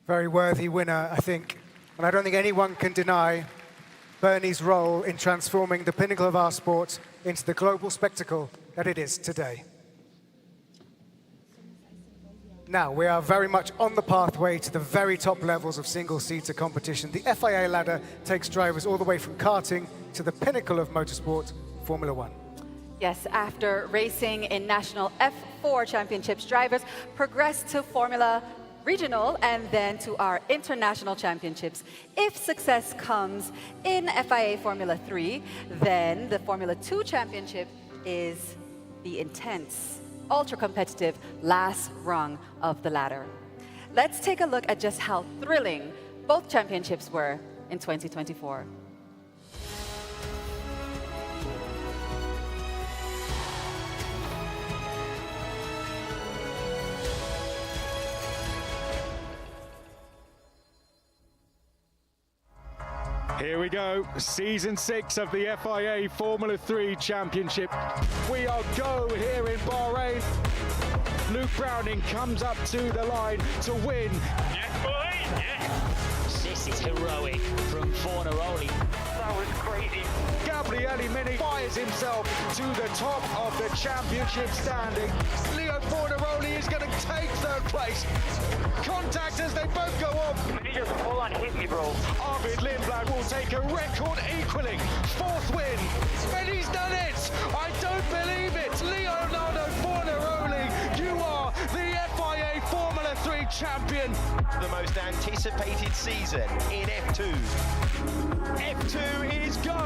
Very worthy winner, I think. And I don't think anyone can deny Bernie's role in transforming the pinnacle of our sport into the global spectacle that it is today. Now, we are very much on the pathway to the very top levels of single-seater competition. The FIA ladder takes drivers all the way from karting to the pinnacle of motorsport, Formula One. Yes, after racing in national F4 championships, drivers progress to Formula Regional and then to our international championships. If success comes in FIA Formula 3, then the Formula 2 championship is the intense, ultra-competitive last rung of the ladder. Let's take a look at just how thrilling both championships were in 2024. Here we go, season 6 of the FIA Formula 3 Championship. We are go here in Bahrain. Luke Browning comes up to the line to win. Yes, boy, yes. This is heroic from Fornaroli. That was crazy. Gabriele Mini fires himself to the top of the championship standing. Leo Fornaroli is going to take third place. Contact as they both go off. He just full on hit me, bro. Arvid Lindblad will take a record equaling 4th win. And he's done it! I don't believe it! Leonardo Fornaroli, you are the FIA Formula 3 champion. The most anticipated season in F2. F2 is go!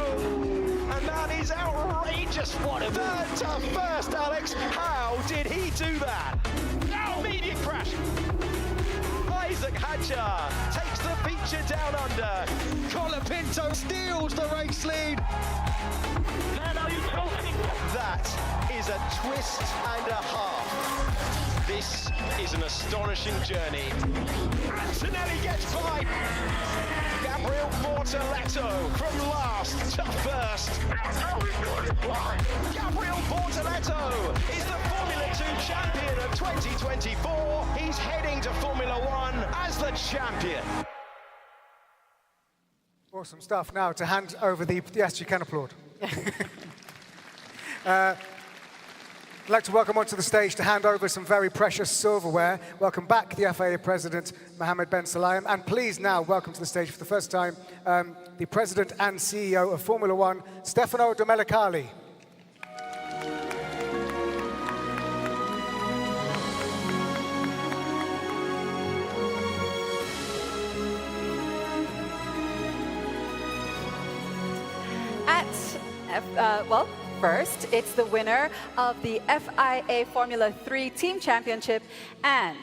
And that is outrageous! What a third to first, Alex! How did he do that? No, me immediate crash. Isaac Hadjar takes the feature down under. Colapinto steals the race lead. That is a twist and a half. This is an astonishing journey. Antonelli gets by. Gabriel Bortoleto from last to first. Gabriel Bortoleto is the Formula 2 champion of 2024. He's heading to Formula 1 as the champion. Awesome stuff. Now to hand over the... Yes, you can applaud. I'd like to welcome onto the stage to hand over some very precious silverware. Welcome back the FIA President, Mohammed Ben Sulayem. And please now welcome to the stage for the first time, the President and CEO of Formula 1, Stefano Domenicali. Well, first, it's the winner of the FIA Formula 3 Team Championship, and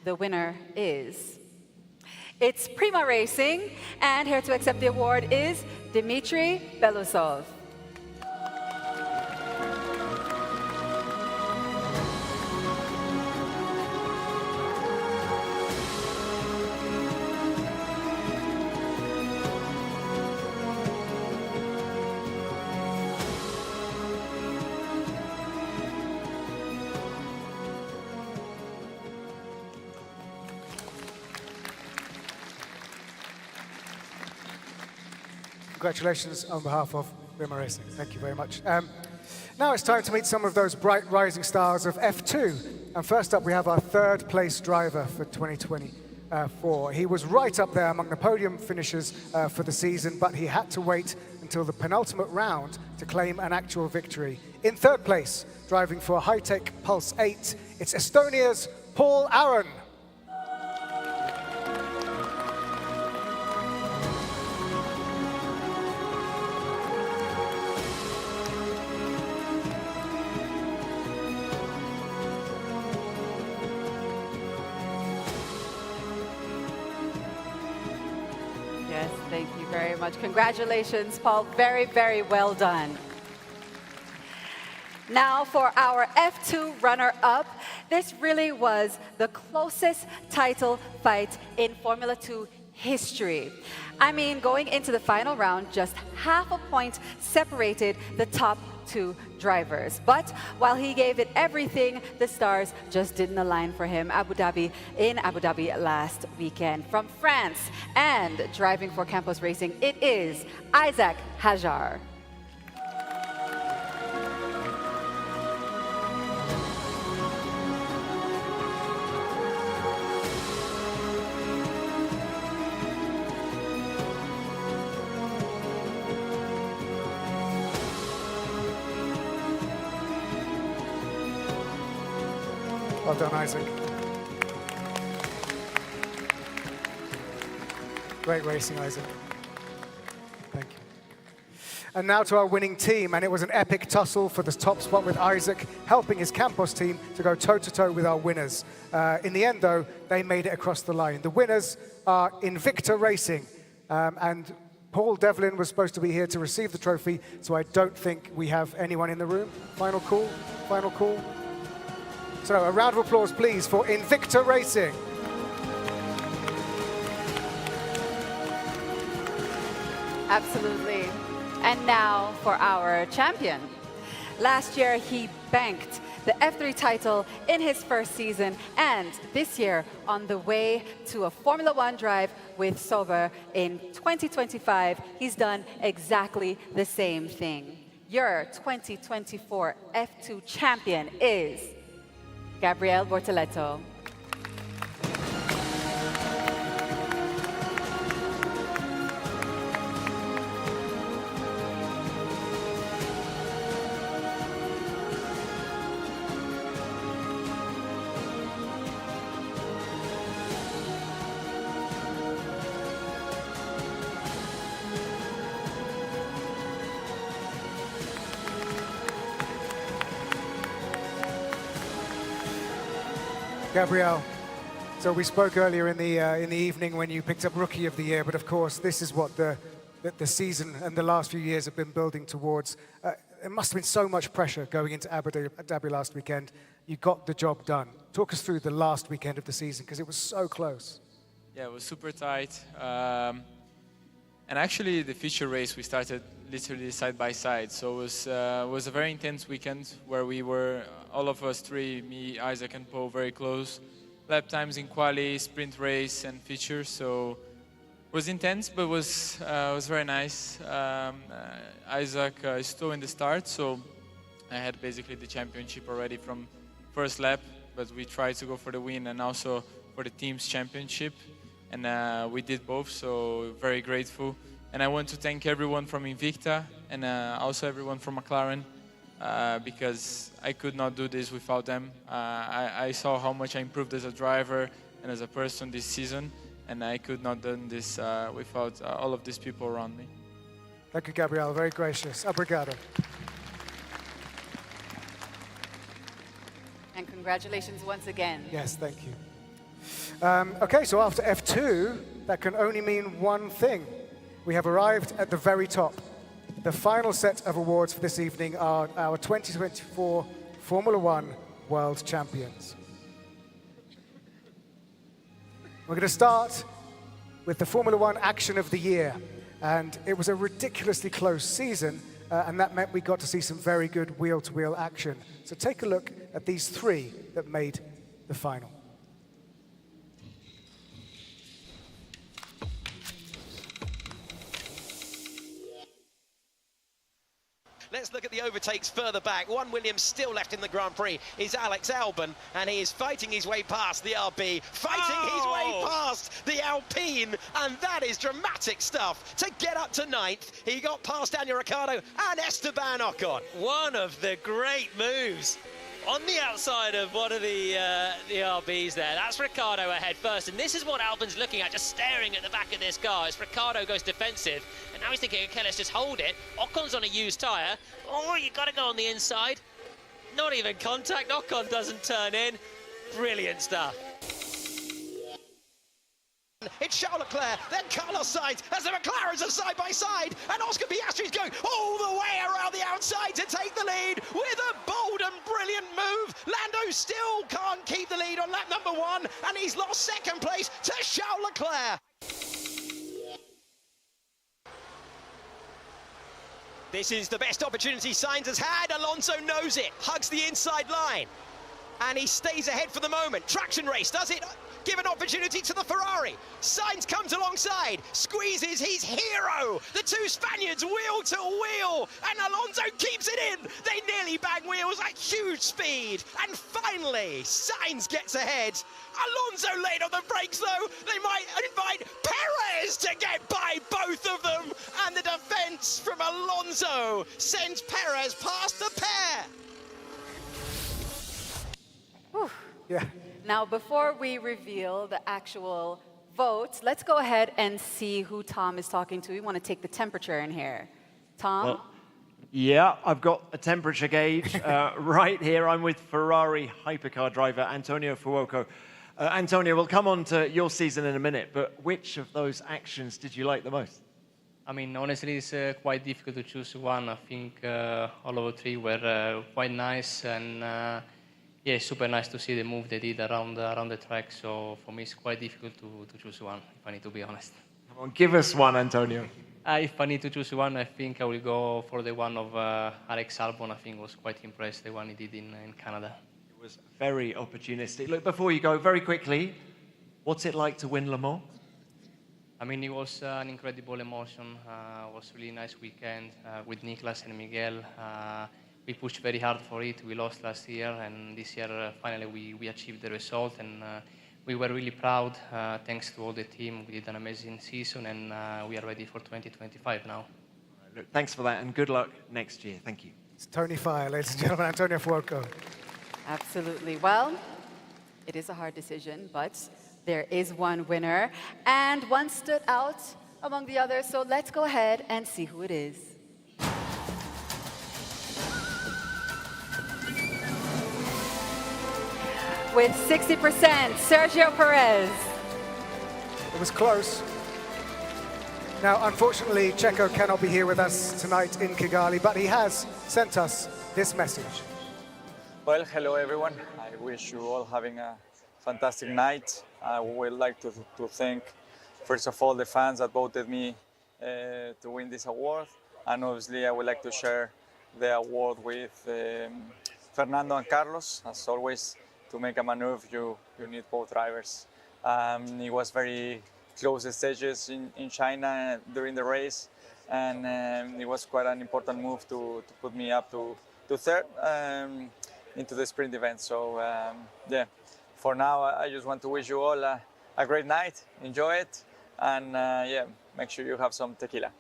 the winner is... It's Prima Racing, and here to accept the award is Dmitry Belousov. Congratulations on behalf of Prima Racing. Thank you very much. Now it's time to meet some of those bright rising stars of F2. And first up, we have our third place driver for 2024. He was right up there among the podium finishers for the season, but he had to wait until the penultimate round to claim an actual victory. In third place, driving for High-Tech Pulse 8, it's Estonia's Paul Aron. Thank you very much. Congratulations, Paul. Very, very well done. Now for our F2 runner-up. This really was the closest title fight in Formula 2 history. I mean, going into the final round, just half a point separated the top two drivers. But while he gave it everything, the stars just didn't align for him. In Abu Dhabi last weekend. From France and driving for Campos Racing, it is Isaac Hadjar. Well done, Isaac. Great racing, Isaac. Thank you. And now to our winning team, and it was an epic tussle for the top spot with Isaac helping his Campos team to go toe-to-toe with our winners. In the end, though, they made it across the line. The winners are Invicta Racing, and Paul Devlin was supposed to be here to receive the trophy, so I don't think we have anyone in the room. Final call, final call. So a round of applause, please, for Invicta Racing. Absolutely. And now for our champion. Last year, he banked the F3 title in his first season, and this year, on the way to a Formula 1 drive with Sauber in 2025, he's done exactly the same thing. Your 2024 F2 champion is Gabriel Bortoleto. Gabriel, so we spoke earlier in the evening when you picked up Rookie of the Year, but of course this is what the season and the last few years have been building towards. It must have been so much pressure going into Abu Dhabi last weekend. You got the job done. Talk us through the last weekend of the season, because it was so close. Yeah, it was super tight. And actually, the feature race, we started literally side by side. So it was a very intense weekend where we were, all of us three, me, Isaac and Poe, very close. Lap times in quali, sprint race and features. So it was intense, but it was very nice. Isaac is still in the start, so I had basically the championship already from first lap, but we tried to go for the win and also for the team's championship, and we did both, so very grateful. And I want to thank everyone from Invicta and also everyone from McLaren, because I could not do this without them. I saw how much I improved as a driver and as a person this season, and I could not do this without all of these people around me. Thank you, Gabriel. Very gracious. Obrigado. And congratulations once again. Yes, thank you. Okay, so after F2, that can only mean one thing. We have arrived at the very top. The final set of awards for this evening are our 2024 Formula One World Champions. We're going to start with the Formula One Action of the Year. And it was a ridiculously close season, and that meant we got to see some very good wheel-to-wheel action. So take a look at these three that made the final. Let's look at the overtakes further back. One Williams still left in the Grand Prix is Alex Albon, and he is fighting his way past the RB, fighting his way past the Alpine, and that is dramatic stuff. To get up to 9th, he got past Daniel Ricciardo and Esteban Ocon. One of the great moves on the outside of one of the RBs there. That's Ricciardo ahead first, and this is what Albon's looking at, just staring at the back of this car as Ricciardo goes defensive, and now he's thinking, okay, let's just hold it. Ocon's on a used tyre. Oh, you got to go on the inside. Not even contact. Ocon doesn't turn in. Brilliant stuff. It's Charles Leclerc, then Carlos Sainz, as the McLarens are side by side, and Oscar Piastri's going all the way around the outside to take the lead with a bold and brilliant move. Lando still can't keep the lead on lap number 1, and he's lost second place to Charles Leclerc. This is the best opportunity Sainz has had. Alonso knows it, hugs the inside line, and he stays ahead for the moment. Traction race, does it give an opportunity to the Ferrari? Sainz comes alongside, squeezes his hero. The two Spaniards wheel to wheel, and Alonso keeps it in. They nearly bang wheels at huge speed, and finally Sainz gets ahead. Alonso laid on the brakes though. They might invite Perez to get by both of them, and the defense from Alonso sends Perez past the pair. Whew. Yeah. Now, before we reveal the actual votes, let's go ahead and see who Tom is talking to. We want to take the temperature in here. Tom? Well, yeah, I've got a temperature gauge right here. I'm with Ferrari hypercar driver Antonio Fuoco. Antonio, we'll come on to your season in a minute, but which of those actions did you like the most? I mean, honestly, it's quite difficult to choose one. I think all of the three were quite nice, and yeah, super nice to see the move they did around the track. So for me, it's quite difficult to choose one, if I need to be honest. Come on, give us one, Antonio. If I need to choose one, I think I will go for the one of Alex Albon. I think was quite impressed, the one he did in Canada. It was very opportunistic. Look, before you go, very quickly, what's it like to win Le Mans? I mean, it was an incredible emotion. It was a really nice weekend with Niklas and Miguel. We pushed very hard for it. We lost last year, and this year, finally, we achieved the result, and we were really proud. Thanks to all the team, we did an amazing season, and we are ready for 2025 now. Look, thanks for that, and good luck next year. Thank you. It's Tony Fire, ladies and gentlemen, Antonio Fuoco. Absolutely. Well, it is a hard decision, but there is one winner, and one stood out among the others, so let's go ahead and see who it is. with 60%. Sergio Perez. It was close. Now, unfortunately, Checo cannot be here with us tonight in Kigali, but he has sent us this message. Well, hello everyone. I wish you all having a fantastic night. I would like to thank, first of all, the fans that voted me to win this award. And obviously, I would like to share the award with Fernando and Carlos. As always, to make a maneuver, you need both drivers. It was very close stages in China during the race, and it was quite an important move to put me up to third into the sprint event. So yeah, for now, I just want to wish you all a great night. Enjoy it, and yeah, make sure you have some tequila.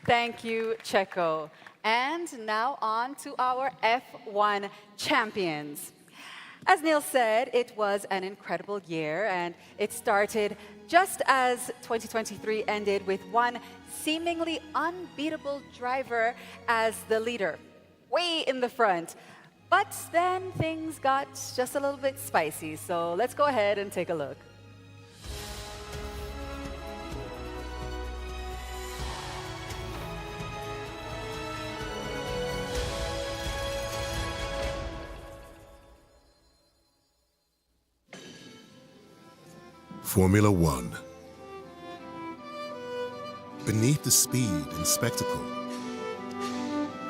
Thank you, Checo. And now on to our F1 champions. As Neil said, it was an incredible year, and it started just as 2023 ended with one seemingly unbeatable driver as the leader, way in the front. But then things got just a little bit spicy, so let's go ahead and take a look. Formula One. Beneath the speed and spectacle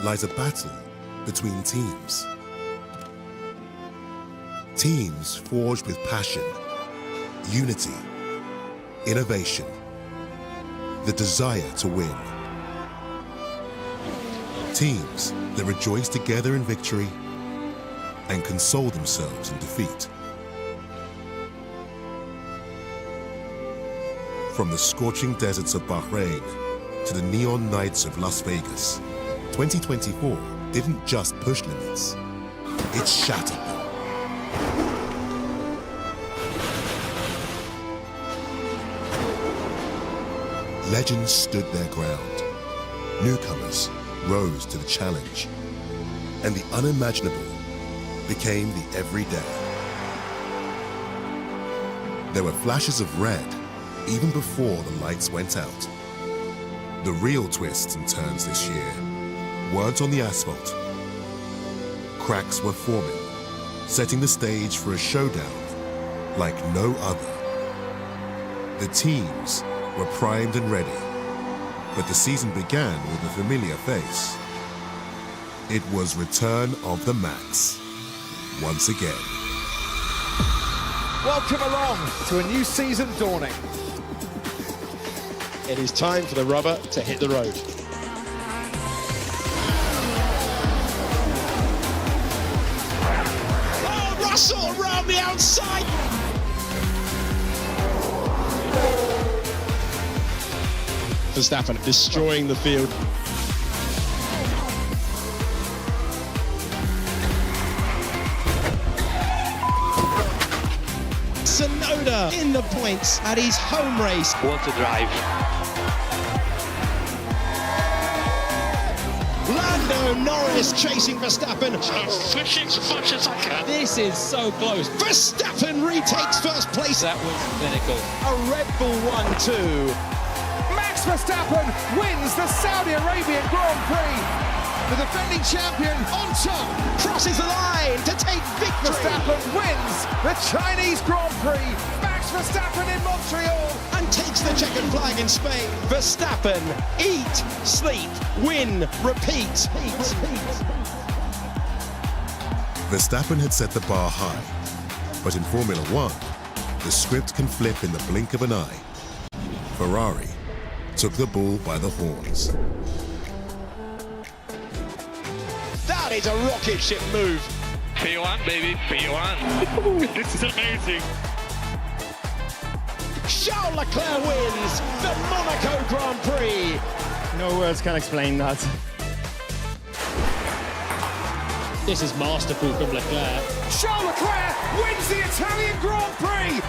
lies a battle between teams. Teams forged with passion, unity, innovation, the desire to win. Teams that rejoice together in victory and console themselves in defeat. From the scorching deserts of Bahrain to the neon nights of Las Vegas, 2024 didn't just push limits, it shattered them. Legends stood their ground. Newcomers rose to the challenge. And the unimaginable became the everyday. There were flashes of red even before the lights went out. The real twists and turns this year weren't on the asphalt. Cracks were forming, setting the stage for a showdown like no other. The teams were primed and ready, but the season began with a familiar face. It was return of the Max, once again. Welcome along to a new season dawning. It is time for the rubber to hit the road. Oh, Russell around the outside. Verstappen destroying the field. Tsunoda in the points at his home race. What a drive. Lando Norris chasing Verstappen. I'm pushing as much as I can. This is so close. Verstappen retakes first place. That was clinical. A Red Bull 1-2. Max Verstappen wins the Saudi Arabian Grand Prix. The defending champion on top, crosses the line to take victory. Verstappen wins the Chinese Grand Prix. Max Verstappen in Montreal and takes the checkered flag in Spain. Verstappen, eat, sleep, win, repeat. Verstappen had set the bar high, but in Formula One, the script can flip in the blink of an eye. Ferrari took the bull by the horns. That is a rocket ship move. P1, baby, P1. This is amazing. Charles Leclerc wins the Monaco Grand Prix. No words can explain that. This is masterful from Leclerc. Charles Leclerc wins the Italian Grand Prix.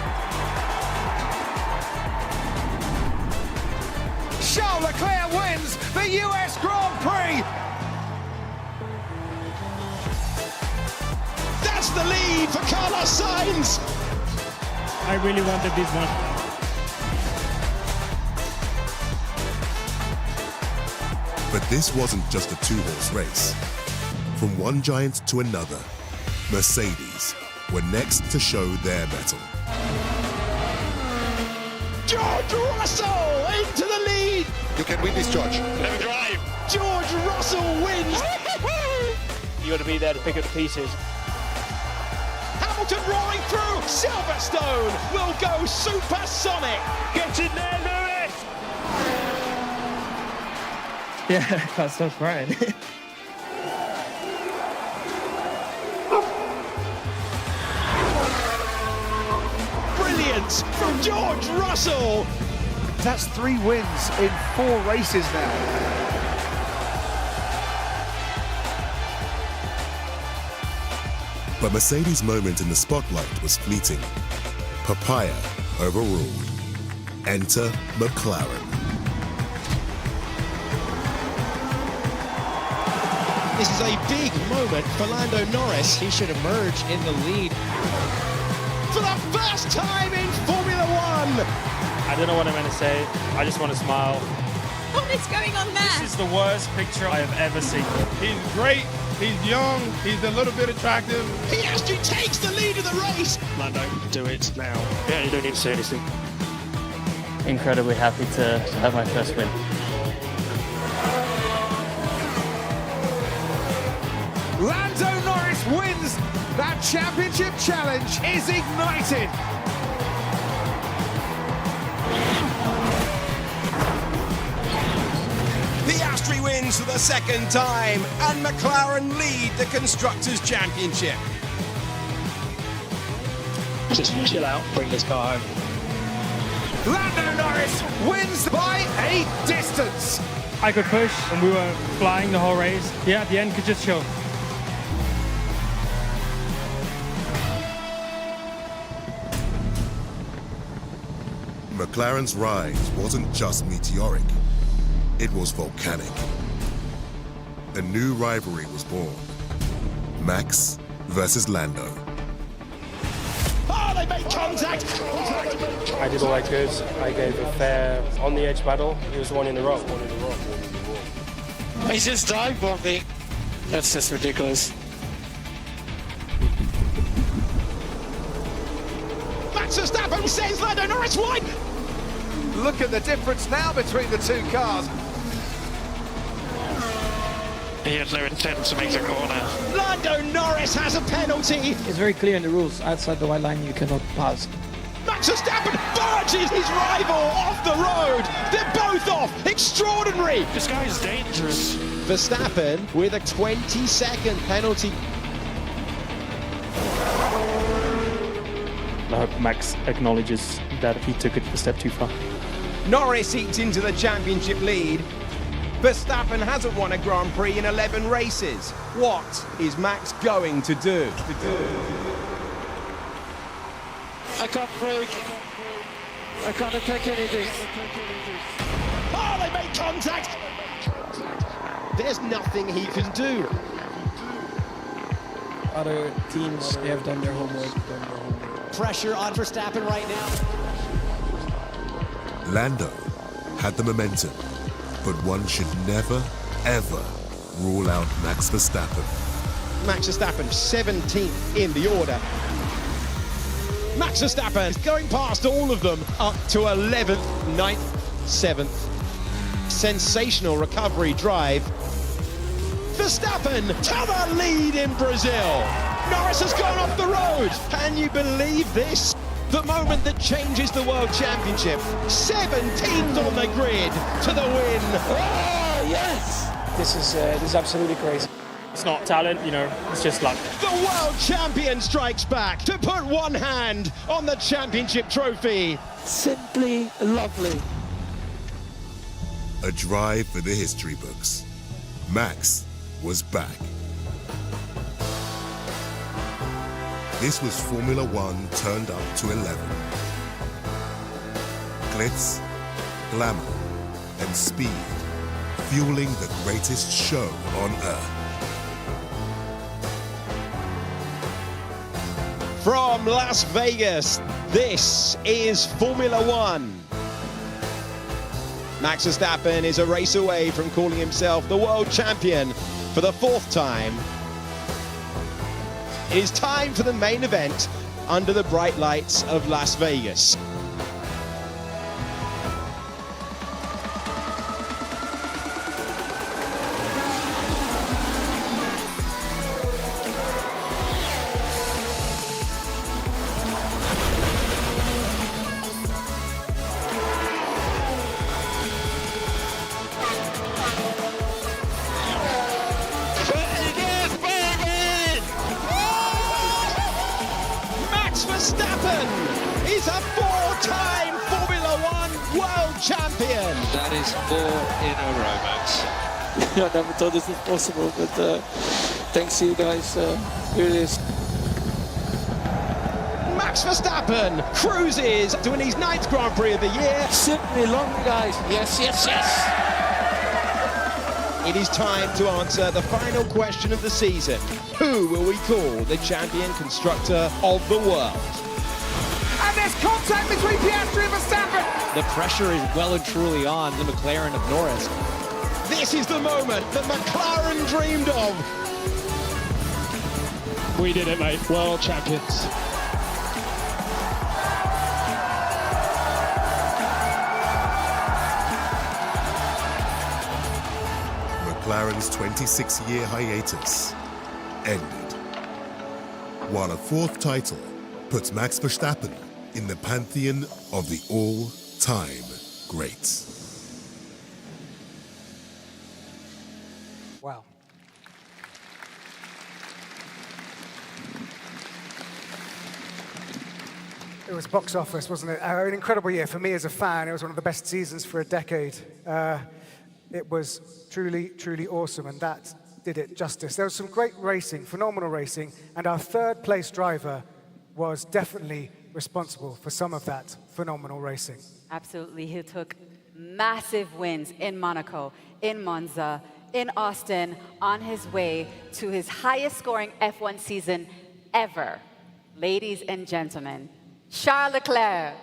Charles Leclerc wins the US Grand Prix. That's takes the lead for Carlos Sainz. I really wanted this one. But this wasn't just a two-horse race. From one giant to another, Mercedes were next to show their mettle. George Russell into the lead. You can win this, George. Let me drive. George Russell wins. You got to be there to pick up the pieces. Hamilton roaring through. Silverstone will go supersonic. Get in there, Lewis. Yeah, I can't stop crying. Brilliant from George Russell. That's 3 wins in 4 races now. But Mercedes' moment in the spotlight was fleeting. Papaya overruled. Enter McLaren. This is a big moment for Lando Norris. He should emerge in the lead. For the first time in Formula One. I don't know what I'm going to say. I just want to smile. What is going on there? This is the worst picture I have ever seen. He's great. He's young. He's a little bit attractive. He actually takes the lead of the race. Lando, do it now. Yeah, you don't need to say anything. Incredibly happy to have my first win. Lando Norris wins. That championship challenge is ignited. Piastri wins for the second time, and McLaren lead the Constructors' Championship. Just chill out, bring this car home. Lando Norris wins by a distance. I could push and we were flying the whole race. Yeah, at the end could just show. McLaren's rise wasn't just meteoric, it was volcanic. A new rivalry was born. Max versus Lando. Oh, they made contact! I did all I could. I gave a fair on-the-edge battle. It was one in a row. He's just dive bombing. That's just ridiculous. Max Verstappen sends Lando Norris wide. Look at the difference now between the 2 cars. He had no intent to make the corner. Lando Norris has a penalty. It's very clear in the rules. Outside the white line, you cannot pass. Max Verstappen barges his rival off the road. They're both off. Extraordinary. This guy is dangerous. Verstappen with a 20-second penalty. I hope Max acknowledges that he took it a step too far. Norris eats into the championship lead. Verstappen hasn't won a Grand Prix in 11 races. What is Max going to do? I can't brake. I can't attack anything. Oh, they made contact! There's nothing he can do. Other teams, they have done their homework. Pressure on Verstappen right now. Lando had the momentum, but one should never, ever rule out Max Verstappen. Max Verstappen, 17th in the order. Max Verstappen is going past all of them, up to 11th, 9th, 7th. Sensational recovery drive. Verstappen to the lead in Brazil. Norris has gone off the road. Can you believe this? The moment that changes the World Championship. 17th on the grid to the win. Oh, yes! This is absolutely crazy. It's not talent, it's just luck. The world champion strikes back to put one hand on the championship trophy. Simply lovely. A drive for the history books. Max was back. This was Formula One turned up to 11. Glitz, glamour, and speed, fueling the greatest show on Earth. From Las Vegas, this is Formula One. Max Verstappen is a race away from calling himself the world champion for the 4th time. It is time for the main event under the bright lights of Las Vegas. Verstappen is a 4-time Formula One world champion. That is 4 in a row, Max. I never thought this was possible, but thanks to you guys, here it is. Max Verstappen cruises to win his 9th Grand Prix of the year. Simply long, guys. Yes, yes, yes. It is time to answer the final question of the season. Who will we call the champion constructor of the world? And there's contact between Piastri and Verstappen. The pressure is well and truly on the McLaren of Norris. This is the moment that McLaren dreamed of. We did it, mate. World champions. McLaren's 26-year hiatus ended, while a 4th title puts Max Verstappen in the pantheon of the all-time greats. Wow. It was box office, wasn't it? An incredible year for me as a fan. It was one of the best seasons for a decade. It was truly, truly awesome, and that did it justice. There was some great racing, phenomenal racing, and our 3rd place driver was definitely responsible for some of that phenomenal racing. Absolutely. He took massive wins in Monaco, in Monza, in Austin, on his way to his highest scoring F1 season ever. Ladies and gentlemen, Charles Leclerc.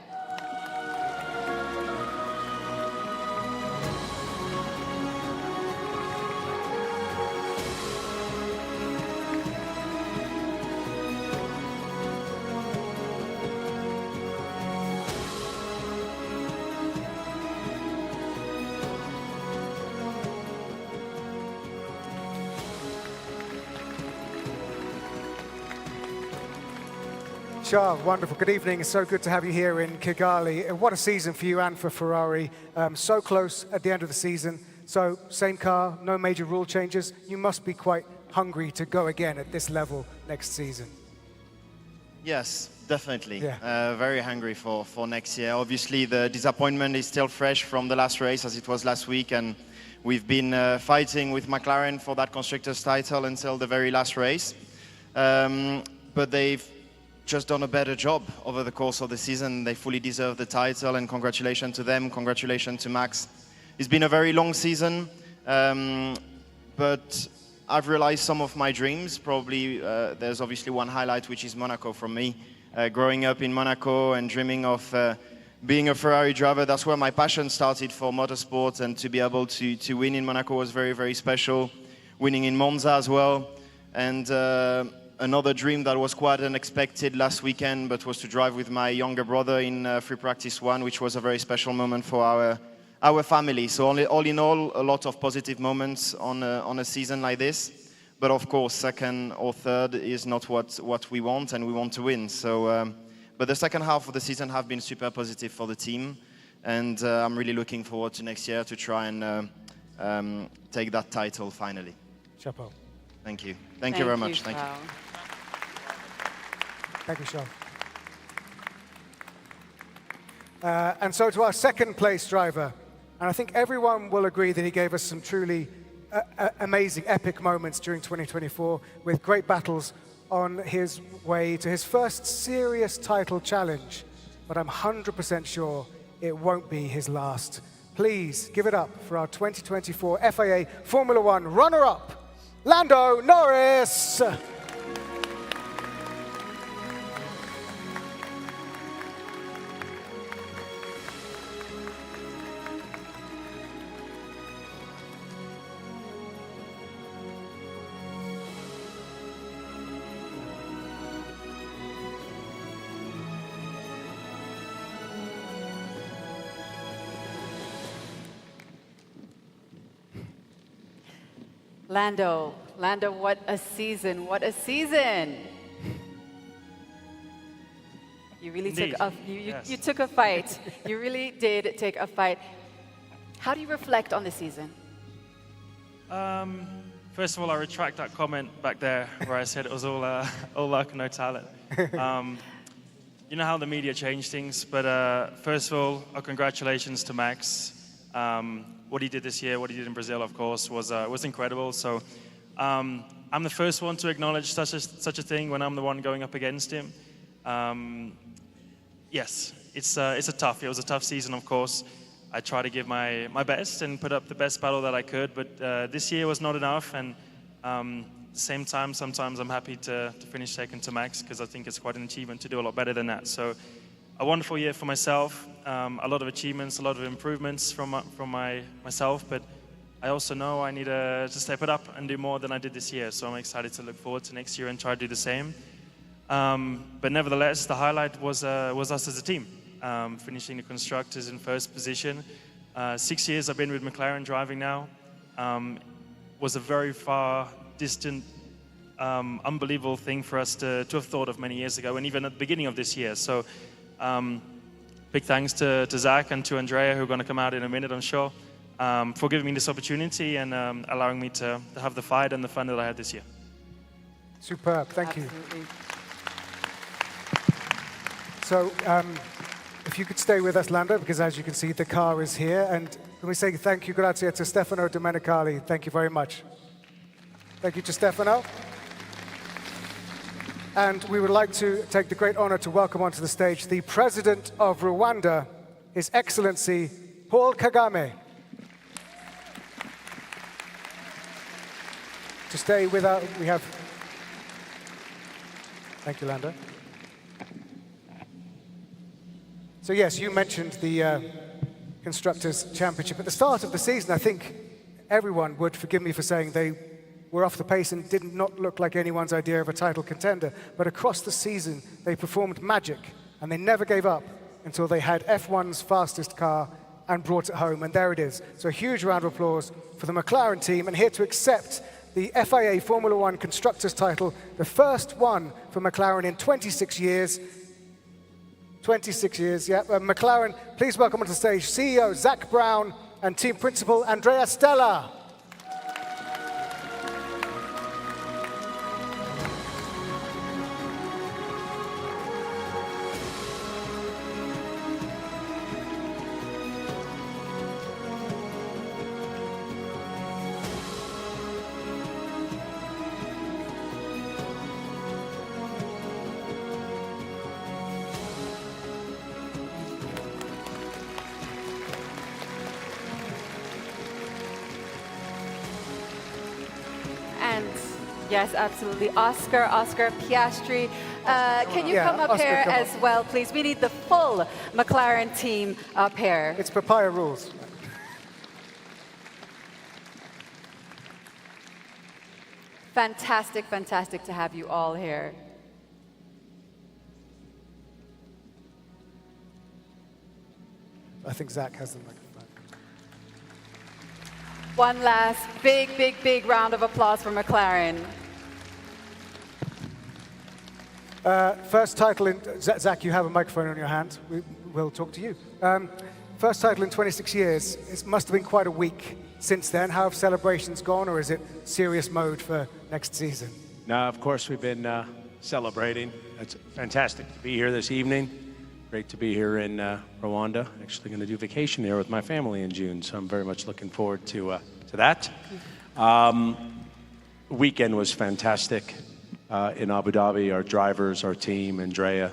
Charles, wonderful. Good evening. It's so good to have you here in Kigali. What a season for you and for Ferrari. So close at the end of the season. So same car, no major rule changes. You must be quite hungry to go again at this level next season. Yes, definitely. Yeah. Very hungry for next year. Obviously, the disappointment is still fresh from the last race as it was last week. And we've been fighting with McLaren for that constructor's title until the very last race. But they've just done a better job over the course of the season. They fully deserve the title, and congratulations to them, congratulations to Max. It's been a very long season, but I've realized some of my dreams. Probably there's obviously one highlight, which is Monaco from me. Growing up in Monaco and dreaming of being a Ferrari driver, that's where my passion started for motorsport, and to be able to win in Monaco was very, very special. Winning in Monza as well. And another dream that was quite unexpected last weekend, but was to drive with my younger brother in Free Practice 1, which was a very special moment for our family. So all in all, a lot of positive moments on a season like this. But of course, 2nd or 3rd is not what we want, and we want to win. So, but the second half of the season have been super positive for the team, and I'm really looking forward to next year to try and take that title finally. Chapeau. Thank you. Thank you very much. Thank you. Thank you, Charles. And so to our 2nd place driver, and I think everyone will agree that he gave us some truly amazing, epic moments during 2024 with great battles on his way to his first serious title challenge. But I'm 100% sure it won't be his last. Please give it up for our 2024 FIA Formula One runner-up, Lando Norris. Lando, what a season, what a season. You really Indeed. you took a fight. You really did take a fight. How do you reflect on the season? First of all, I retract that comment back there where I said it was all luck and no talent. You know how the media change things, but first of all, congratulations to Max. What he did this year, what he did in Brazil, of course, was incredible. So I'm the first one to acknowledge such a thing when I'm the one going up against him. Yes, it was a tough season, of course. I tried to give my best and put up the best battle that I could, but this year was not enough. And at the same time, sometimes I'm happy to finish second to Max because I think it's quite an achievement to do a lot better than that. So a wonderful year for myself, a lot of achievements, a lot of improvements from myself, but I also know I need to step it up and do more than I did this year. So I'm excited to look forward to next year and try to do the same. But nevertheless, the highlight was us as a team, finishing the constructors in first position. 6 years I've been with McLaren driving now. Was a very far distant, unbelievable thing for us to have thought of many years ago, and even at the beginning of this year. So big thanks to Zach and to Andrea, who are going to come out in a minute, I'm sure, for giving me this opportunity and allowing me to have the fight and the fun that I had this year. Superb, thank you. So if you could stay with us, Lando, because as you can see, the car is here. And can we say thank you, grazie, to Stefano Domenicali. Thank you very much. Thank you to Stefano. And we would like to take the great honor to welcome onto the stage the President of Rwanda, His Excellency Paul Kagame. To stay with us, we have... Thank you, Lando. So yes, you mentioned the Constructors' Championship. At the start of the season, I think everyone would forgive me for saying they were off the pace and did not look like anyone's idea of a title contender. But across the season, they performed magic, and they never gave up until they had F1's fastest car and brought it home, and there it is. So a huge round of applause for the McLaren team, and here to accept the FIA Formula One Constructors title, the first one for McLaren in 26 years. 26 years, yeah. McLaren, please welcome onto the stage CEO Zach Brown and team principal Andrea Stella. Yes, absolutely. Oscar Piastri. Can you come up here as well, please? We need the full McLaren team up here. It's papaya rules. Fantastic, fantastic to have you all here. I think Zach has the microphone. One last big round of applause for McLaren. First title in... Zach, you have a microphone on your hand. We'll talk to you. First title in 26 years. It must have been quite a week since then. How have celebrations gone, or is it serious mode for next season? No, of course, we've been celebrating. It's fantastic to be here this evening. Great to be here in Rwanda. Actually going to do vacation here with my family in June, so I'm very much looking forward to that. Weekend was fantastic in Abu Dhabi. Our drivers, our team, Andrea,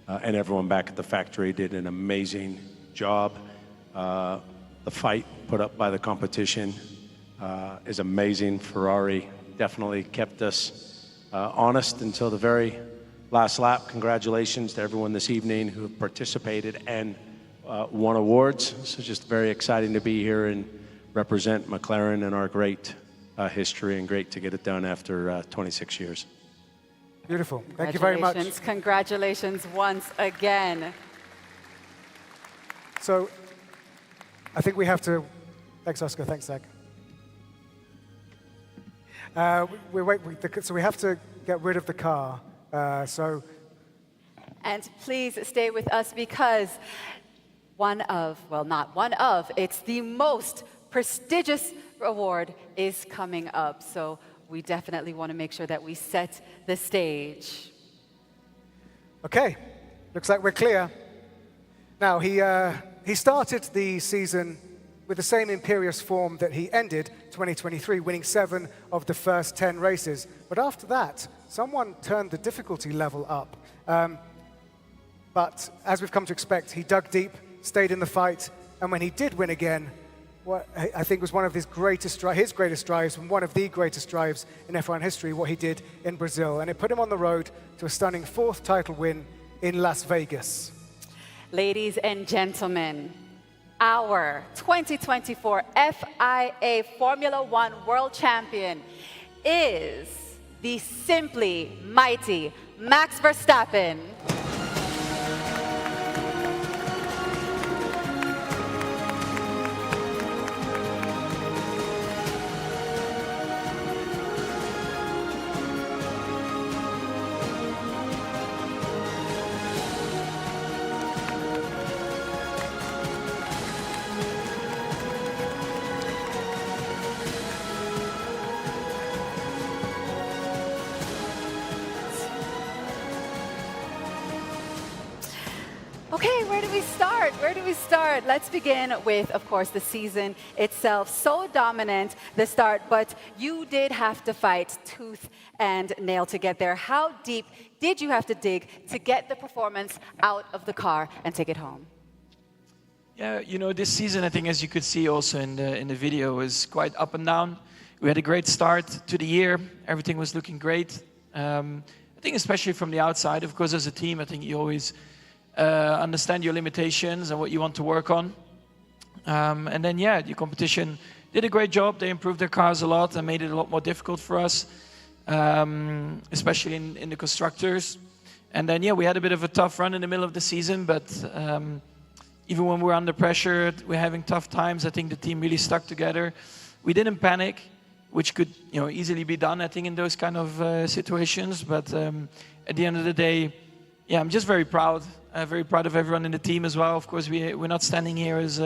and everyone back at the factory did an amazing job. The fight put up by the competition is amazing. Ferrari definitely kept us honest until the very last lap. Congratulations to everyone this evening who participated and won awards. So just very exciting to be here and represent McLaren and our great history, and great to get it done after 26 years. Beautiful. Thank you very much. Congratulations once again. So I think we have to... Thanks, Oscar. Thanks, Zach. So we have to get rid of the car. And please stay with us because it's the most prestigious award is coming up. So we definitely want to make sure that we set the stage. Okay, looks like we're clear. Now, he started the season with the same imperious form that he ended 2023, winning 7 of the first 10 races. But after that, someone turned the difficulty level up. But as we've come to expect, he dug deep, stayed in the fight, and when he did win again, what I think was one of his greatest drives, and one of the greatest drives in F1 history, what he did in Brazil. And it put him on the road to a stunning 4th title win in Las Vegas. Ladies and gentlemen, our 2024 FIA Formula One World Champion is the simply mighty Max Verstappen. Okay, where do we start? Where do we start? Let's begin with, of course, the season itself. So dominant, the start, but you did have to fight tooth and nail to get there. How deep did you have to dig to get the performance out of the car and take it home? Yeah, you know, this season, I think, as you could see also in the video, was quite up and down. We had a great start to the year. Everything was looking great. I think especially from the outside, of course, as a team, I think you always understand your limitations and what you want to work on. And then, yeah, the competition did a great job. They improved their cars a lot and made it a lot more difficult for us, especially in the constructors. And then, yeah, we had a bit of a tough run in the middle of the season, but even when we're under pressure, we're having tough times. I think the team really stuck together. We didn't panic, which could, you know, easily be done, I think, in those kind of situations. But at the end of the day, yeah, I'm just very proud. Very proud of everyone in the team as well. Of course, we're not standing here as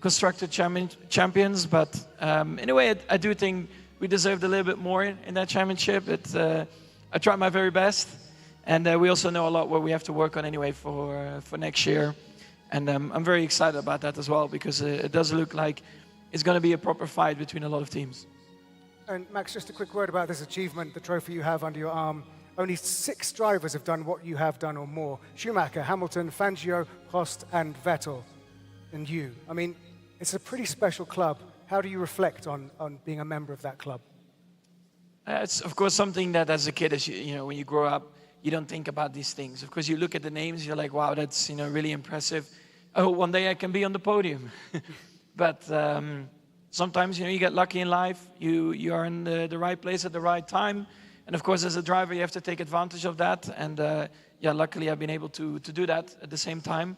constructor champions, but in a way, I do think we deserved a little bit more in that championship. I tried my very best, and we also know a lot what we have to work on anyway for next year. And I'm very excited about that as well, because it does look like it's going to be a proper fight between a lot of teams. And Max, just a quick word about this achievement, the trophy you have under your arm. Only 6 drivers have done what you have done or more. Schumacher, Hamilton, Fangio, Prost, and Vettel, and you. I mean, it's a pretty special club. How do you reflect on being a member of that club? It's, of course, something that as a kid, you know, when you grow up, you don't think about these things. Of course, you look at the names, you're like, wow, that's, you know, really impressive. I hope one day I can be on the podium. But sometimes, you know, you get lucky in life. You are in the right place at the right time. And of course, as a driver, you have to take advantage of that. And yeah, luckily, I've been able to do that at the same time.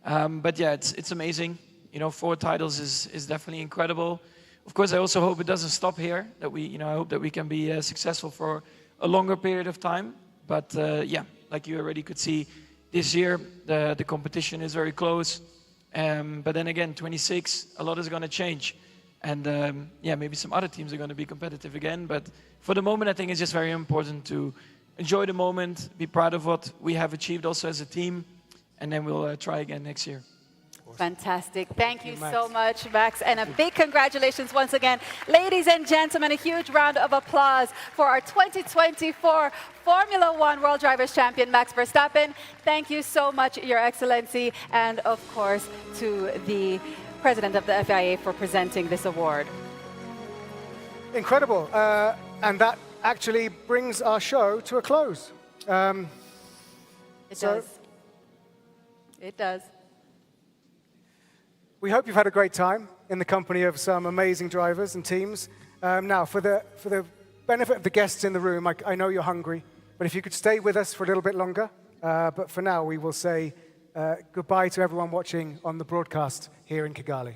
But yeah, it's amazing. You know, 4 titles is definitely incredible. Of course, I also hope it doesn't stop here. That we, you know, I hope that we can be successful for a longer period of time. But yeah, like you already could see, this year the competition is very close. But then again, 26, a lot is going to change. And yeah, maybe some other teams are going to be competitive again. But for the moment, I think it's just very important to enjoy the moment, be proud of what we have achieved also as a team, and then we'll try again next year. Fantastic. Thank you so much, Max. And a big congratulations once again. Ladies and gentlemen, a huge round of applause for our 2024 Formula One World Drivers Champion, Max Verstappen. Thank you so much, Your Excellency, and of course to the President of the FIA for presenting this award. Incredible. And that actually brings our show to a close. It does. It does. We hope you've had a great time in the company of some amazing drivers and teams. Now, for the benefit of the guests in the room, I know you're hungry, but if you could stay with us for a little bit longer. But for now, we will say goodbye to everyone watching on the broadcast here in Kigali.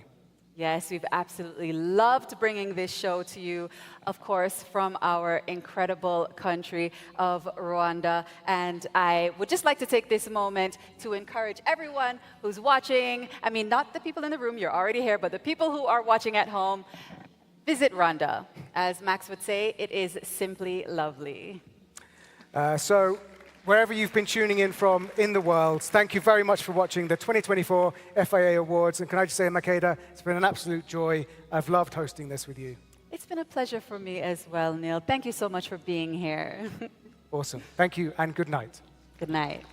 Yes, we've absolutely loved bringing this show to you, of course, from our incredible country of Rwanda. And I would just like to take this moment to encourage everyone who's watching, I mean, not the people in the room, you're already here, but the people who are watching at home, visit Rwanda. As Max would say, it is simply lovely. So wherever you've been tuning in from in the world, thank you very much for watching the 2024 FIA Awards. And can I just say, Makeda, it's been an absolute joy. I've loved hosting this with you. It's been a pleasure for me as well, Neil. Thank you so much for being here. Awesome. Thank you and good night. Good night.